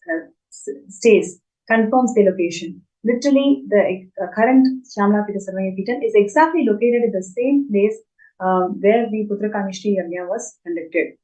Speaker 6: confirms the location. Literally, the current Shyamala-Pita Sarvanya-Pitam is exactly located in the same place where the Putrakamishti Yagna was conducted.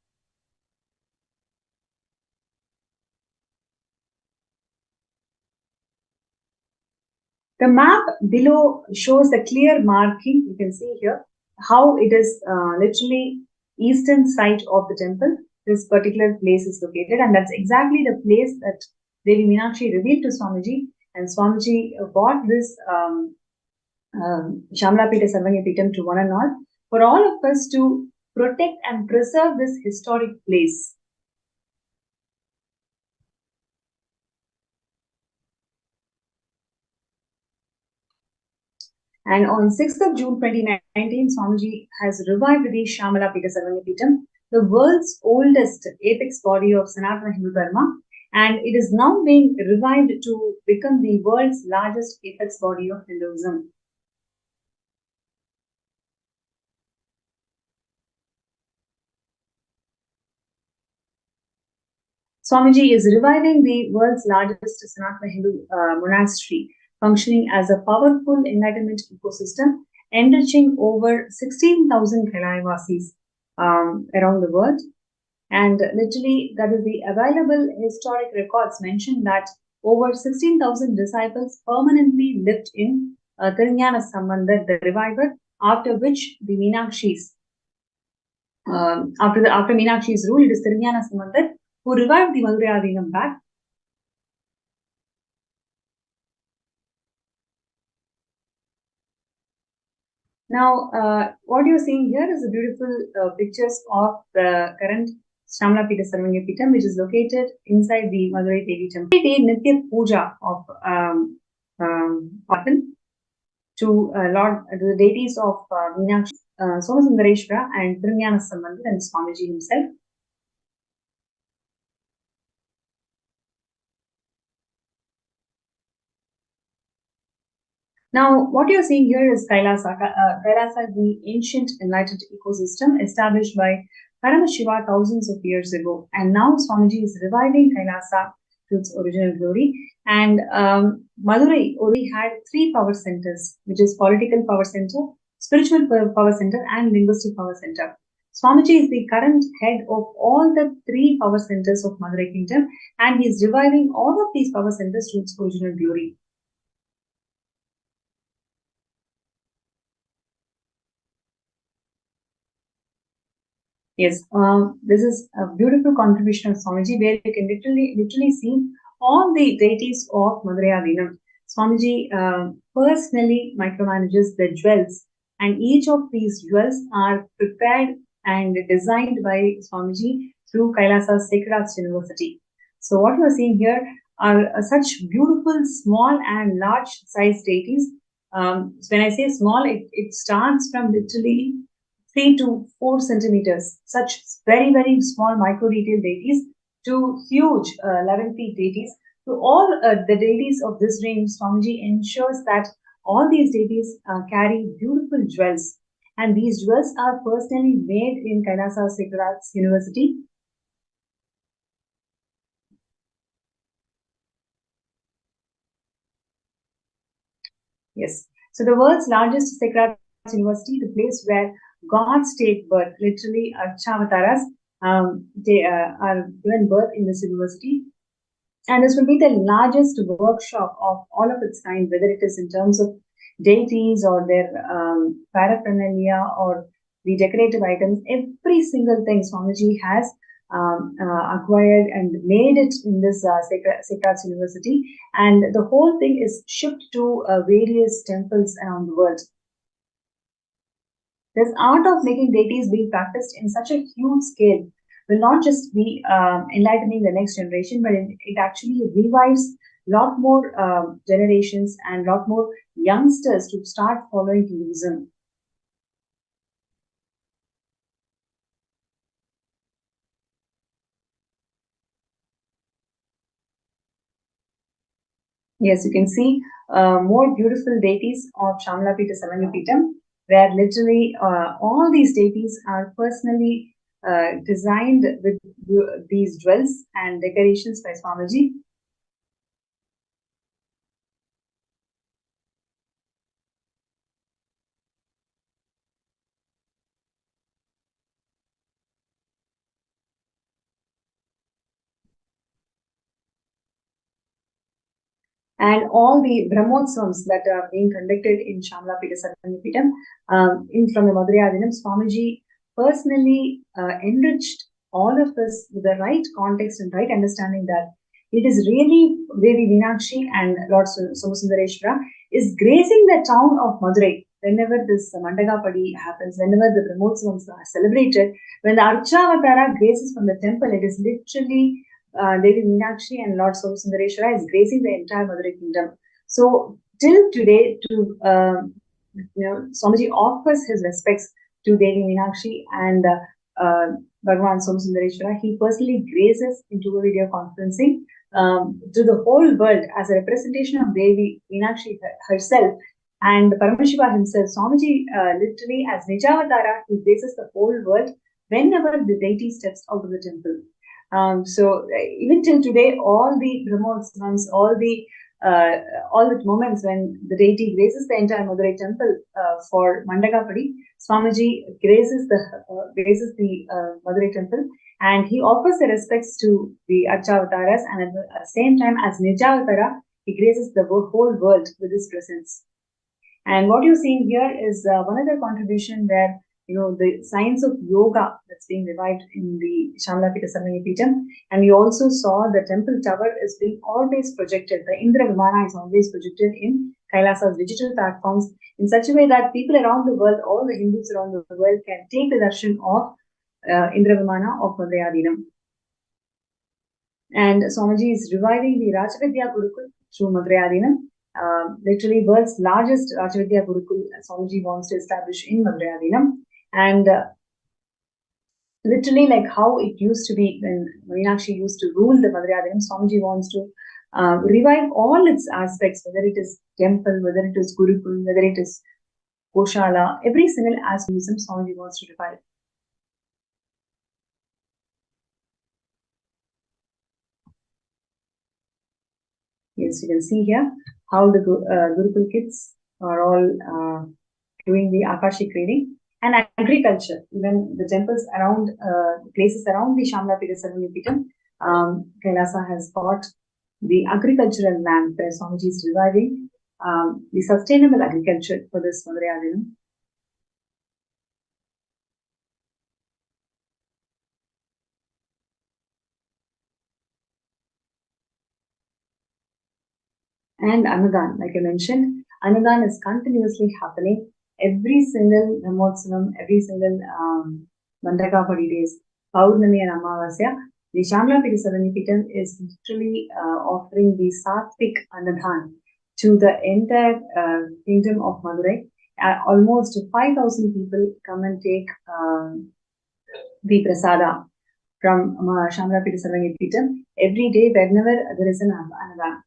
Speaker 6: The map below shows the clear marking. You can see here how it is literally eastern side of the temple. This particular place is located, and that's exactly the place that Devi Meenakshi revealed to Swamiji, and Swamiji brought this Shyamala-Pita Sarvanya-Pitam to one and all, for all of us to protect and preserve this historic place. And on 6th of June 2019, Swamiji has revived the Shyamala-Pita Sarvanya-Pitam, the world's oldest apex body of Sanatana Hindu Dharma, and it is now being revived to become the world's largest apex body of Hinduism. Swamiji is reviving the world's largest Sanatana Hindu monastery, functioning as a powerful enlightenment ecosystem, enriching over 16,000 Kailayavasis around the world. And literally, that is the available historic records mention that over 16,000 disciples permanently lived in Tirunjana Sambandhar, the reviver, after which the Meenakshi's, after Meenakshi's rule, it is Tirunjana Sambandhar who revived the Madurai Adinam back. Now, what you're seeing here is the beautiful pictures of the current Shyamala-Pita Sarvanya-Pitam, which is located inside the Madurai Devi temple. Every day, Nitya Puja of happen to the deities of Meenakshi, Somaskandhar and Tirunjana Sambandhar and Swamiji himself. Now, what you're seeing here is Kailasa. Kailasa, the ancient enlightened ecosystem established by Paramashiva thousands of years ago. And now Swamiji is reviving Kailasa to its original glory. And Madurai already had 3 power centers, which is political power center, spiritual power center, and linguistic power center. Swamiji is the current head of all the 3 power centers of Madurai Kingdom, and he is reviving all of these power centers to its original glory. Yes, this is a beautiful contribution of Swamiji, where you can literally see all the deities of Madurai Adinam. Swamiji personally micromanages the jewels, and each of these jewels are prepared and designed by Swamiji through Kailasa Sacred Arts University. So what you are seeing here are such beautiful small and large size deities. When I say small, it starts from literally 3 to 4 centimeters, such very, very small micro detail deities, to huge 11 feet deities. To all the deities of this range, Swamiji ensures that all these deities carry beautiful jewels, and these jewels are personally made in Kailasa Sacred Arts University. Yes, so the world's largest Sacred Arts University, the place where gods take birth, literally Archavataras, they are given birth in this university. And this will be the largest workshop of all of its kind, whether it is in terms of deities or their paraphernalia or the decorative items, every single thing Swamiji has acquired and made it in this Sacred Arts University, and the whole thing is shipped to various temples around the world. This art of making deities being practiced in such a huge scale will not just be enlightening the next generation, but it actually revives a lot more generations and a lot more youngsters to start following Hinduism. Yes, you can see more beautiful deities of Shamalapita Sarangapitam, where literally all these deities are personally designed with these jewels and decorations by Swamiji. And all the Brahmotsavams that are being conducted in Shamalapita Sarangapitam, from the Madhurayadinam, Swamiji personally enriched all of us with the right context and right understanding that it is really Devi Meenakshi and Lord Somasundareshwara is gracing the town of Madurai whenever this Mandagapadi happens, whenever the Brahmotsavams are celebrated, when the Archavatara graces from the temple, it is literally Devi Meenakshi and Lord Somasundareshwara is gracing the entire Madurai kingdom. So till today, Swamiji offers his respects to Devi Meenakshi and Bhagavan Somasundareshwara. He personally graces into a video conferencing to the whole world as a representation of Devi Meenakshi herself and Paramashiva himself. Swamiji literally as Nijavatara, he graces the whole world whenever the deity steps out of the temple. So even till today, all the Brahmotsavams, all the moments when the deity graces the entire Madurai temple for Mandagapadi, Swamiji graces the Madurai temple, and he offers the respects to the Archavataras, and at the same time as Nijavatara, he graces the whole world with his presence. And what you're seeing here is one other contribution where the science of yoga that's being revived in the Shamalapita Sarangapitam. And we also saw the temple tower is being always projected. The Indra Vimana is always projected in Kailasa's digital platforms in such a way that people around the world, all the Hindus around the world, can take the darshan of Indra Vimana of Madhurayadinam. And Swamiji is reviving the Rajavidya Gurukul through Madhurayadinam. Literally world's largest Rajavidya Gurukul Swamiji wants to establish in Madhurayadinam. And literally like how it used to be when Meenakshi used to rule the Madhurayadinam, Swamiji wants to revive all its aspects, whether it is temple, whether it is Gurukul, whether it is Goshala, every single aspect of Swamiji wants to revive. Yes, you can see here how the Gurukul kids are all doing the Akashik reading. And agriculture, even the temples around, places around the Shamalapita Sarangapitam, Kailasa has got the agricultural land where Swamiji is reviving the sustainable agriculture for this Madhurayadinam. And Annadan, like I mentioned, Annadan is continuously happening. Every single Brahmotsavam, every single Mandagapadi days, Paurnami and Amavasya, the Shamalapita Sarangapitam is literally offering the Satvik Annadan to the entire kingdom of Madurai. Almost 5,000 people come and take the prasada from Shamalapita Sarangapitam every day whenever there is an Annadan.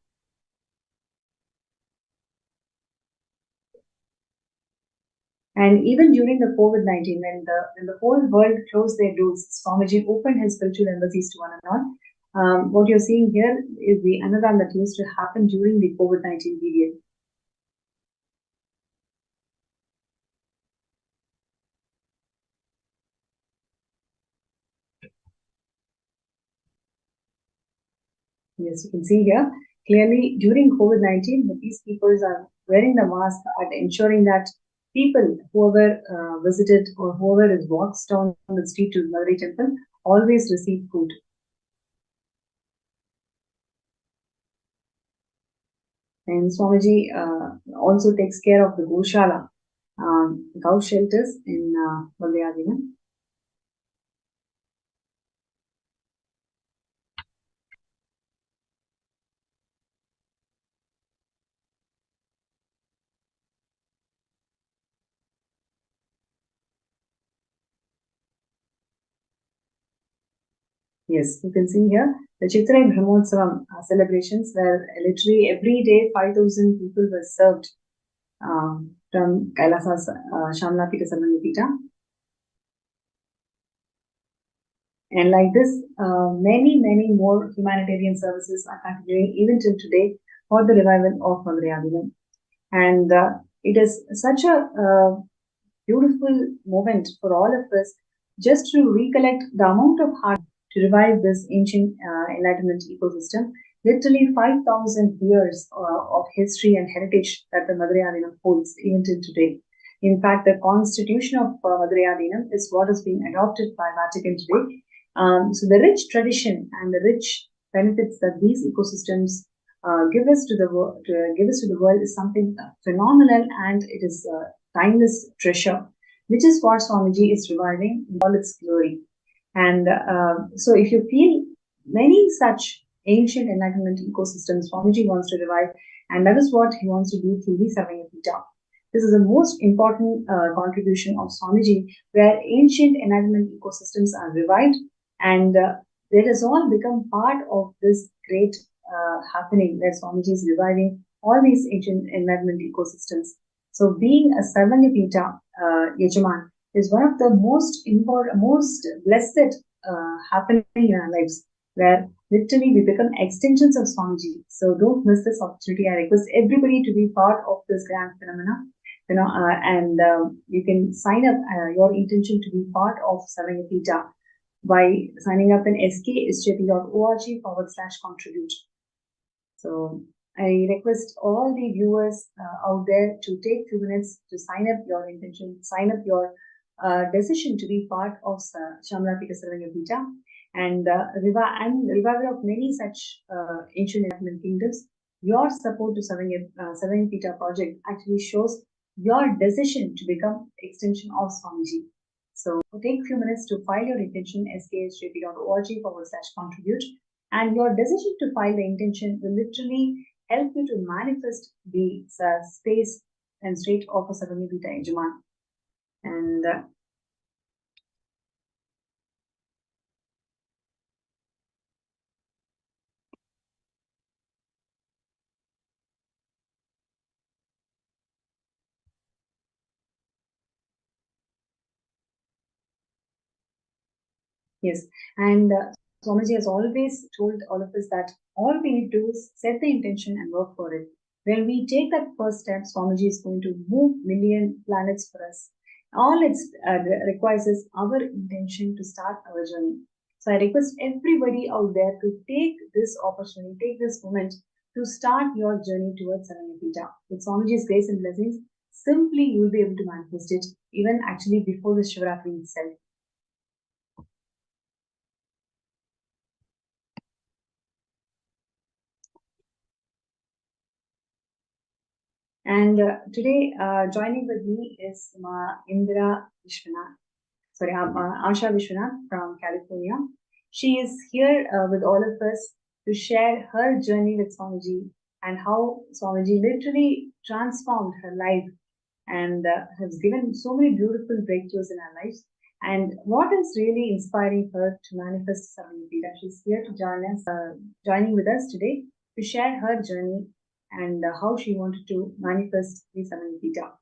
Speaker 6: And even during the COVID-19, when the whole world closed their doors, Swamiji opened his spiritual embassies to Annadan. What you're seeing here is the Annadan that used to happen during the COVID-19 period. Yes, you can see here, clearly during COVID-19, the peacekeepers are wearing the mask and ensuring that people, whoever visited or whoever is walks down the street to Madurai temple, always receive food. And Swamiji also takes care of the Goshala, cow shelters in Madurai. Yes, you can see here the Chitrai Brahmotsavam celebrations where literally every day 5,000 people were served from Kailasa's Shamla Pita Samandipita. And like this, many more humanitarian services are continuing even till today for the revival of Madurai. And it is such a beautiful moment for all of us just to recollect the amount of hard to revive this ancient enlightenment ecosystem. Literally 5,000 years of history and heritage that the Madurai holds even till today. In fact, the constitution of Madurai is what is being adopted by Vatican today. So the rich tradition and the rich benefits that these ecosystems give us to the world is something phenomenal, and it is a timeless treasure, which is what Swamiji is reviving in all its glory. And so, if you feel many such ancient enlightenment ecosystems, Swamiji wants to revive, and that is what he wants to do through the Savanyapita. This is the most important contribution of Swamiji, where ancient enlightenment ecosystems are revived, and it has all become part of this great happening where Swamiji is reviving all these ancient enlightenment ecosystems. So, being a Sarvanyapita Yajaman is one of the most important, most blessed happening in our lives, where literally we become extensions of Swamiji. So, don't miss this opportunity. I request everybody to be part of this grand phenomena. And you can sign up your intention to be part of Sarvanyapita by signing up in sksjp.org/contribute. So I request all the viewers out there to take 2 minutes to sign up your intention, sign up your decision to be part of Shamla Pita Sarvanyapita and revival of many such ancient enlightenment kingdoms. Your support to Sarvanyapita project actually shows your decision to become extension of Swamiji. So take a few minutes to file your intention, sksjp.org/contribute. And your decision to file the intention will literally help you to manifest the space and state of a Sarvanyapita Yajaman. And yes, and Swamiji has always told all of us that all we need to do is set the intention and work for it. When we take that first step, Swamiji is going to move million planets for us. All it requires is our intention to start our journey. So I request everybody out there to take this opportunity, take this moment to start your journey towards Sarvanyapita. With Swamiji's grace and blessings, simply you will be able to manifest it, even actually before the Shivratri itself. And today, joining with me is Indra Vishwanath, Asha Vishwanath from California. She is here with all of us to share her journey with Swamiji and how Swamiji literally transformed her life and has given so many beautiful breakthroughs in her lives. And what is really inspiring her to manifest Sarvanyapita? She's here to joining with us today to share her journey and how she wanted to manifest the Sarvanyapita.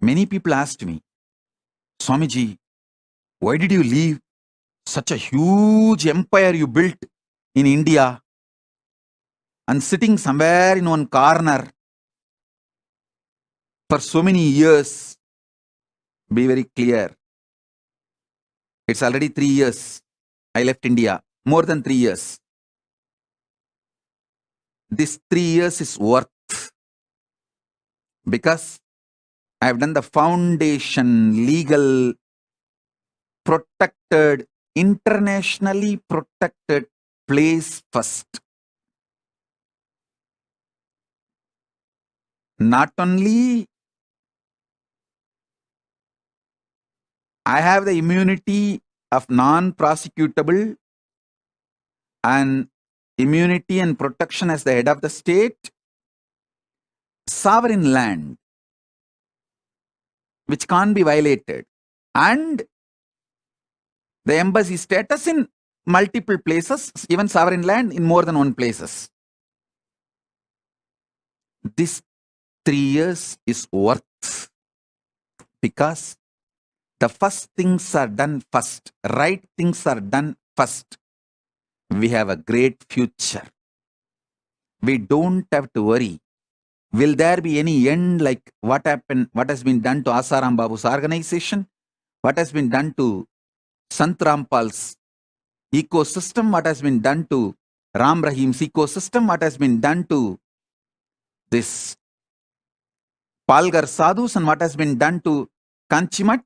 Speaker 3: Many people asked me, Swamiji, why did you leave such a huge empire you built in India and sitting somewhere in one corner for so many years? Be very clear. It's already 3 years. I left India. More than 3 years. This 3 years is worth because I have done the foundation, legal, protected, internationally protected place first. Not only I have the immunity of non-prosecutable and immunity and protection as the head of the state, sovereign land, which can't be violated, and the embassy status in multiple places, even sovereign land in more than one places. This 3 years is worth because the first things are done first, right things are done first. We have a great future. We don't have to worry. Will there be any end like what happened, what has been done to Asaram Babu's organization? What has been done to Sant Rampal's ecosystem? What has been done to Ram Rahim's ecosystem? What has been done to this Palgar Sadhus and what has been done to Kanchimat?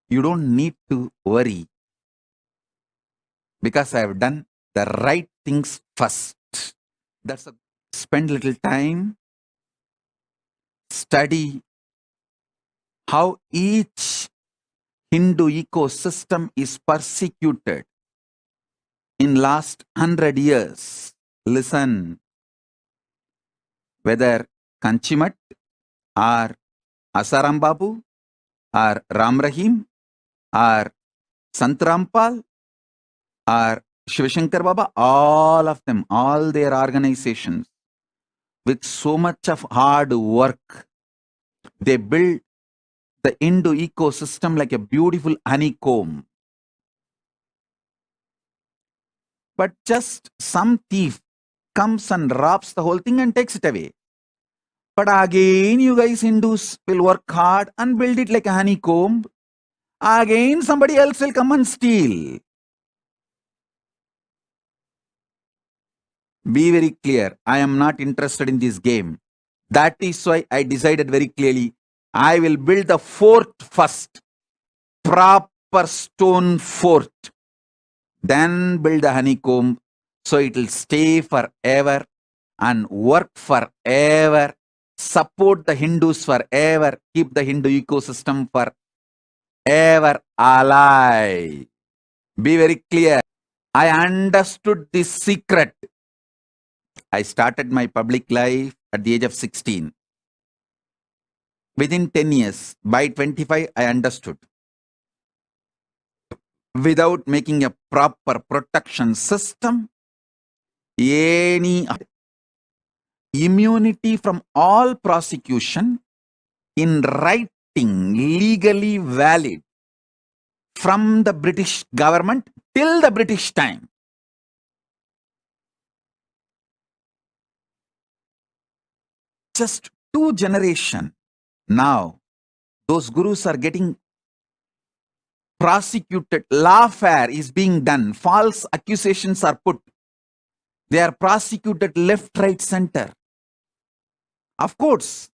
Speaker 3: You don't need to worry because I have done the right things first. That's a spend little time, study how each Hindu ecosystem is persecuted in last 100 years. Listen, whether Kanchimat or Asaram Babu or Ram Rahim or Sant Rampal or Shivashankar Baba, all of them, all their organizations, with so much of hard work, they build the Hindu ecosystem like a beautiful honeycomb. But just some thief comes and robs the whole thing and takes it away. But again, you guys Hindus will work hard and build it like a honeycomb. Again, somebody else will come and steal. Be very clear. I am not interested in this game. That is why I decided very clearly, I will build the fort first. Proper stone fort. Then build the honeycomb so it will stay forever and work forever. Support the Hindus forever. Keep the Hindu ecosystem forever alive. Be very clear. I understood this secret. I started my public life at the age of 16. Within 10 years, by 25, I understood. Without making a proper protection system, any immunity from all prosecution in writing, legally valid from the British government till the British time. Just 2 generations. Now, those gurus are getting prosecuted. Lawfare is being done. False accusations are put. They are prosecuted left, right, center. Of course,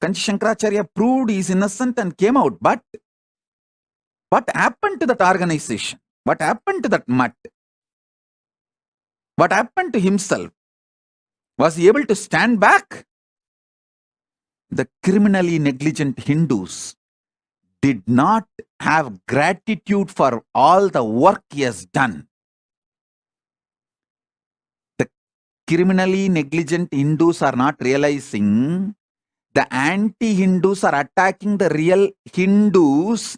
Speaker 3: Kanchi Shankaracharya proved he is innocent and came out. But what happened to that organization? What happened to that mutt? What happened to himself? Was he able to stand back? The criminally negligent Hindus did not have gratitude for all the work he has done. The criminally negligent Hindus are not realizing the anti-Hindus are attacking the real Hindus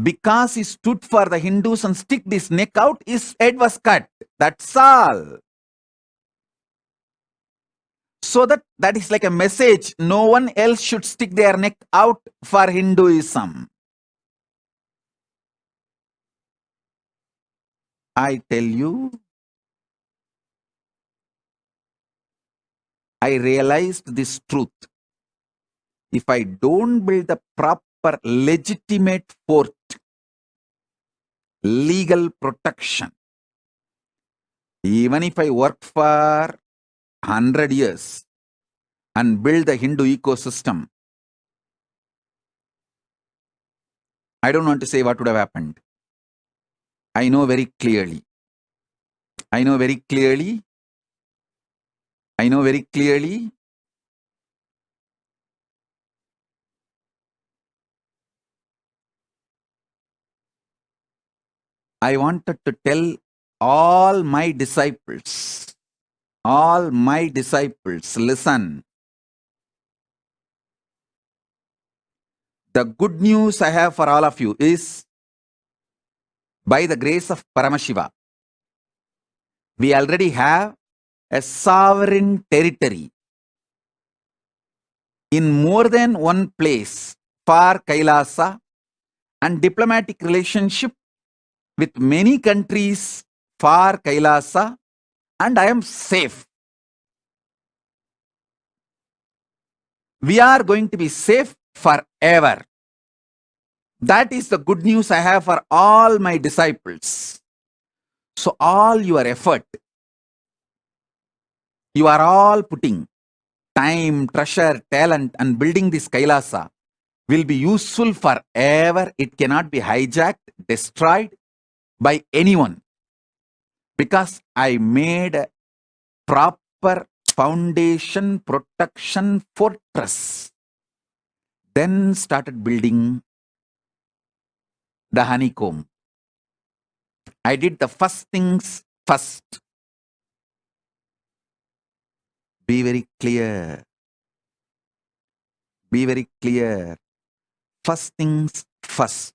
Speaker 3: because he stood for the Hindus and stick his neck out, his head was cut. That's all. So that is like a message. No one else should stick their neck out for Hinduism. I tell you, I realized this truth. If I don't build the proper legitimate fort, legal protection, even if I work for 100 years and build the Hindu ecosystem, I don't want to say what would have happened. I know very clearly. I know very clearly. I know very clearly. I wanted to tell all my disciples, listen. The good news I have for all of you is, by the grace of Paramashiva, we already have a sovereign territory in more than one place for Kailasa and diplomatic relationship with many countries for Kailasa, and I am safe. We are going to be safe forever. That is the good news I have for all my disciples. So all your effort, you are all putting time, treasure, talent, and building this Kailasa will be useful forever. It cannot be hijacked, destroyed by anyone, because I made a proper foundation protection fortress. Then started building the honeycomb. I did the first things first. Be very clear. Be very clear. First things first.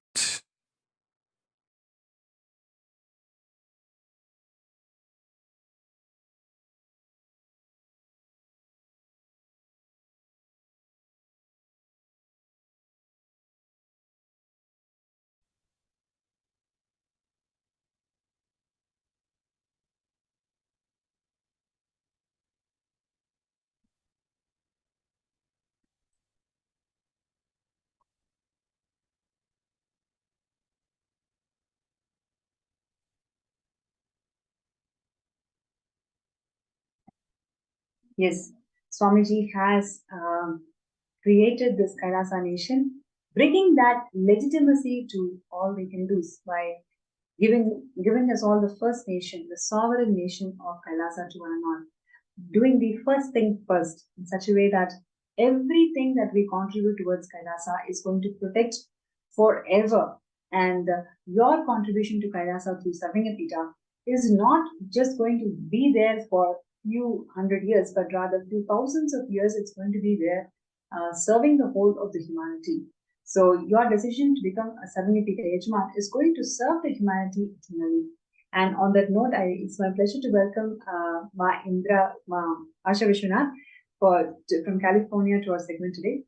Speaker 6: Yes, Swamiji has created this Kailasa nation, bringing that legitimacy to all the Hindus by giving us all the first nation, the sovereign nation of Kailasa to one and all, doing the first thing first in such a way that everything that we contribute towards Kailasa is going to protect forever. And your contribution to Kailasa through Savingapita is not just going to be there for few hundred years, but rather few thousands of years. It's going to be there, serving the whole of the humanity. So your decision to become a Savingapita Yajman is going to serve the humanity eternally. And on that note, it's my pleasure to welcome Ma Indra, Ma Asha Vishwanath from California to our segment today.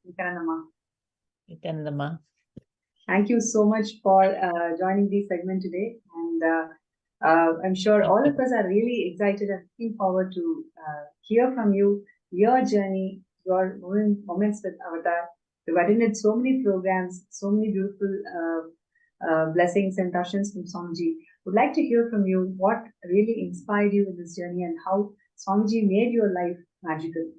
Speaker 8: Nithyananda.
Speaker 6: Thank you so much for joining the segment today. And I'm sure all of us are really excited and looking forward to hear from you, your journey, your moments with Avatar. We've attended so many programs, so many beautiful blessings and darshans from Swamiji. Would like to hear from you what really inspired you in this journey and how Swamiji made your life magical.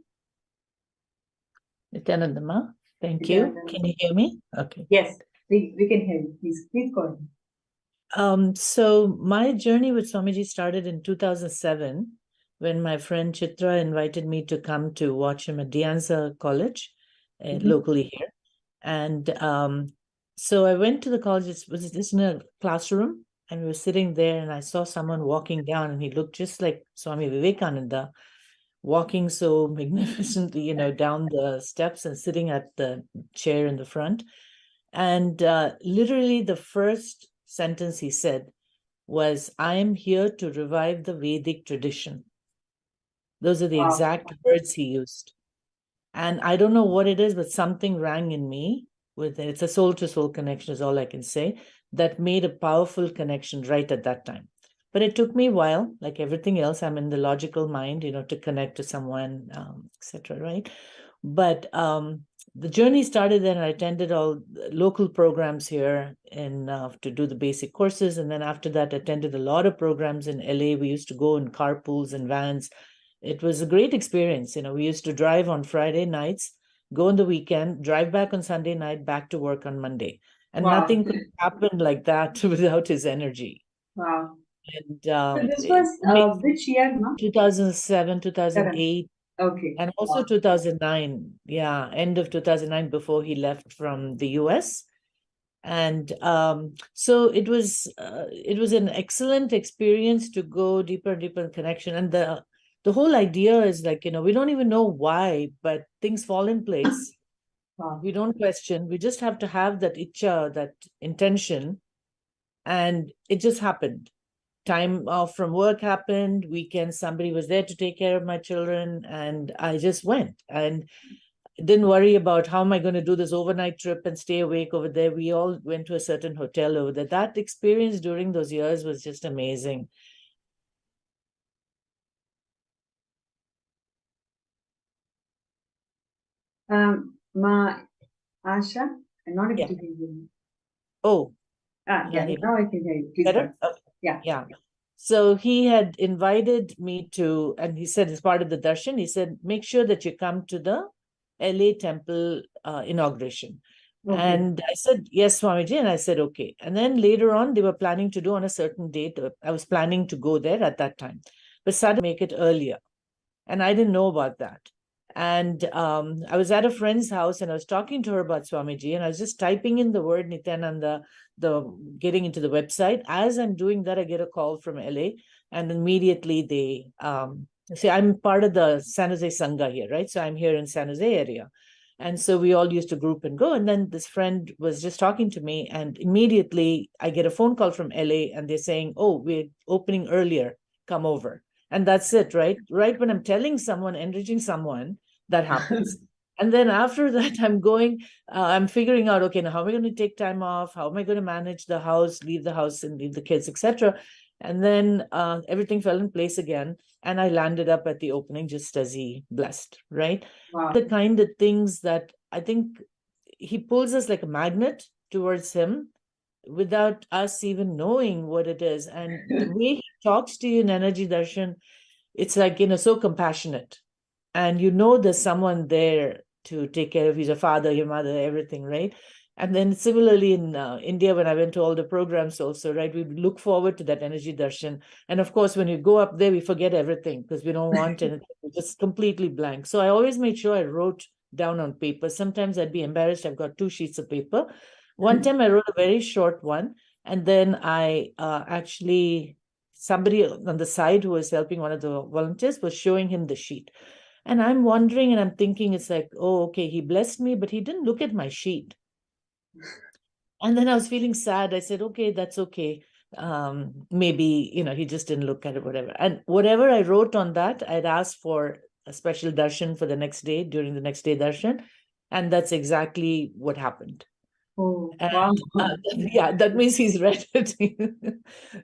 Speaker 8: Nithyananda, thank you. Can you hear me? Okay.
Speaker 6: Yes, we can hear you. Please go ahead.
Speaker 8: So my journey with Swamiji started in 2007 when my friend Chitra invited me to come to watch him at Dianza College, locally here. And so I went to the college. It was just in a classroom, and we were sitting there, and I saw someone walking down, and he looked just like Swami Vivekananda, walking so magnificently, down the steps and sitting at the chair in the front. And literally the first sentence he said was, "I am here to revive the Vedic tradition." Those are the
Speaker 6: Wow.
Speaker 8: exact words he used. And I don't know what it is, but something rang in me with it. It's a soul to soul connection, is all I can say, that made a powerful connection right at that time. But it took me a while, like everything else. I'm in the logical mind, to connect to someone, etc. Right? But the journey started then. I attended all local programs here to do the basic courses, and then after that, attended a lot of programs in LA. We used to go in carpools and vans. It was a great experience. We used to drive on Friday nights, go on the weekend, drive back on Sunday night, back to work on Monday. And
Speaker 6: Wow.
Speaker 8: nothing could happen like that without his energy.
Speaker 6: Wow.
Speaker 8: And
Speaker 6: So this was which year, ma'am?
Speaker 8: 2007, 2008,
Speaker 6: Okay.
Speaker 8: and also
Speaker 6: Wow.
Speaker 8: 2009. Yeah, end of 2009 before he left from the US. And so it was an excellent experience to go deeper and deeper in connection. And the whole idea is like, we don't even know why, but things fall in place.
Speaker 6: Wow.
Speaker 8: We don't question. We just have to have that icha, that intention. And it just happened. Time off from work happened. Weekend, somebody was there to take care of my children. And I just went. And didn't worry about how am I going to do this overnight trip and stay awake over there. We all went to a certain hotel over there. That experience during those years was just amazing.
Speaker 6: Ma Asha, I'm not able
Speaker 8: Yeah.
Speaker 6: to hear you.
Speaker 8: Oh,
Speaker 6: Yeah,
Speaker 8: yeah,
Speaker 6: now I can hear you. Please
Speaker 8: better?
Speaker 6: go.
Speaker 8: Okay.
Speaker 6: Yeah.
Speaker 8: Yeah. So he had invited me to, and he said, as part of the darshan, he said, make sure that you come to the LA temple inauguration.
Speaker 6: Okay.
Speaker 8: And I said, yes, Swamiji. And I said, okay. And then later on, they were planning to do on a certain date. I was planning to go there at that time, but suddenly make it earlier. And I didn't know about that. And I was at a friend's house and I was talking to her about Swamiji, and I was just typing in the word Nithyananda, getting into the website. As I'm doing that, I get a call from LA, and immediately they say, I'm part of the San Jose Sangha here, right? So I'm here in San Jose area. And so we all used to group and go. And then this friend was just talking to me, and immediately I get a phone call from LA, and they're saying, oh, we're opening earlier, come over. And that's it, right? Right when I'm telling someone, enriching someone, that happens. And then after that, I'm figuring out, okay, now how am I going to take time off? How am I going to manage the house, leave the house and leave the kids, etc. And then everything fell in place again. And I landed up at the opening just as he blessed, right?
Speaker 6: Wow.
Speaker 8: The kind of things that I think he pulls us like a magnet towards him without us even knowing what it is. And the way he talks to you in energy darshan, it's like, so compassionate. And there's someone there to take care of you, your father, your mother, everything, right? And then similarly in India, when I went to all the programs also, right, we look forward to that energy darshan. And of course, when you go up there, we forget everything because we don't want anything. It's just completely blank. So I always made sure I wrote down on paper. Sometimes I'd be embarrassed. I've got 2 sheets of paper. One time I wrote a very short one. And then I somebody on the side who was helping one of the volunteers was showing him the sheet. And I'm wondering and I'm thinking, it's like, oh, okay, he blessed me, but he didn't look at my sheet. And then I was feeling sad. I said, okay, that's okay. Maybe, he just didn't look at it, whatever. And whatever I wrote on that, I'd asked for a special darshan for the next day, during the next day darshan. And that's exactly what happened.
Speaker 6: Oh,
Speaker 8: and,
Speaker 6: wow.
Speaker 8: yeah, that means he's read it.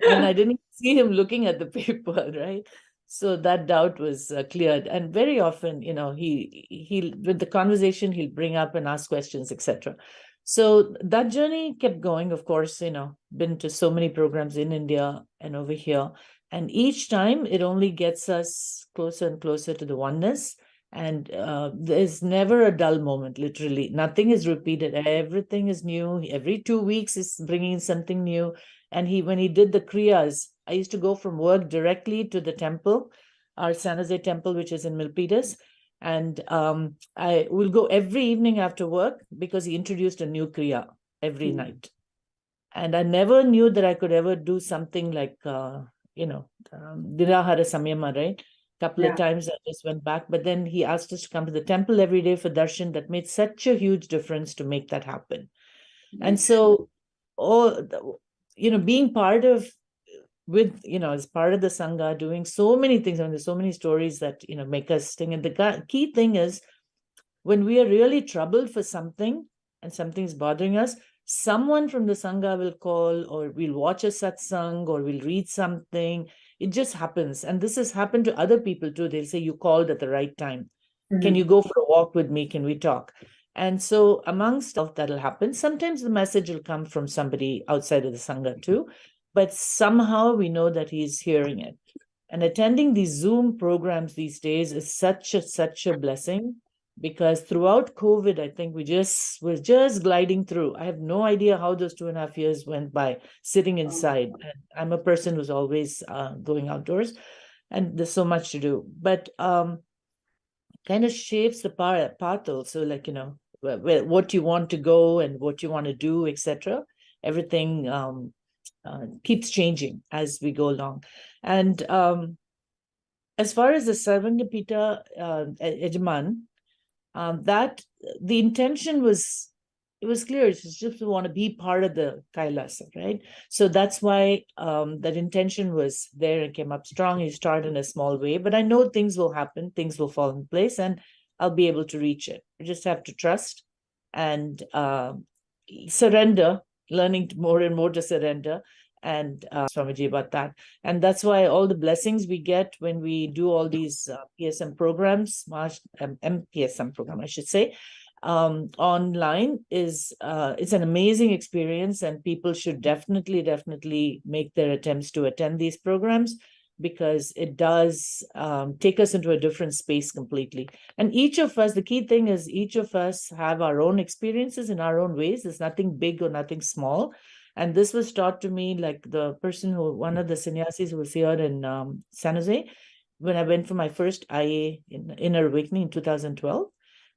Speaker 8: And I didn't see him looking at the paper, right? So that doubt was cleared. And very often, he with the conversation, he'll bring up and ask questions, etc. So that journey kept going. Of course, been to so many programs in India and over here. And each time it only gets us closer and closer to the oneness. And there's never a dull moment, literally. Nothing is repeated. Everything is new. Every 2 weeks is bringing something new. And when he did the kriyas, I used to go from work directly to the temple, our San Jose temple, which is in Milpitas. And I will go every evening after work because he introduced a new kriya every night. And I never knew that I could ever do something like, Nirahara Samyama, right? Couple of times I just went back, but then he asked us to come to the temple every day for darshan. That made such a huge difference to make that happen. And so, being part of with, as part of the Sangha, doing so many things. And there's so many stories that, make us sting. And the key thing is, when we are really troubled for something and something's bothering us, someone from the Sangha will call, or we'll watch a satsang, or we'll read something. It just happens. And this has happened to other people too. They'll say, you called at the right time. Can you go for a walk with me? Can we talk? And so amongst stuff that'll happen, sometimes the message will come from somebody outside of the Sangha too, but somehow we know that he's hearing it. And attending these Zoom programs these days is such a blessing, because throughout COVID, I think we're just gliding through. I have no idea how those 2.5 years went by sitting inside. And I'm a person who's always going outdoors, and there's so much to do. But kind of shapes the path also, like, what you want to go and what you want to do, etc. Everything keeps changing as we go along. And as far as the Sarvangapita Ejaman, that the intention was, it was clear. It's just to want to be part of the Kailasa, right? So that's why that intention was there and came up strong. You start in a small way, but I know things will happen, things will fall in place, and I'll be able to reach it. I just have to trust and surrender, learning more and more to surrender, and Swamiji about that. And that's why all the blessings we get when we do all these PSM programs, MPSM program, I should say, online is it's an amazing experience, and people should definitely make their attempts to attend these programs, because it does take us into a different space completely. And each of us, the key thing is, each of us have our own experiences in our own ways. There's nothing big or nothing small. And this was taught to me, like the person who, one of the sannyasis who was here in San Jose, when I went for my first IA in Inner Awakening in 2012.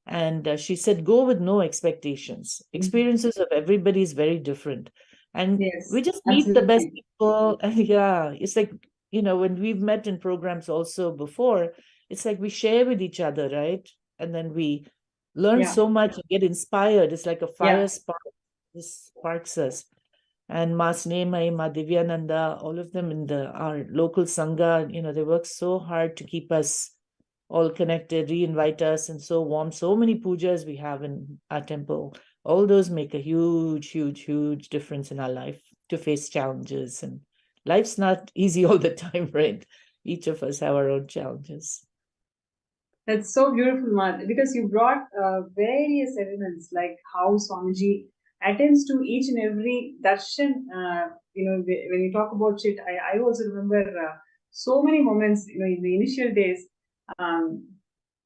Speaker 8: And she said, go with no expectations. Experiences of everybody is very different. And we just meet the best people. And yeah, it's like, when we've met in programs also before, it's like we share with each other, right? And then we learn so much and get inspired. It's like a fire spark. This sparks us. And Ma Snemai, Ma Divyananda, all of them in our local Sangha, they work so hard to keep us all connected, re-invite us, and so warm. So many pujas we have in our temple. All those make a huge difference in our life to face challenges. And life's not easy all the time, right? Each of us have our own challenges.
Speaker 6: That's so beautiful, Mad, because you brought various elements, like how Swamiji attends to each and every darshan. When you talk about it, I also remember so many moments, in the initial days.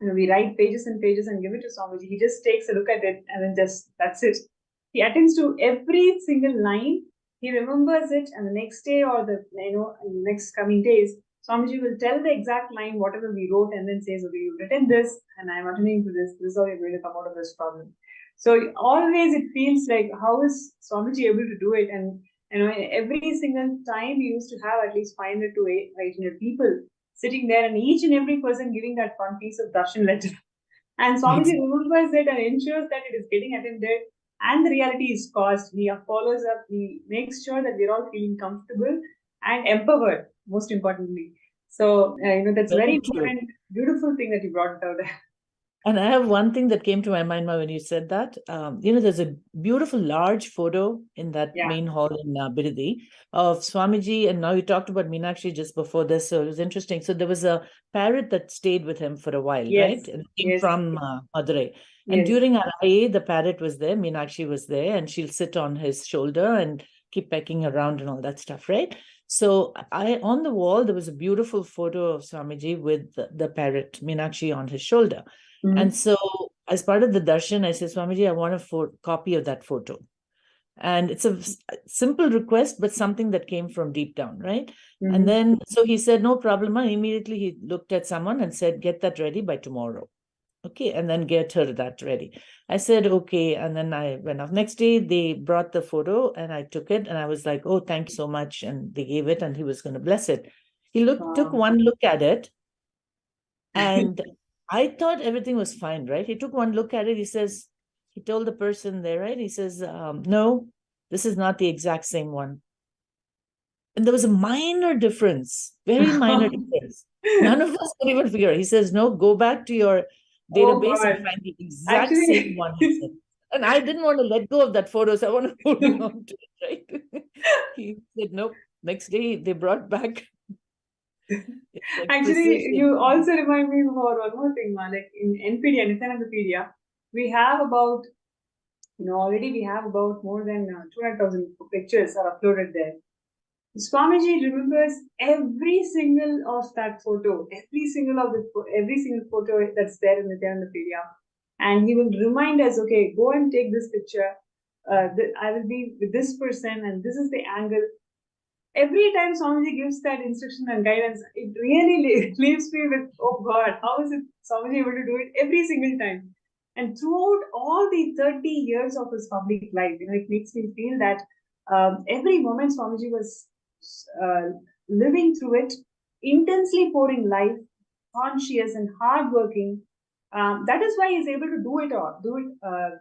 Speaker 6: We write pages and pages and give it to Swamiji. He just takes a look at it and then that's it. He attends to every single line. He remembers it, and the next day or the next coming days, Swamiji will tell the exact line, whatever we wrote, and then says, okay, you've written this, and I'm attending to this. This is how you're going to come out of this problem. So always it feels like, how is Swamiji able to do it? And every single time we used to have at least 500 to 800 people sitting there, and each and every person giving that one piece of darshan letter. And Swamiji remembers it and ensures that it is getting attended, and the reality is caused. He follows up, he makes sure that we're all feeling comfortable and empowered, most importantly. So, that's very important, beautiful thing that you brought out.
Speaker 8: And I have one thing that came to my mind when you said that. There's a beautiful large photo in that main hall in Biridi of Swamiji. And now you talked about Meenakshi just before this, so it was interesting. So there was a parrot that stayed with him for a while, right? And it came from Madurai. And during our IA, the parrot was there, Meenakshi was there, and she'll sit on his shoulder and keep pecking around and all that stuff, right? So on the wall, there was a beautiful photo of Swamiji with the parrot, Meenakshi, on his shoulder. And so as part of the darshan, I said, Swamiji, I want a copy of that photo. And it's a simple request, but something that came from deep down, right? And then, so he said, no problem. And immediately he looked at someone and said, get that ready by tomorrow. Okay, and then get her that ready. I said, okay. And then I went off. Next day, they brought the photo and I took it and I was like, oh, thank you so much. And they gave it and he was going to bless it. He took one look at it and I thought everything was fine, right? He took one look at it. He told the person there, right? He says, no, this is not the exact same one. And there was a minor difference, very minor difference. None of us could even figure it. He says, no, go back to your
Speaker 6: Oh
Speaker 8: database and
Speaker 6: God.
Speaker 8: find the exact same
Speaker 6: Actually,
Speaker 8: one. He said. And I didn't want to let go of that photo, so I want to hold on to it, right? He said, nope. Next day, they brought back. It's like
Speaker 6: actually,
Speaker 8: precision.
Speaker 6: you also remind me of one more thing, man. Like in NPD, Nithyananda, we have about, already we have about more than 200,000 pictures are uploaded there. Swamiji remembers every single of that photo, every single photo that's there in Nithyananda, and he will remind us, okay, go and take this picture. I will be with this person, and this is the angle. Every time Swamiji gives that instruction and guidance, it really leaves me with, oh God, how is it Swamiji able to do it every single time? And throughout all the 30 years of his public life, it makes me feel that every moment Swamiji was living through it, intensely pouring life, conscious and hardworking. That is why he's able to do it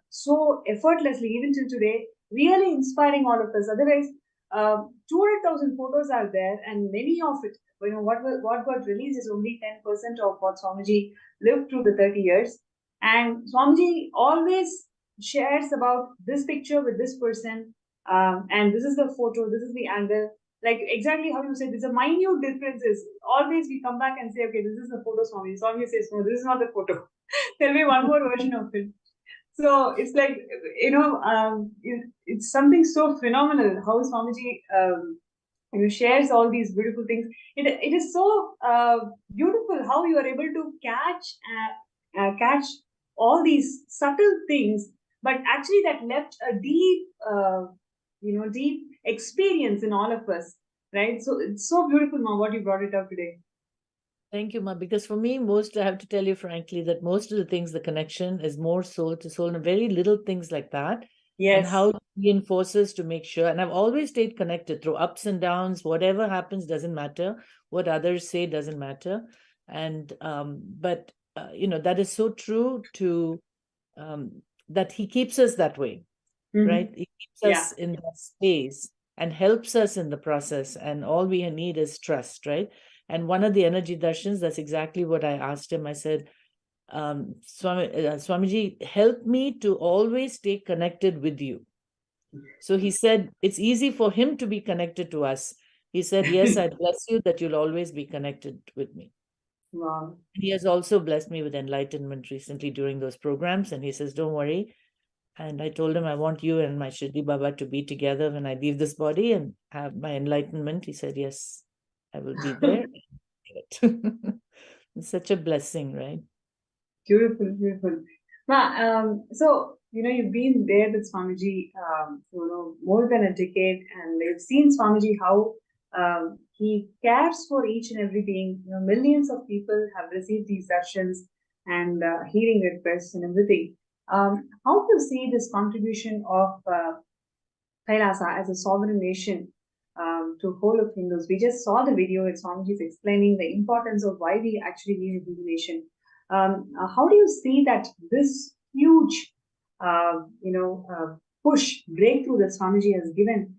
Speaker 6: so effortlessly, even till today, really inspiring all of us. Otherwise, 200,000 photos are there, and many of it, what got released is only 10% of what Swamiji lived through the 30 years. And Swamiji always shares about this picture with this person, and this is the photo, this is the angle. Like exactly how you said, there's a minute differences. Always we come back and say, okay, this is the photo, Swamiji. Swamiji says, no, this is not the photo. Tell me one more version of it. So it's like, it's something so phenomenal how Swamiji shares all these beautiful things. It is so beautiful how you are able to catch all these subtle things, but actually that left a deep experience in all of us, right? So it's so beautiful, Ma, what you brought it up today.
Speaker 8: Thank you, Ma. Because for me, I have to tell you frankly that most of the things, the connection is more soul to soul, and very little things like that.
Speaker 6: Yes.
Speaker 8: And how it reinforces to make sure. And I've always stayed connected through ups and downs. Whatever happens doesn't matter. What others say doesn't matter. And but that is so true to that he keeps us that way, right? He keeps us in that space and helps us in the process. And all we need is trust, right? And one of the energy darshans, that's exactly what I asked him. I said, Swamiji, help me to always stay connected with you. So he said, it's easy for him to be connected to us. He said, yes, I bless you that you'll always be connected with me.
Speaker 6: Wow.
Speaker 8: He has also blessed me with enlightenment recently during those programs. And he says, don't worry. And I told him, I want you and my Shirdi Baba to be together when I leave this body and have my enlightenment. He said, yes, I will be there. It's such a blessing, right?
Speaker 6: Beautiful, beautiful. So, you've been there with Swamiji, more than a decade, and you've seen Swamiji how he cares for each and every being. Millions of people have received these darshans and healing requests and everything. How do you see this contribution of Kailasa as a sovereign nation to whole of Hindus? We just saw the video with Swamiji explaining the importance of why we actually need a Hindu nation. How do you see that this huge, breakthrough that Swamiji has given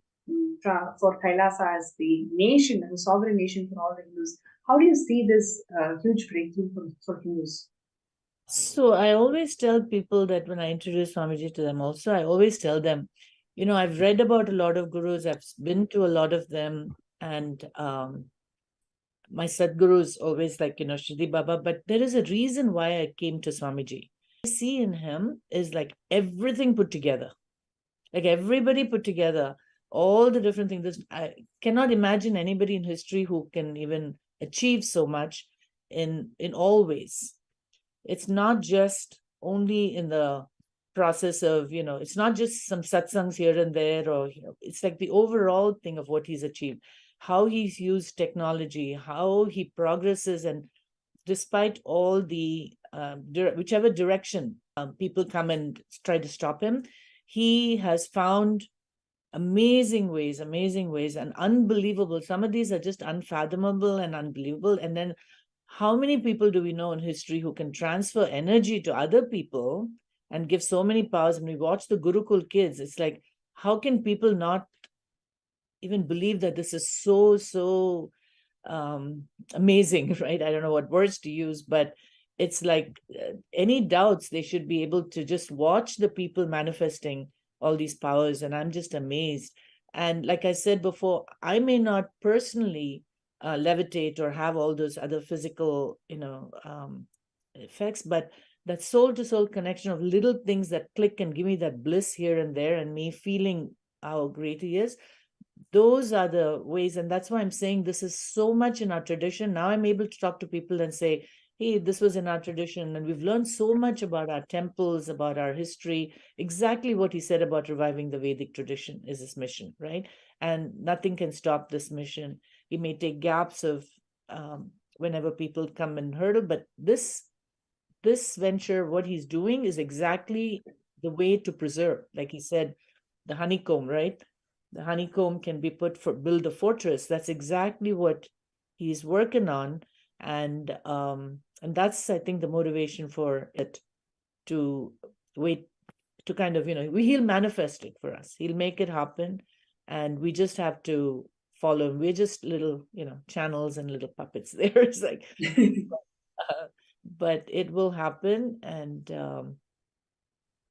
Speaker 6: for Kailasa as the nation, as a sovereign nation for all the Hindus? How do you see this huge breakthrough for Hindus?
Speaker 8: So I always tell people that when I introduce Swamiji to them also, I always tell them, I've read about a lot of gurus, I've been to a lot of them, and my Sadguru is always like, Shri Baba, but there is a reason why I came to Swamiji. What I see in him is like everything put together, like everybody put together, all the different things. I cannot imagine anybody in history who can even achieve so much in all ways. It's not just only in the process of, it's not just some satsangs here and there, or, it's like the overall thing of what he's achieved, how he's used technology, how he progresses, and despite all the, whichever direction people come and try to stop him, he has found amazing ways and unbelievable. Some of these are just unfathomable and unbelievable. And then how many people do we know in history who can transfer energy to other people and give so many powers? When we watch the Gurukul kids, it's like, how can people not even believe that this is so amazing, right? I don't know what words to use, but it's like any doubts, they should be able to just watch the people manifesting all these powers, and I'm just amazed. And like I said before, I may not personally levitate or have all those other physical, effects, but that soul to soul connection of little things that click and give me that bliss here and there, and me feeling how great he is, those are the ways. And that's why I'm saying this is so much in our tradition. Now I'm able to talk to people and say, hey, this was in our tradition, and we've learned so much about our temples, about our history. Exactly what he said about reviving the Vedic tradition is his mission, right? And nothing can stop this mission. He may take gaps of whenever people come and hurdle, but this venture, what he's doing is exactly the way to preserve. Like he said, the honeycomb, right? The honeycomb can be put for build a fortress. That's exactly what he's working on. And that's, I think, the motivation for it to wait, to kind of, he'll manifest it for us. He'll make it happen. And we just have to follow him. We're just little, channels and little puppets there. It's like, but it will happen. And so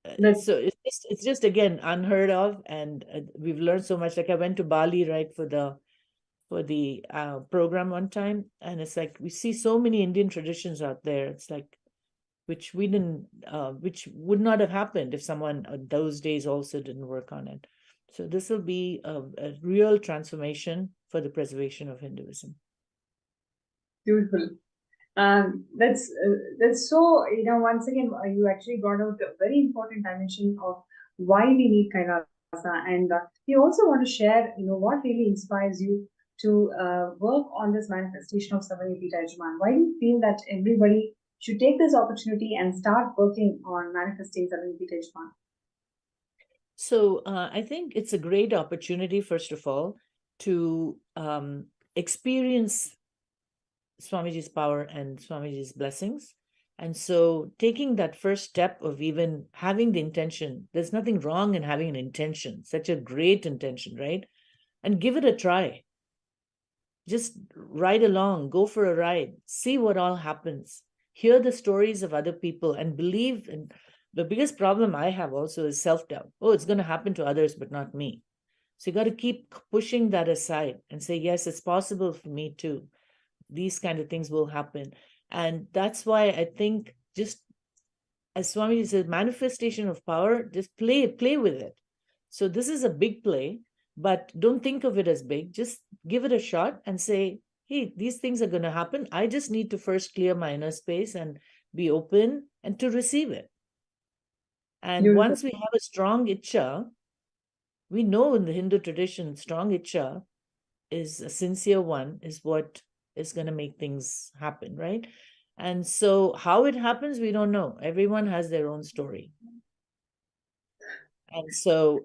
Speaker 8: it's just again unheard of, and we've learned so much. Like I went to Bali, right, for the program one time, and it's like we see so many Indian traditions out there. It's like which we didn't, which would not have happened if someone those days also didn't work on it. So this will be a real transformation for the preservation of Hinduism.
Speaker 6: Beautiful. That's so, once again, you actually brought out a very important dimension of why we need Kailasa. And you also want to share, what really inspires you to work on this manifestation of Samadhi Yajman. Why do you feel that everybody should take this opportunity and start working on manifesting Samadhi Yajman?
Speaker 8: So I think it's a great opportunity, first of all, to experience Swamiji's power and Swamiji's blessings. And so taking that first step of even having the intention, there's nothing wrong in having an intention, such a great intention, right? And give it a try. Just ride along, go for a ride, see what all happens, hear the stories of other people, and believe. And the biggest problem I have also is self-doubt. Oh, it's going to happen to others, but not me. So you got to keep pushing that aside and say, yes, it's possible for me too. These kind of things will happen. And that's why I think, just as Swamiji says, manifestation of power, just play with it. So this is a big play, but don't think of it as big. Just give it a shot and say, hey, these things are going to happen. I just need to first clear my inner space and be open and to receive it. And once we have a strong Ichcha, we know in the Hindu tradition, strong Ichcha is a sincere one, is what is going to make things happen, right? And so how it happens, we don't know. Everyone has their own story. And so,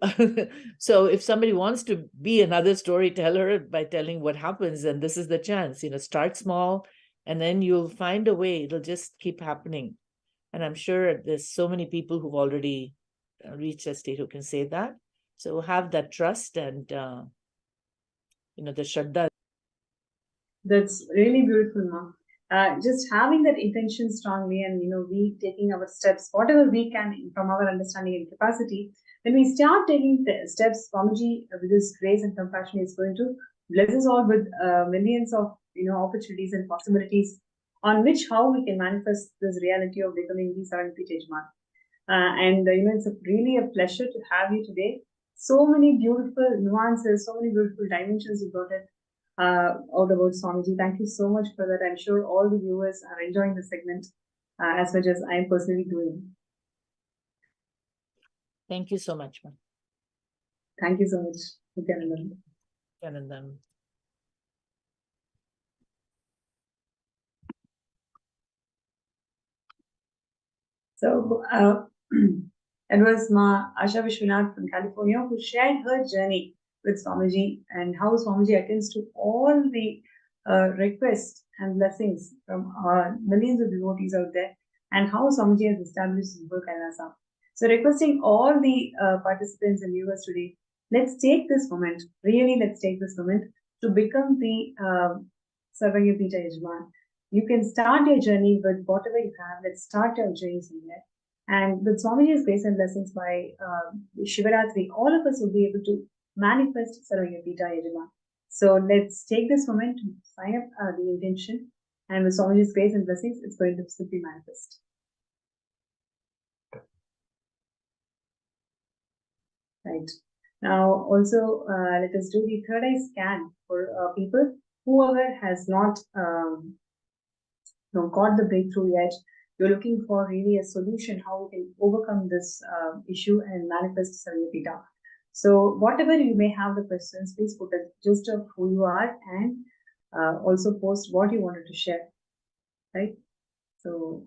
Speaker 8: so if somebody wants to be another storyteller by telling what happens, then this is the chance. Start small, and then you'll find a way. It'll just keep happening. And I'm sure there's so many people who've already reached a state who can say that. So have that trust and, the Shraddha.
Speaker 6: That's really beautiful, Ma. Just having that intention strongly, and we taking our steps, whatever we can from our understanding and capacity. When we start taking the steps, Swamiji, with his grace and compassion, is going to bless us all with millions of opportunities and possibilities on how we can manifest this reality of becoming the Samadhi Yajman. And it's really a pleasure to have you today. So many beautiful nuances, so many beautiful dimensions you brought in. All about Swamiji. Thank you so much for that. I'm sure all the viewers are enjoying the segment as much as I am personally doing.
Speaker 8: Thank you so much, ma'am.
Speaker 6: Thank you so much, Nithyananda.
Speaker 8: Nithyananda.
Speaker 6: So it was Ma Asha Vishwanath from California who shared her journey with Swamiji and how Swamiji attends to all the requests and blessings from millions of devotees out there, and how Swamiji has established his work Kailasa. So requesting all the participants and viewers today let's take this moment, really let's take this moment to become the Sarvagapita Yajman. You can start your journey with whatever you have. Let's start your journey somewhere. And with Swamiji's grace and blessings by Shivaratri, all of us will be able to manifest Sarvagapita Yajman. So let's take this moment to sign up the intention. And with Swamiji's grace and blessings, it's going to simply manifest. Right. Now, also, let us do the third eye scan for people. Whoever has not got the breakthrough yet, you're looking for really a solution, how we can overcome this issue and manifest Sarvapita. So, whatever you may have the questions, please put a gist of who you are and also post what you wanted to share. Right. So,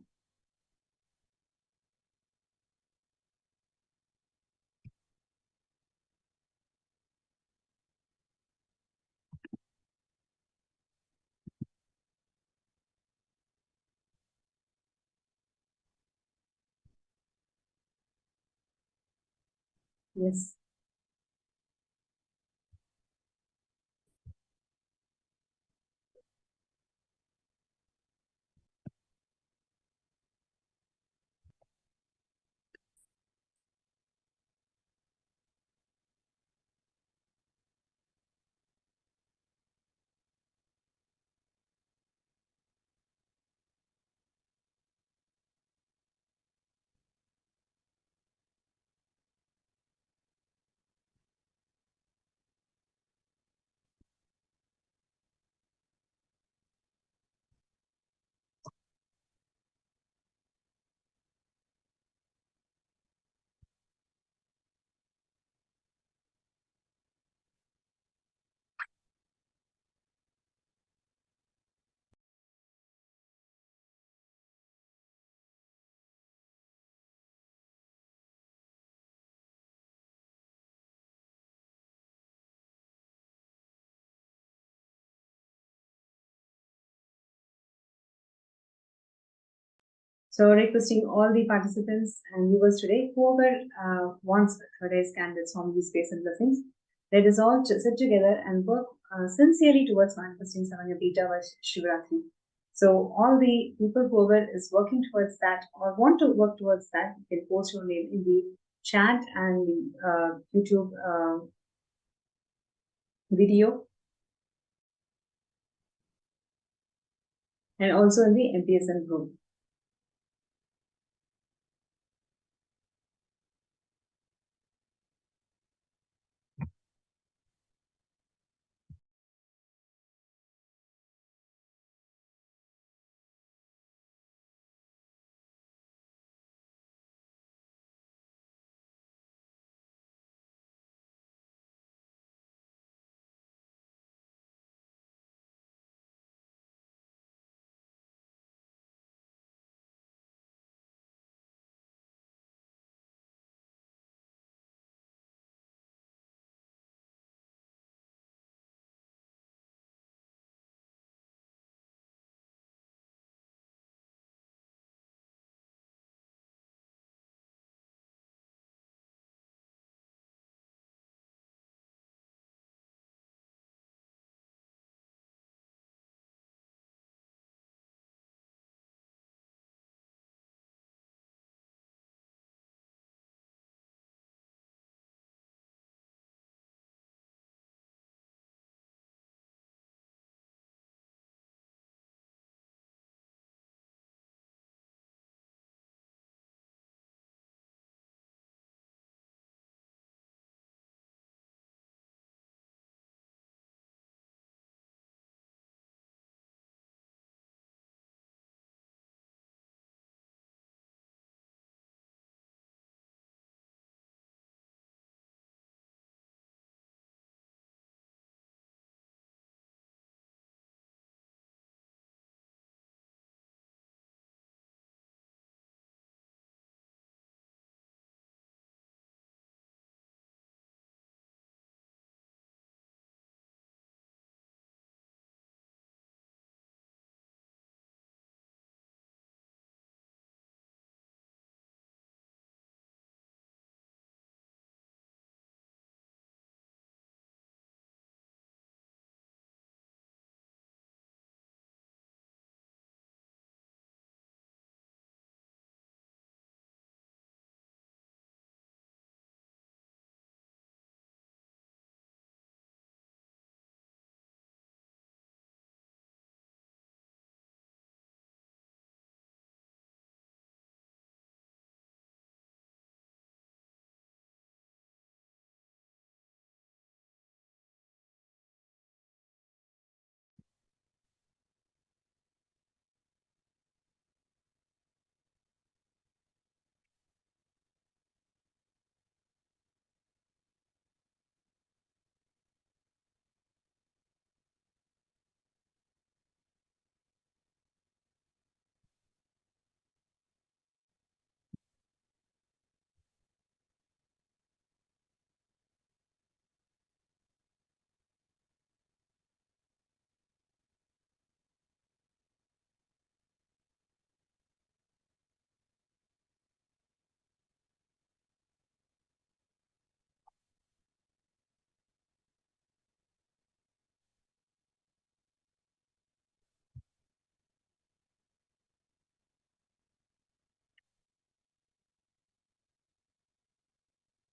Speaker 6: yes. So requesting all the participants and viewers today, whoever wants a third eye scan with Swamiji's grace and blessings, let us all sit together and work sincerely towards manifesting Samagapita by Shivaratri. So all the people whoever is working towards that or want to work towards that, you can post your name in the chat and the YouTube video and also in the MPSN group.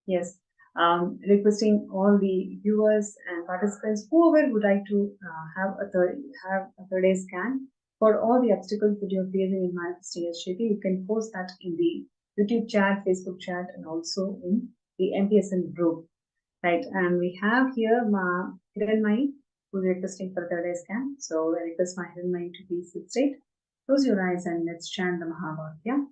Speaker 6: Yes. Requesting all the viewers and participants, whoever would like to have a third eye scan for all the obstacles that you're facing in manifesting SJP, you can post that in the YouTube chat, Facebook chat, and also in the MPSN group. Right, and we have here Ma Hiranmai who's requesting for third eye scan. So I request Ma Hiranmai to please sit straight, close your eyes, and let's chant the Mahabharata.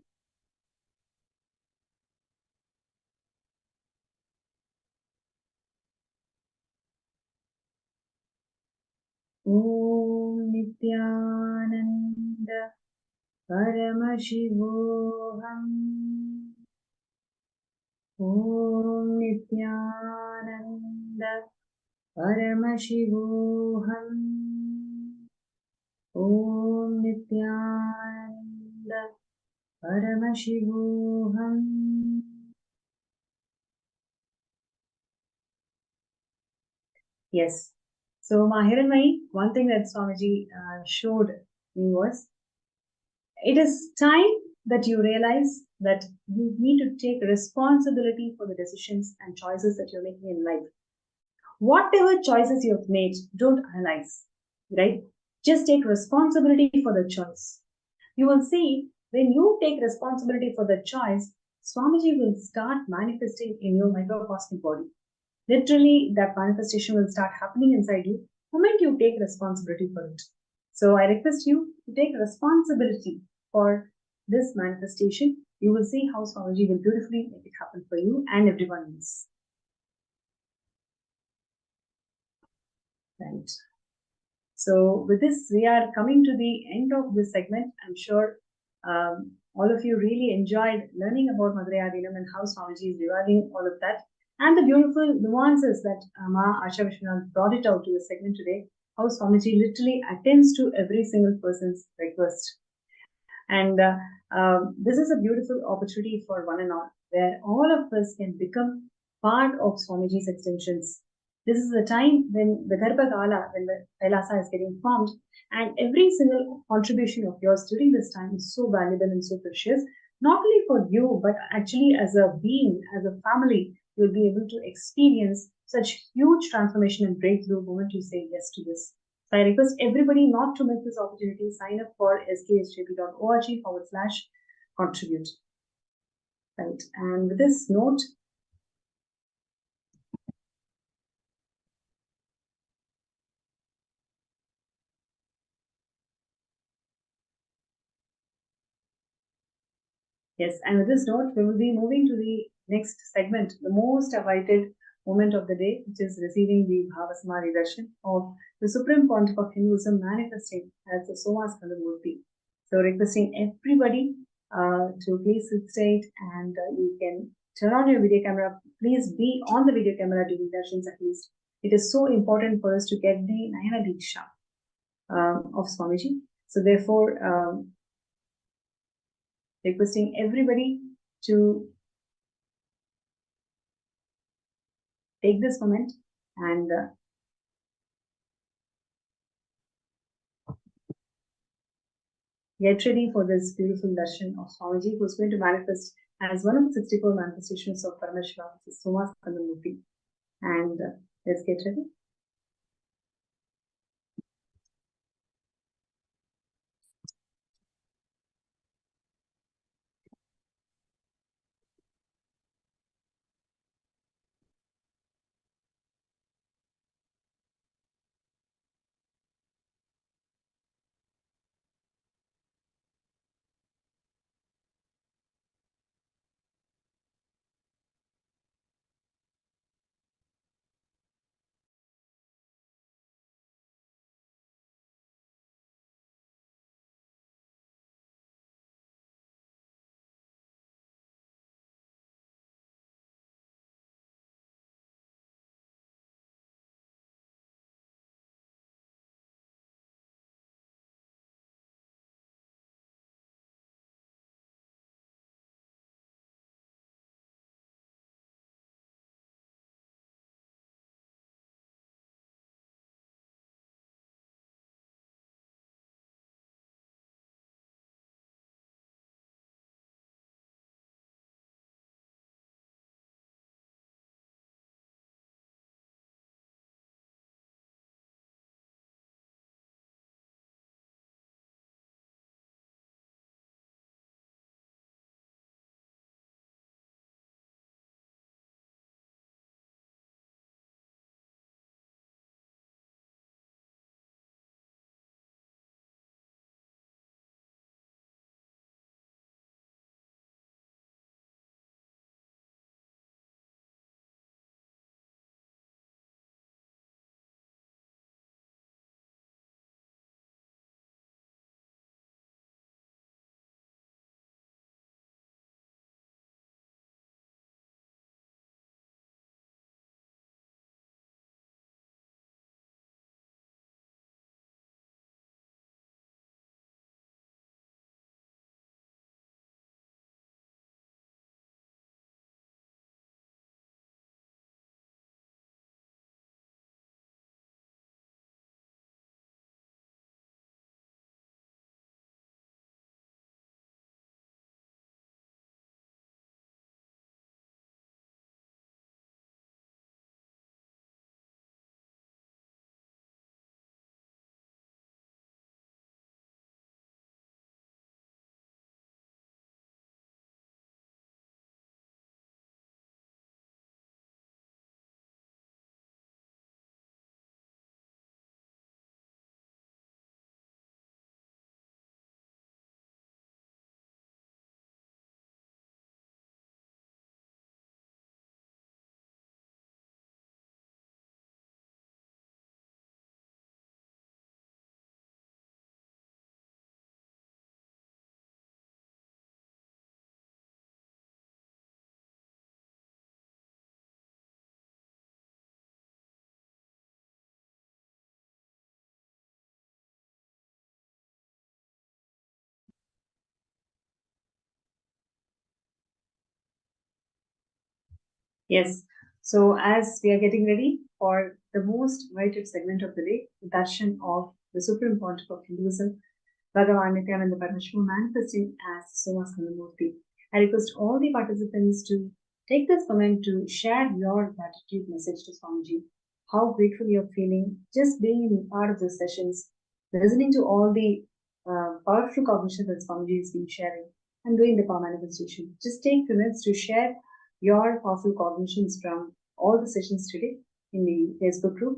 Speaker 6: Om Nithyananda Paramashivam. Om Nithyananda Paramashivam. Om Nithyananda Paramashivam. Yes. So, Mahiranmai, one thing that Swamiji showed me was, it is time that you realize that you need to take responsibility for the decisions and choices that you're making in life. Whatever choices you have made, don't analyze, right? Just take responsibility for the choice. You will see, when you take responsibility for the choice, Swamiji will start manifesting in your microcosmic body. Literally, that manifestation will start happening inside you the moment you take responsibility for it. So I request you to take responsibility for this manifestation. You will see how Swamiji will beautifully make it happen for you and everyone else. Right. So with this, we are coming to the end of this segment. I'm sure all of you really enjoyed learning about Madurai Adinam and how Swamiji is reviving all of that, and the beautiful nuances that Ma Asha Vishwanath brought it out to the segment today, how Swamiji literally attends to every single person's request. And this is a beautiful opportunity for one and all, where all of us can become part of Swamiji's extensions. This is the time when the Garbha Gala, when the Kailasa is getting formed, and every single contribution of yours during this time is so valuable and so precious, not only for you, but actually as a being, as a family, you'll be able to experience such huge transformation and breakthrough the moment you say yes to this. So I request everybody not to miss this opportunity. Sign up for sksjp.org/contribute. Right. And with this note, yes, and with this note, we will be moving to the next segment, the most awaited moment of the day, which is receiving the Bhava Samadhi Darshan of the Supreme Pontiff of Hinduism manifesting as the Somaskandhar Murthy. So requesting everybody to please sit straight, and you can turn on your video camera. Please be on the video camera during darshans at least. It is so important for us to get the Nayana Diksha of Swamiji. So therefore, requesting everybody to take this moment and get ready for this beautiful darshan of Swamiji, who's going to manifest as one of the 64 manifestations of Paramashivam, Somaskandhar Murthy. And let's get ready. Yes. So as we are getting ready for the most invited segment of the day, the Darshan of the Supreme Pontiff of Hinduism, Bhagavan Nithyananda Paramashivam manifesting as Somaskandhar Murthy, I request all the participants to take this moment to share your gratitude message to Swamiji. How grateful you're feeling just being part of the sessions, listening to all the powerful cognition that Swamiji has been sharing and doing the power manifestation. Just take 2 minutes to share your powerful cognitions from all the sessions today in the Facebook group.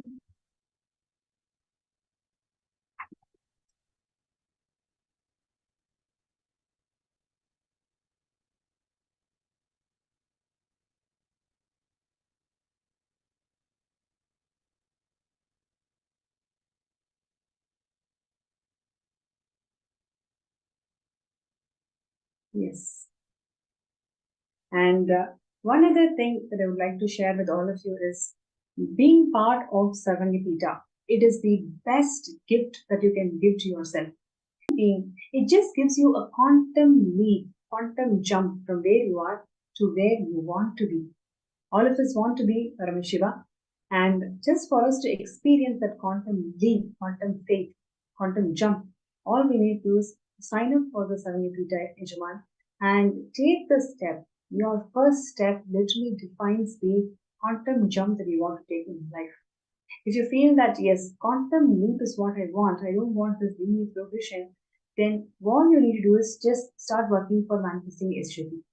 Speaker 6: Yes. And one other thing that I would like to share with all of you is being part of Sarvangipita. It is the best gift that you can give to yourself. It just gives you a quantum leap, quantum jump from where you are to where you want to be. All of us want to be Paramashiva, and just for us to experience that quantum leap, quantum faith, quantum jump, all we need to do is sign up for the Sarvangipita Yajaman and take the step. Your first step literally defines the quantum jump that you want to take in life. If you feel that yes, quantum leap is what I want, I don't want this linear progression, then all you need to do is just start working for manifesting SJP.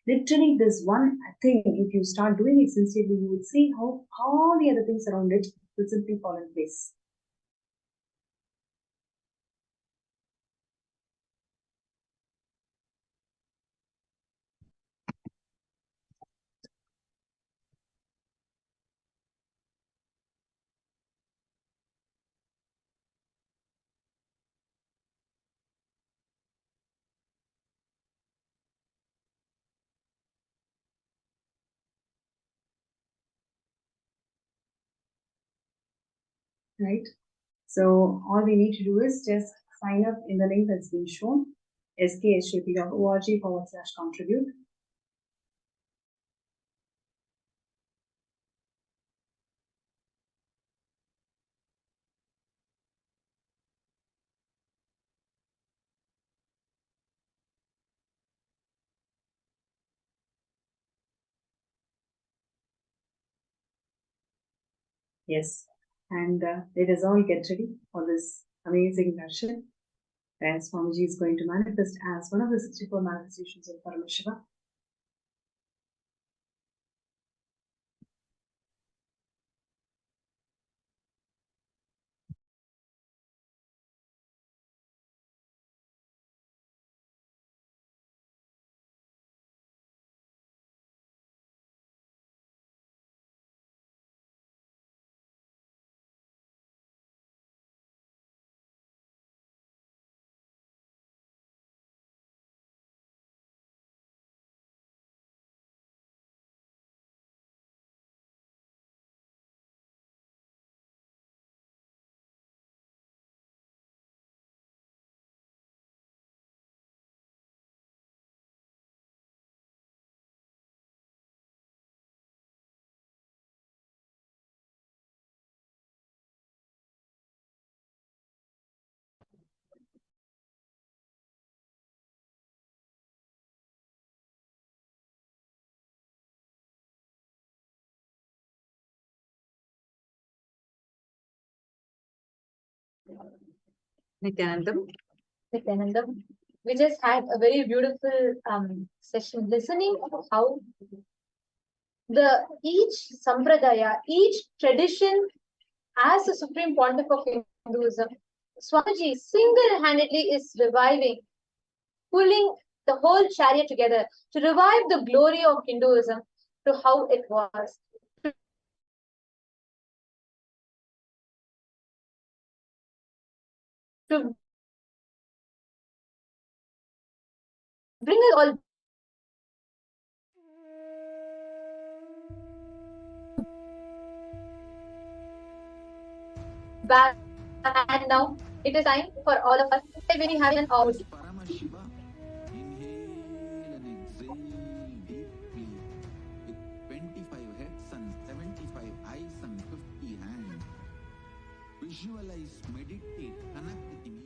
Speaker 6: Literally, this one thing, if you start doing it sincerely, you will see how all the other things around it will simply fall in place. Right? So all we need to do is just sign up in the link that's been shown, skshp.org/contribute. Yes, and let us all get ready for this amazing darshan, where Swamiji is going to manifest as one of the 64 manifestations of Paramashiva.
Speaker 9: Nithyananda, we just had a very beautiful session listening to how each sampradaya, each tradition as the supreme pontiff of Hinduism, Swamiji single-handedly is reviving, pulling the whole chariot together to revive the glory of Hinduism to how it was. To bring us all back, and now it is time for all of us to be having an out.
Speaker 3: Paramashiva, inhale and exhale deeply with 25 visualize, meditate, connect with me.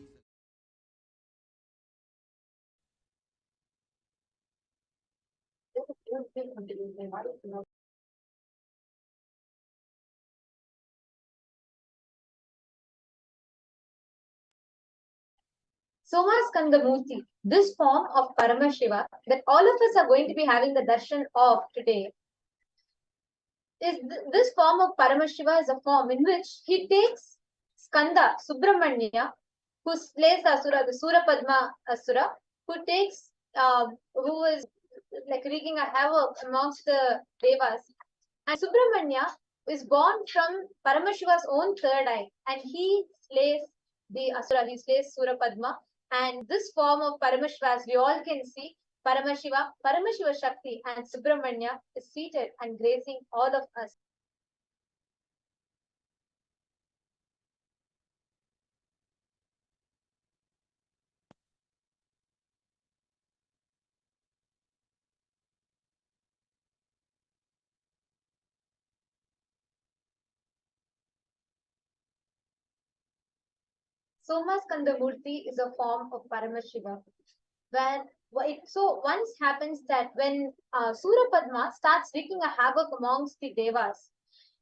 Speaker 9: Somaskandha, this form of Paramashiva that all of us are going to be having the darshan of today, this form of Paramashiva is a form in which he takes Skanda, Subramanya, who slays the Asura, the Surapadma Asura, who is like wreaking a havoc amongst the Devas. And Subramanya is born from Paramashiva's own third eye, and he slays the Asura, he slays Surapadma. And this form of Paramashiva, as we all can see, Paramashiva Shakti, and Subramanya is seated and gracing all of us. Somaskandha Murthy is a form of Paramashiva, where so once happens that when Surapadma starts wreaking a havoc amongst the Devas,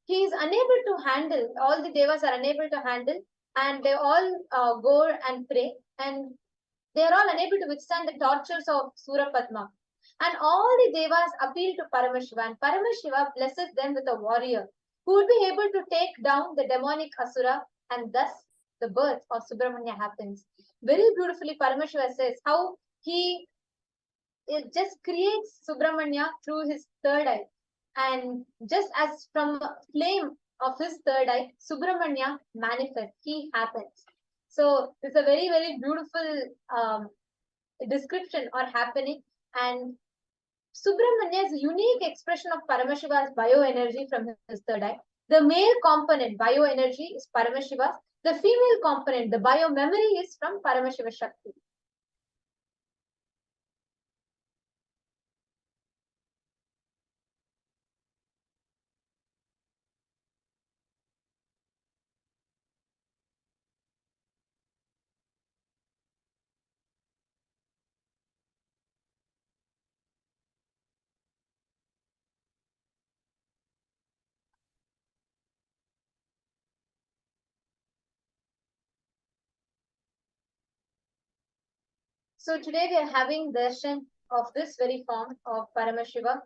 Speaker 9: he is unable to handle, all the Devas are unable to handle, and they all go and pray, and they are all unable to withstand the tortures of Surapadma. And all the Devas appeal to Paramashiva, and Paramashiva blesses them with a warrior who would be able to take down the demonic Asura, and thus the birth of Subramanya happens. Very beautifully, Paramashiva says how it just creates Subramanya through his third eye. And just as from a flame of his third eye, Subramanya manifests, he happens. So it's a very, very beautiful description or happening. And Subramanya is a unique expression of Paramashiva's bioenergy from his third eye. The male component, bioenergy, is Paramashiva's. The female component, the biomemory, is from Paramashiva Shakti. So today we are having darshan of this very form of Paramashiva.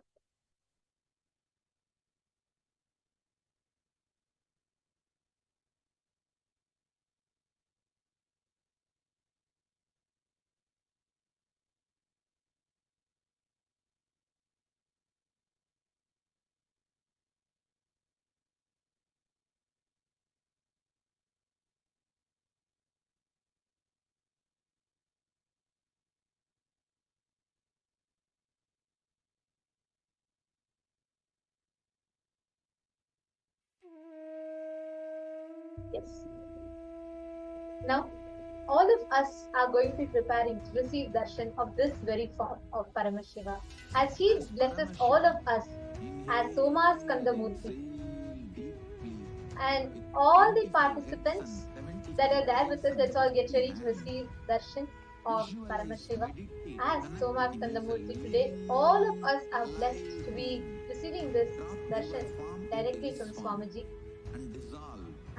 Speaker 9: Yes. Now, all of us are going to be preparing to receive darshan of this very form of Paramashiva, as he blesses all of us as Somaskandha Murthy. And all the participants that are there with us, let's all get ready to receive darshan of Paramashiva as Somaskandha Murthy today. All of us are blessed to be receiving this darshan directly from Swamiji.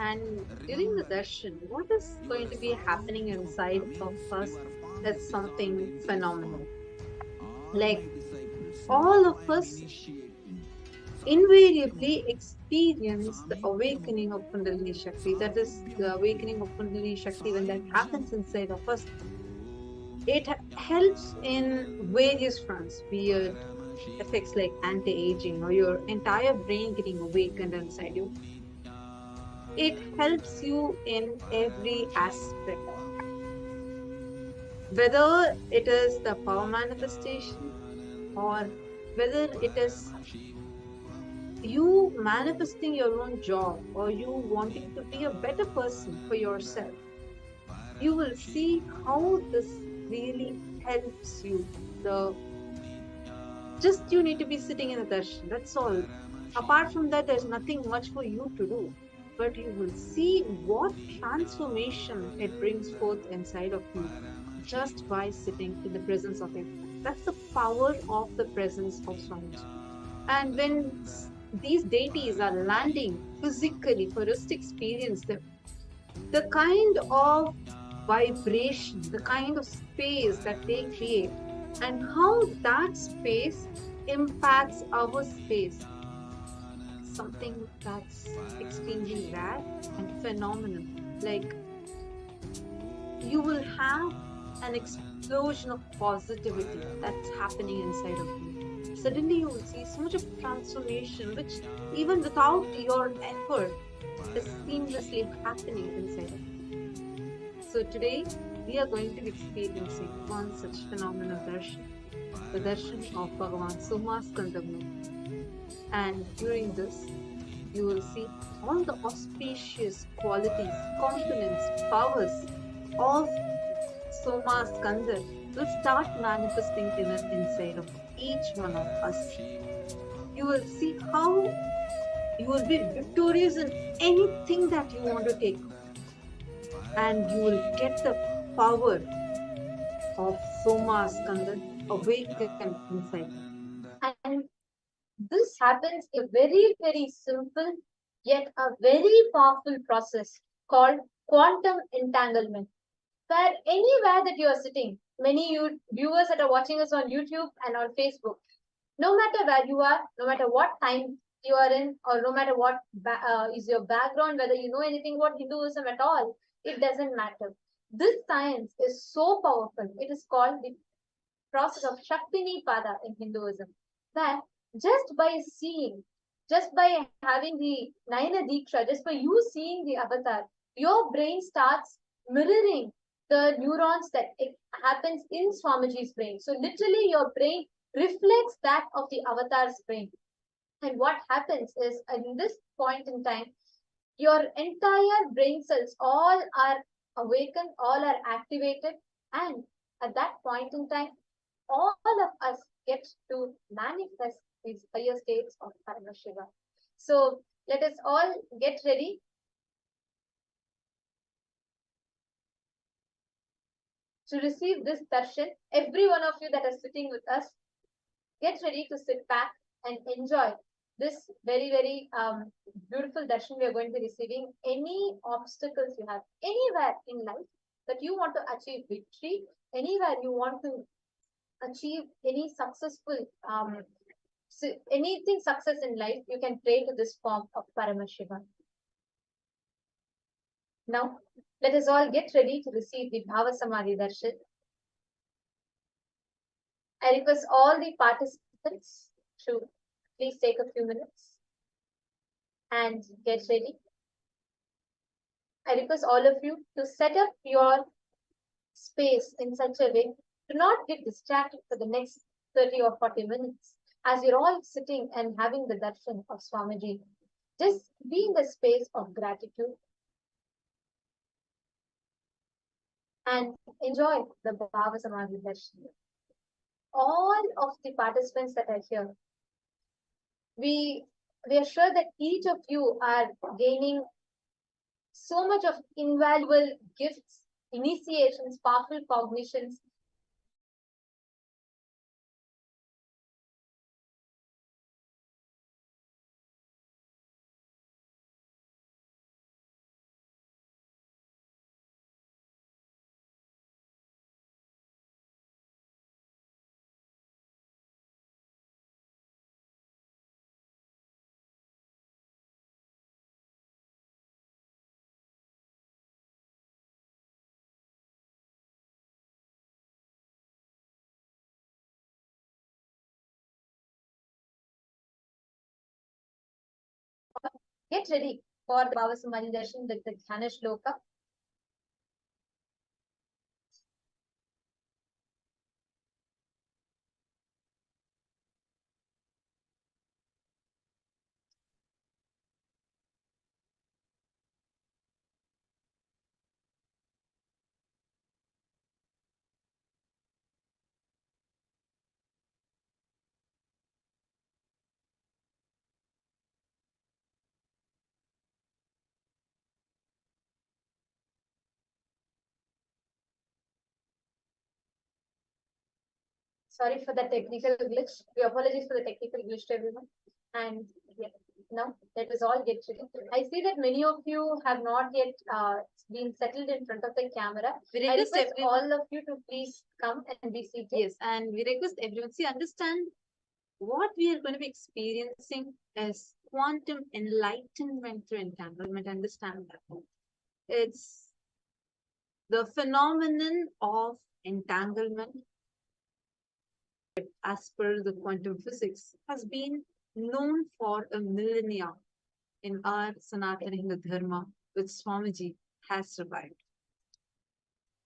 Speaker 10: And during the darshan, what is going to be happening inside of us is something phenomenal. Like all of us invariably experience the awakening of Kundalini Shakti. That is the awakening of Kundalini Shakti. When that happens inside of us, it helps in various fronts, be it effects like anti-aging or your entire brain getting awakened inside you. It helps you in every aspect. Whether it is the power manifestation or whether it is you manifesting your own job or you wanting to be a better person for yourself, you will see how this really helps you. Just you need to be sitting in a darshan, that's all. Apart from that, there's nothing much for you to do. but you will see what transformation it brings forth inside of you just by sitting in the presence of him. That's the power of the presence of Swamiji. And when these deities are landing physically for us to experience them, the kind of vibration, the kind of space that they create, and how that space impacts our space, something that's extremely rare and phenomenal. Like, you will have an explosion of positivity that's happening inside of you. Suddenly, you will see so much of transformation, which even without your effort is seamlessly happening inside of you. So, today we are going to be experiencing one such phenomenal darshan, the darshan of Bhagavan Somaskandhar. And during this, you will see all the auspicious qualities, components, powers of Somaskandhar will start manifesting inside of each one of us. You will see how you will be victorious in anything that you want to take, and you will get the power of Somaskandhar awakened inside you.
Speaker 9: And this happens in a very, very simple yet a very powerful process called quantum entanglement. Where anywhere that you are sitting, many viewers that are watching us on YouTube and on Facebook, no matter where you are, no matter what time you are in, or no matter what is your background, whether you know anything about Hinduism at all, it doesn't matter. This science is so powerful. It is called the process of Shaktini Pada in Hinduism. That just by seeing, just by having the Naina Diksha, just by you seeing the avatar, your brain starts mirroring the neurons that it happens in Swamiji's brain. So literally your brain reflects that of the avatar's brain. And what happens is, in this point in time, your entire brain cells all are awakened, all are activated, and at that point in time, all of us get to manifest these higher states of Paramashivam. So let us all get ready to receive this darshan. Every one of you that are sitting with us, get ready to sit back and enjoy this very, very beautiful darshan we are going to be receiving. Any obstacles you have anywhere in life that you want to achieve victory, anywhere you want to achieve any successful anything success in life, you can pray to this form of Paramashivam. Now, let us all get ready to receive the Bhava Samadhi Darshan. I request all the participants to please take a few minutes and get ready. I request all of you to set up your space in such a way to not get distracted for the next 30 or 40 minutes as you're all sitting and having the darshan of Swamiji. Just be in the space of gratitude and enjoy the Bhava Samadhi Darshan. All of the participants that are here, we are sure that each of you are gaining so much of invaluable gifts, initiations, powerful cognitions. Get ready for the Bhava Samadhi Darshan with the Dhyana Shloka. Sorry for the technical glitch. We apologize for the technical glitch to everyone. And yeah, now let us all get ready. I see that many of you have not yet been settled in front of the camera.
Speaker 10: We
Speaker 9: I
Speaker 10: request
Speaker 9: request
Speaker 10: everyone.
Speaker 9: all of you to please come and be seated.
Speaker 10: Yes, and we request everyone, see, understand what we are going to be experiencing is quantum enlightenment through entanglement. Understand that. It's the phenomenon of entanglement, as per the quantum physics, has been known for a millennia in our Sanatana Hindu Dharma, which Swamiji has survived.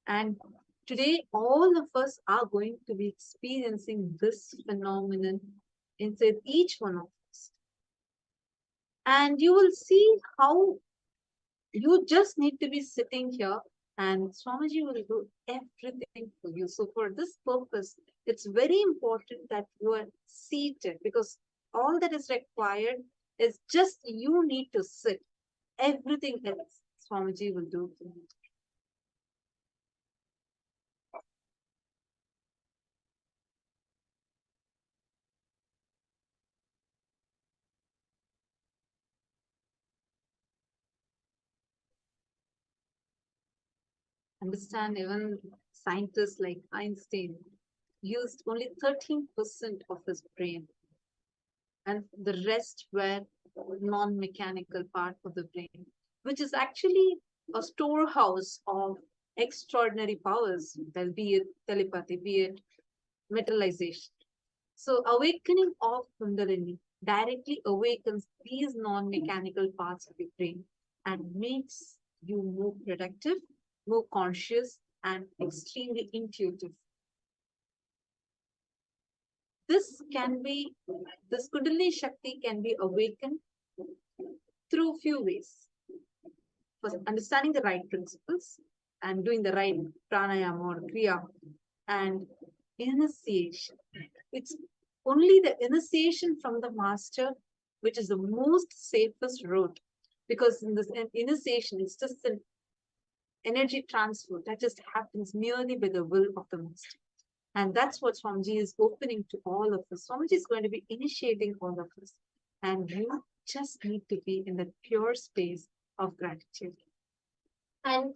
Speaker 10: And today, all of us are going to be experiencing this phenomenon inside each one of us. And you will see how you just need to be sitting here and Swamiji will do everything for you. So for this purpose, it's very important that you are seated, because all that is required is just you need to sit. Everything else Swamiji will do for you. Understand, even scientists like Einstein used only 13% of his brain, and the rest were non-mechanical part of the brain, which is actually a storehouse of extraordinary powers, be it telepathy, be it metallization. So awakening of Kundalini directly awakens these non-mechanical parts of the brain and makes you more productive, more conscious, and extremely intuitive. This Kundalini Shakti can be awakened through few ways. First, understanding the right principles and doing the right pranayama or kriya, and initiation. It's only the initiation from the master which is the most safest route, because in this initiation, it's just an energy transfer that just happens merely by the will of the master. And that's what Swamiji is opening to all of us. Swamiji is going to be initiating all of us. And you just need to be in the pure space of gratitude.
Speaker 9: And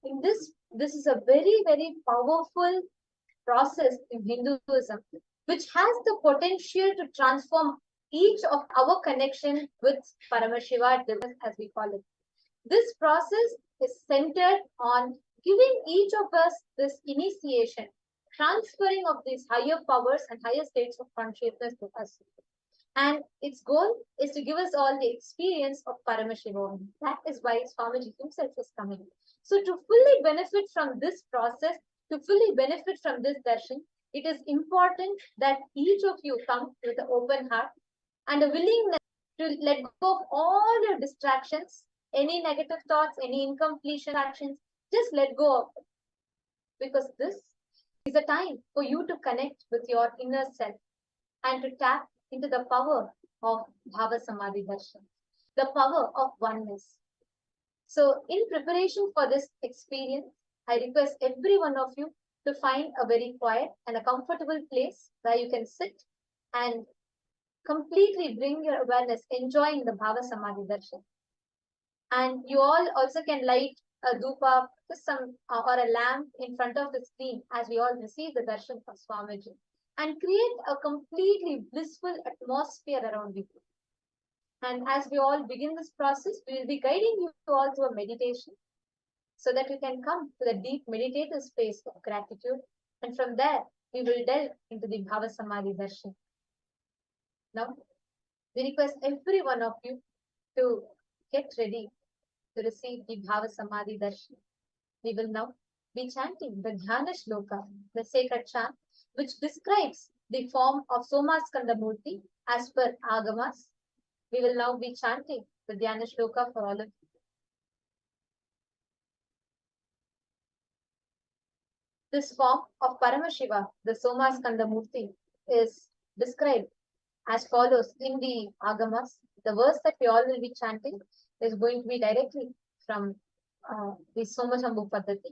Speaker 9: in this is a very, very powerful process in Hinduism, which has the potential to transform each of our connection with Paramashiva, as we call it. This process is centered on giving each of us this initiation, transferring of these higher powers and higher states of consciousness to us. And its goal is to give us all the experience of Paramashivam. That is why Swamiji himself is coming. So to fully benefit from this process, to fully benefit from this darshan, it is important that each of you come with an open heart and a willingness to let go of all your distractions, any negative thoughts, any incompletion actions, just let go of it. Because this is a time for you to connect with your inner self and to tap into the power of Bhava Samadhi Darshan, the power of oneness. So in preparation for this experience, I request every one of you to find a very quiet and a comfortable place where you can sit and completely bring your awareness, enjoying the Bhava Samadhi Darshan. And you all also can light a dhupa or a lamp in front of the screen as we all receive the darshan from Swamiji, and create a completely blissful atmosphere around you. And as we all begin this process, we will be guiding you all through a meditation so that you can come to the deep meditative space of gratitude. And from there, we will delve into the Bhava Samadhi Darshan. Now, we request every one of you to get ready to receive the Bhava Samadhi Darshan. We will now be chanting the Dhyana Shloka, the sacred chant, which describes the form of Somaskandhar Murthy as per Agamas. We will now be chanting the Dhyana Shloka for all of you. This form of Paramashiva, the Somaskandhar Murthy, is described as follows in the Agamas. The verse that we all will be chanting is going to be directly from the Somashambhu Paddhati.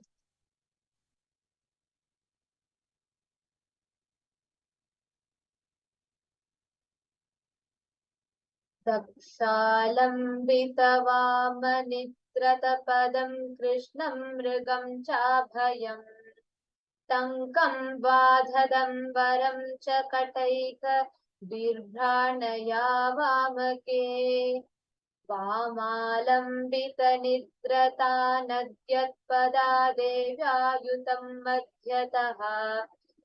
Speaker 9: दक्षालम्बितवामनित्रतपदं कृष्णं मृगं चाभयम् टङ्कं बाधदम्बरं च कटैक बिभ्राणया वामके वामालम्बितनिद्रता नद्यत्पदा देव्यायुतं मध्यतः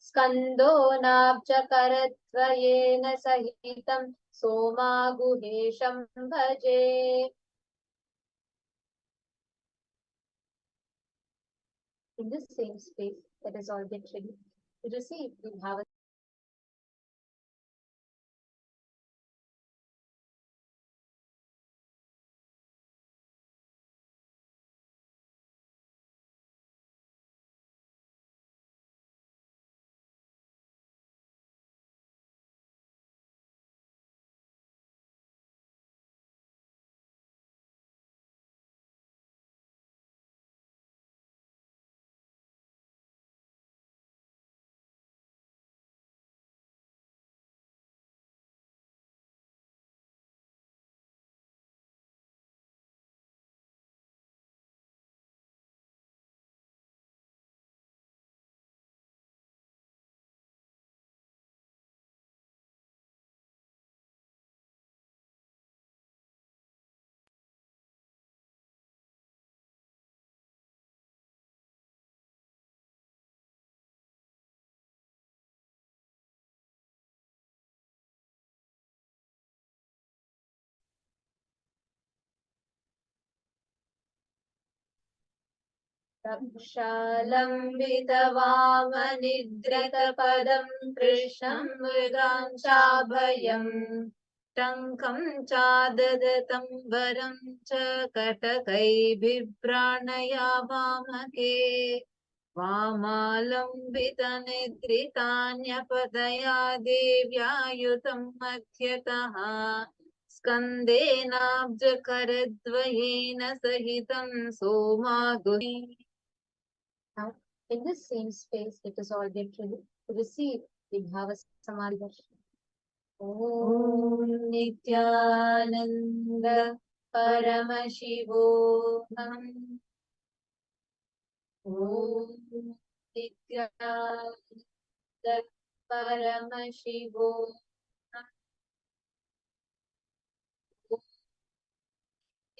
Speaker 9: स्कन्दो नाब्जकरद्वयेन सहितं सोमागुहेशं भजे. In this same space, let us all get ready to receive the Bhava. रक्षालम्बितवामनिद्रितपदं कृष्णं मृगां चाभयम् टङ्कं चाददतम्बरं च कटकैर्बिभ्राणया वामके वामालम्बितनिद्रितान्यपतया देव्यायुतं मध्यतः स्कन्देनाब्जकरद्वयेन सहितं सोमागुहे. Now, in this same space, let us all get ready to receive the Bhava Samadhi Darshan. Om Nithyananda Paramashivam. Om Nithyananda Paramashivam.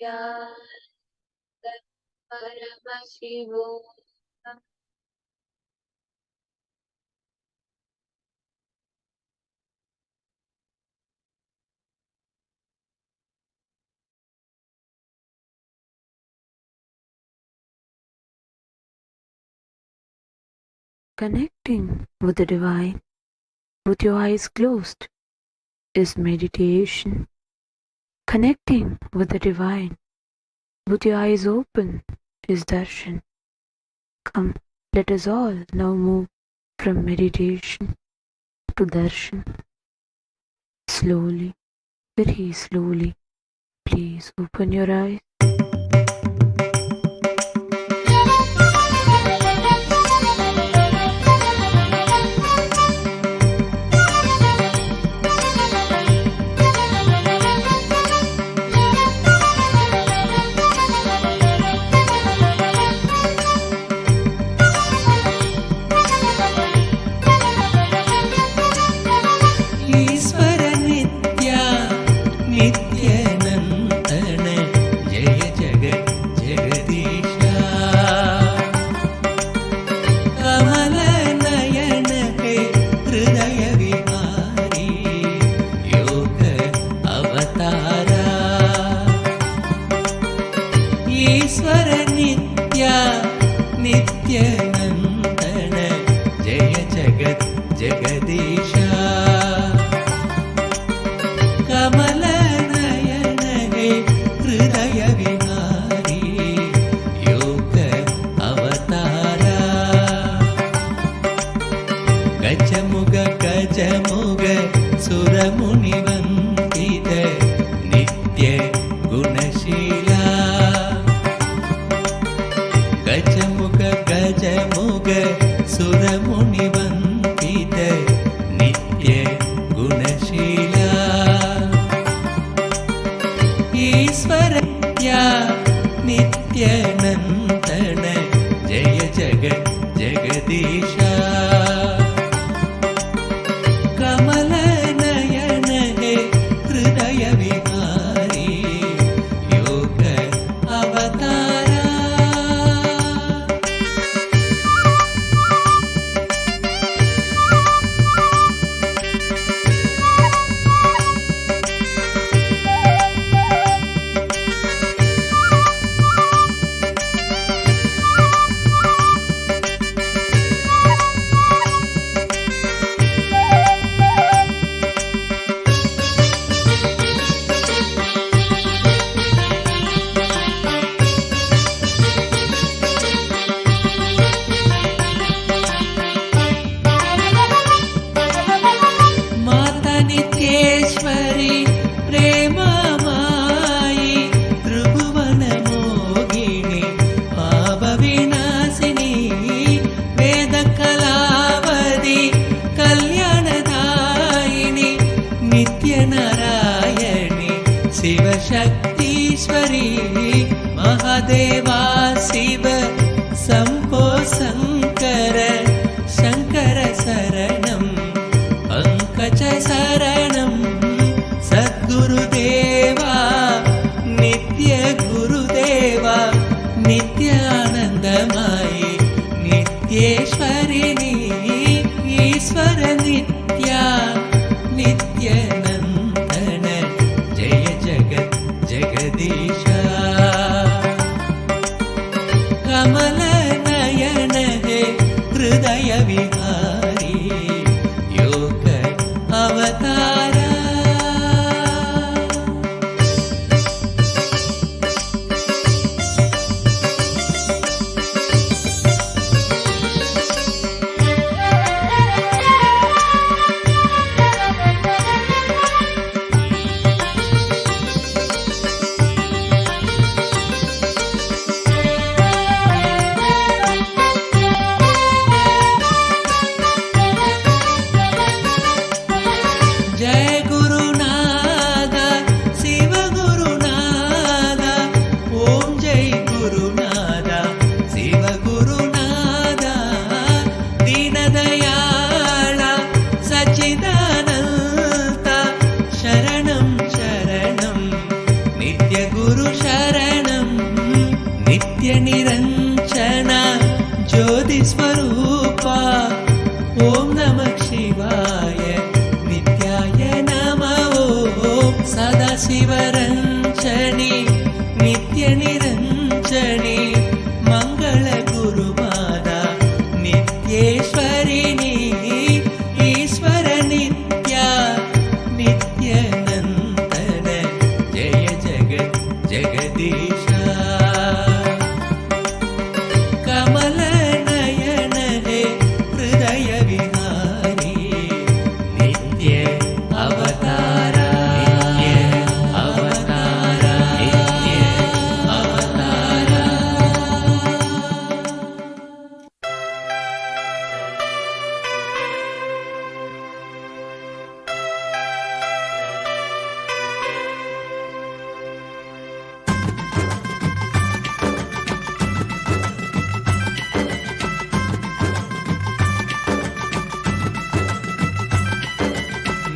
Speaker 9: Nithyananda Paramashivam.
Speaker 11: Connecting with the divine with your eyes closed is meditation. Connecting with the divine with your eyes open is darshan. Come, let us all now move from meditation to darshan. Slowly, very slowly, please open your eyes.
Speaker 7: नित्यानन्दन जय जगत् जगदीश कमलनयन हे हृदय विहारी योग अवतारा शिवशक्तीश्वरी महादेवा शिव शम्भो शङ्कर शङ्कर शरणं पङ्कज शरणं सद्गुरुदेवा नित्य गुरुदेवा नित्यानन्दमयी नित्येश्वरिणी ईश्वर नित्या नित्यानन्दन जय जगत् जगदीश कमलनयन हे हृदय विहारी योग अवतारा निरंजन ज्योति स्वरूपा ओम नमः शिवाय नित्याय नमः ओम सदा शिवरंजनी नित्य निरंजनी मंगल गुरुमाता नित्येश्वरिणी ईश्वर नित्या नित्यानंदन जय जगत् जगदीश कमलनयन हे हृदय विहारी नित्य अवतारा नित्य अवतारा नित्य अवतारा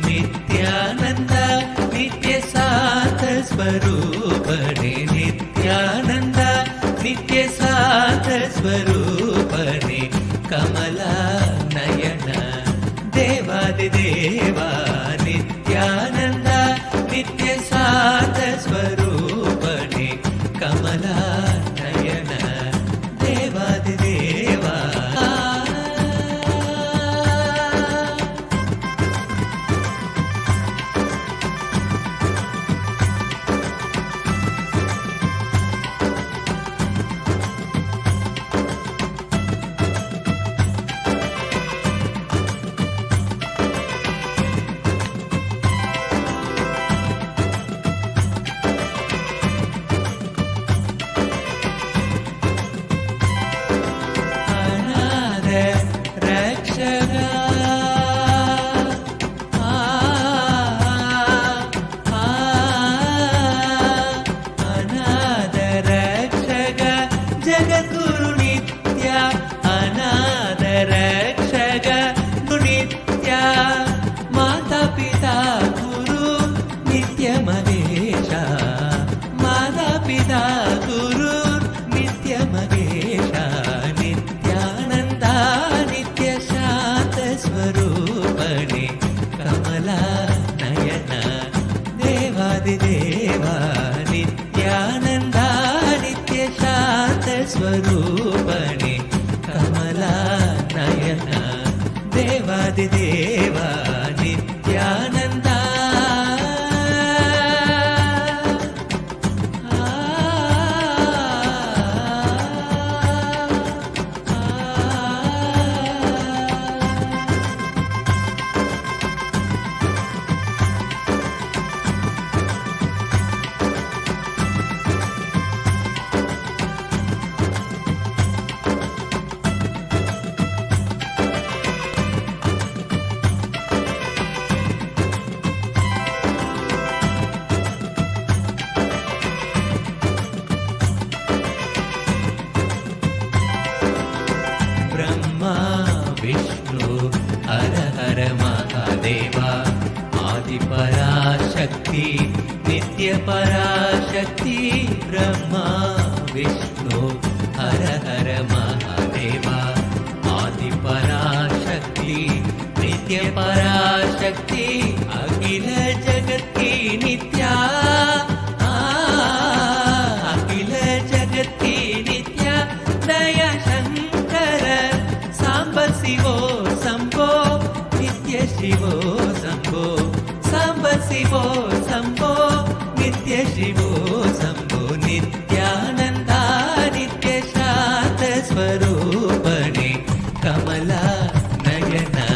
Speaker 7: नित्यानंद नित्य साथ स्वरूपणे नित्यानंद नित्य साथ स्वरूपणे कमला नयन देवादिदेवा नित्यानंद नित्य साथ स्वरूपणे कमला नयन देवादिदेवा स्वरूपणे कमला नयना देवादिदेवा नित्यानन्दा विष्णु हर हर महादेवा आदिपराशक्ति नित्यपराशक्ति ब्रह्मा विष्णु हर हर महादेवा आदिपराशक्ति नित्यपराशक्ति अखिल जगत् की नित्या अखिल जगत् की नित्या दया शंकर सांब शिवो शंभो नित्य शिवो शंभो सांब शिवो शंभो नित्य शिवो शंभो नित्यानंदा नित्य शांत स्वरूपणे कमला नयना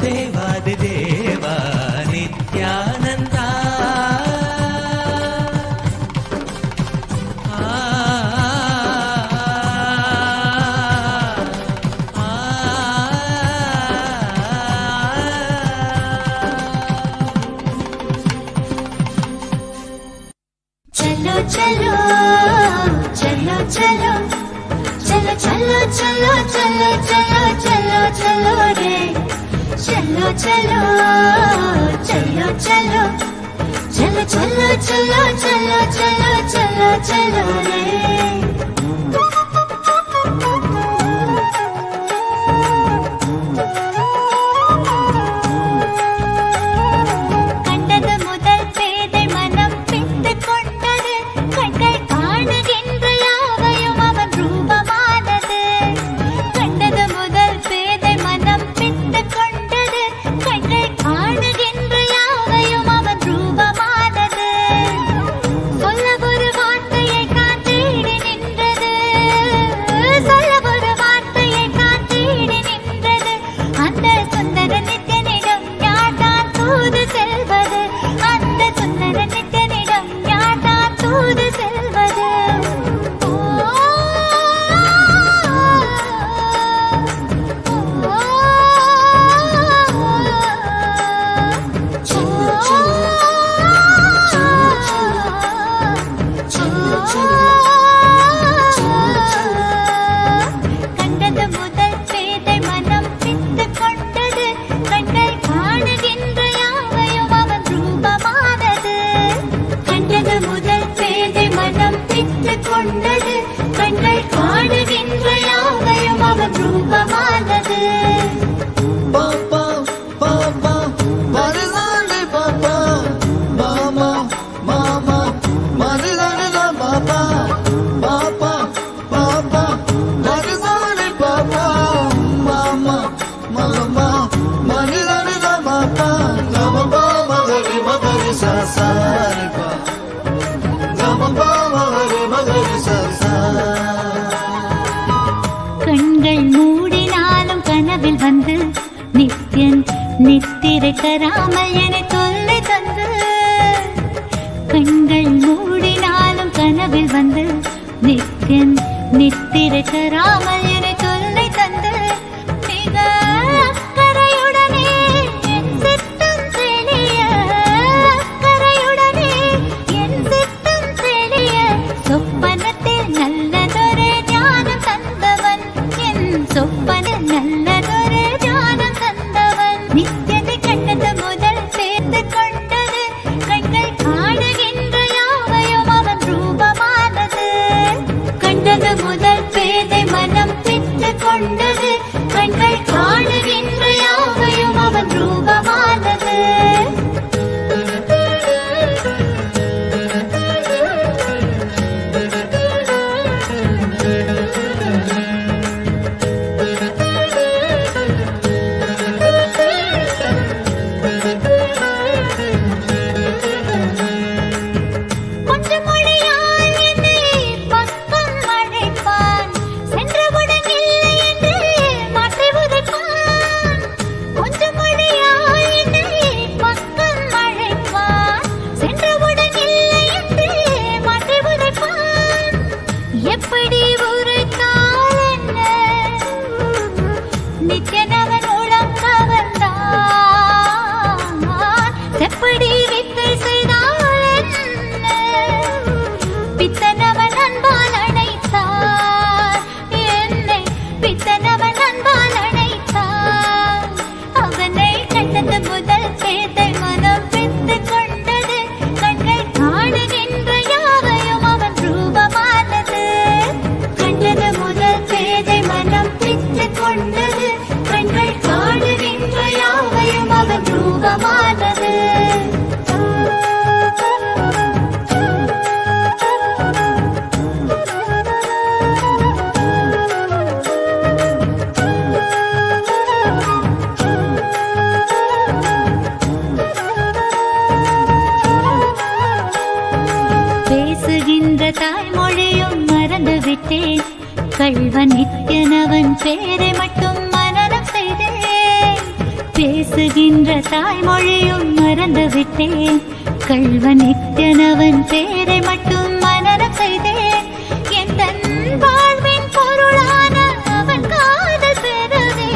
Speaker 7: देवादिदेवा नित्यानंदा
Speaker 12: चलो चलो चलो चलो चलो चलो चलो चलो चलो चलो रे चलो चलो चलो चलो चलो चलो चलो चलो चलो चलो चलो रे நித்திரை தராமல் என தொல்லை தந்து கண்கள் மூடினாலும் கனவில் வந்து நித்தியன் நித்திரை தராமல் என தொல்லை தந்து மிக அக்கறையுடனே என் சித்தம் தெளிய அக்கறையுடனே என் சித்தம் தெளிய சொப்பனத்தில் நல்லதொரு ஞானம் தந்தவன் என் சொப்பன நல்லதொரு ஞானம் தந்தவன் நித்தியத்தை கண்டது முதல் சேர்த்து கொண்டது கண்கள் காணுகின்ற யாவையும் அவன் ரூபமானது கண்டது முதல் பேதை மனம் எப்படி உரைத்தால் என்ன நித்யனவன் உளம் கவர்ந்தான் செப்படி வித்தை செய்தால் என்ன பித்தனவன் அன்பால் அணைத்தார் என்னை பித்தனவன் அன்பால் அணைத்தார் அவனை கண்டது முதல் பேதை மனம் பித்து கொண்டது கண்கள் காணுகின்ற யாவையும் அவன் ரூபமானது கண்டது முதல் பேதை மனம் பித்து கொண்டது கண்கள் காணுகின்ற யாவையும் அவன் ரூபமானது பேசுகின்ற தாய்மொழியும் மறந்துவிட்டேன் கள்வன் நித்யனவன் பேரை மட்டும் மனனம் செய்தேன் பேசுகின்ற தாய்மொழியும் மறந்துவிட்டேன் கள்வன் நித்யனவன் பேரை மட்டும் மனனம் செய்தேன் எந்த வாழ்வின் பொருளான அவன் காதல் பெறவே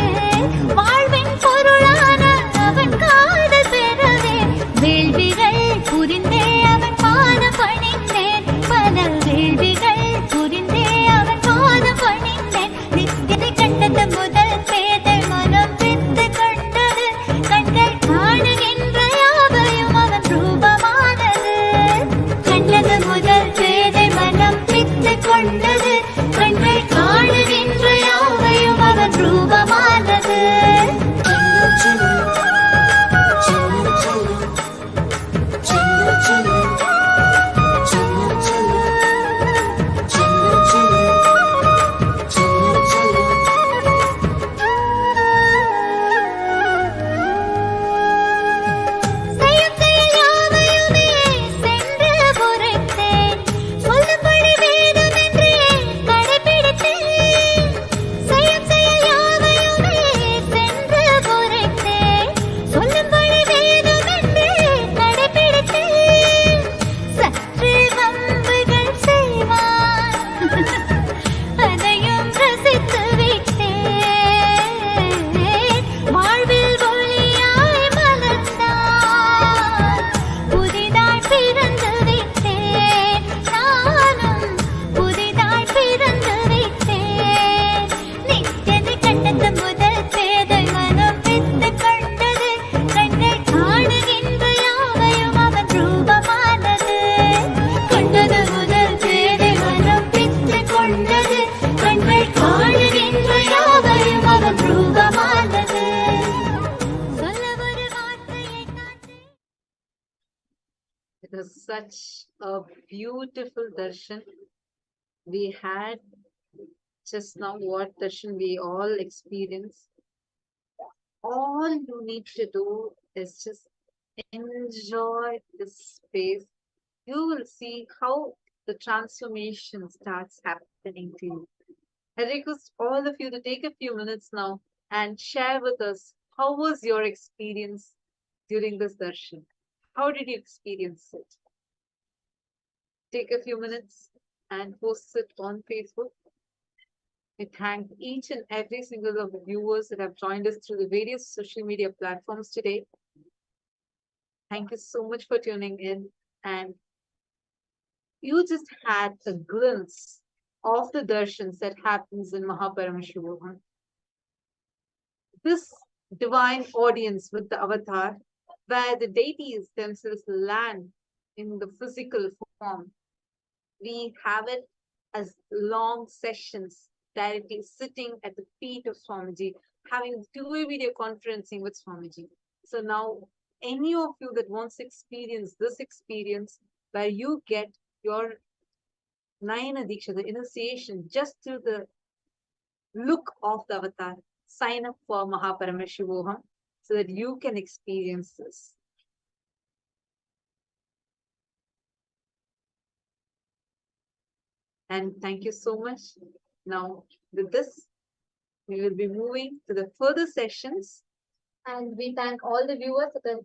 Speaker 12: வாழ்வின் பொருளான அவன் காதல் பெறவே வேள்விகள் புரிந்தே அவன் பாதம் பணிந்தேன் பல வேள்விகள் புரிந்தே அவன் பாதம் பணிந்தேன் நித்தியனை கண்டது முதல் பேதை மனம் பித்து கொண்டது கண்கள் காணுகின்ற யாவையும் அவன் ரூபமானது கண்டது முதல் பேதை மனம் பித்து கொண்டது கண்கள் காணுகின்ற யாவையும் அவன் ரூபமானது செய்யும் செயல் யாவையுமே சென்று உரைத்தேன் சொல்லும்படி வேதமென்றே கடைபிடித்தேன் செய்யும் செயல் யாவையுமே சென்று உரைத்தேன் சொல்லும்படி வேதமென்றே கடைபிடித்தேன் சற்று வம்புகள் செய்வான் அதையும் ரசித்து விட்டேன் வாழ்வில் ஒளியாய் மலர்ந்தான் புதிதாய் பிறந்து விட்டேன் நானும் புதிதாய் பிறந்து விட்டேன் நித்யனை கண்டது முதல் பேதை மனம் பித்து கொண்டது கண்கள் காணுகின்ற யாவையும் அவன் ரூபமானது கண்டது முதல் பேதை மனம் பித்து கொண்டது கண்கள் காணுகின்ற யாவையும் அவன் ரூபமானது சொல்ல ஒரு வார்த்தையை காட்டு
Speaker 10: It was such a beautiful darshan. We had just now what darshan we all experienced. All you need to do is just enjoy this space. You will see how the transformation starts happening to you. I request all of you to take a few minutes now and share with us how was your experience during this darshan. How did you experience it? Take a few minutes and post it on Facebook. We thank each and every single of the viewers that have joined us through the various social media platforms today. Thank you so much for tuning in, and you just had a glimpse of the darshans that happens in Paramashivam. This divine audience with the avatar, where the deities themselves land in the physical form. We have it as long sessions directly sitting at the feet of Swamiji, having two-way video conferencing with Swamiji. So now, any of you that wants to experience this experience, where you get your Nayana Diksha, the initiation, just through the look of the avatar, sign up for Paramashivam so that you can experience this. And thank you so much. Now, with this, we will be moving to the further sessions.
Speaker 9: And we thank all the viewers that have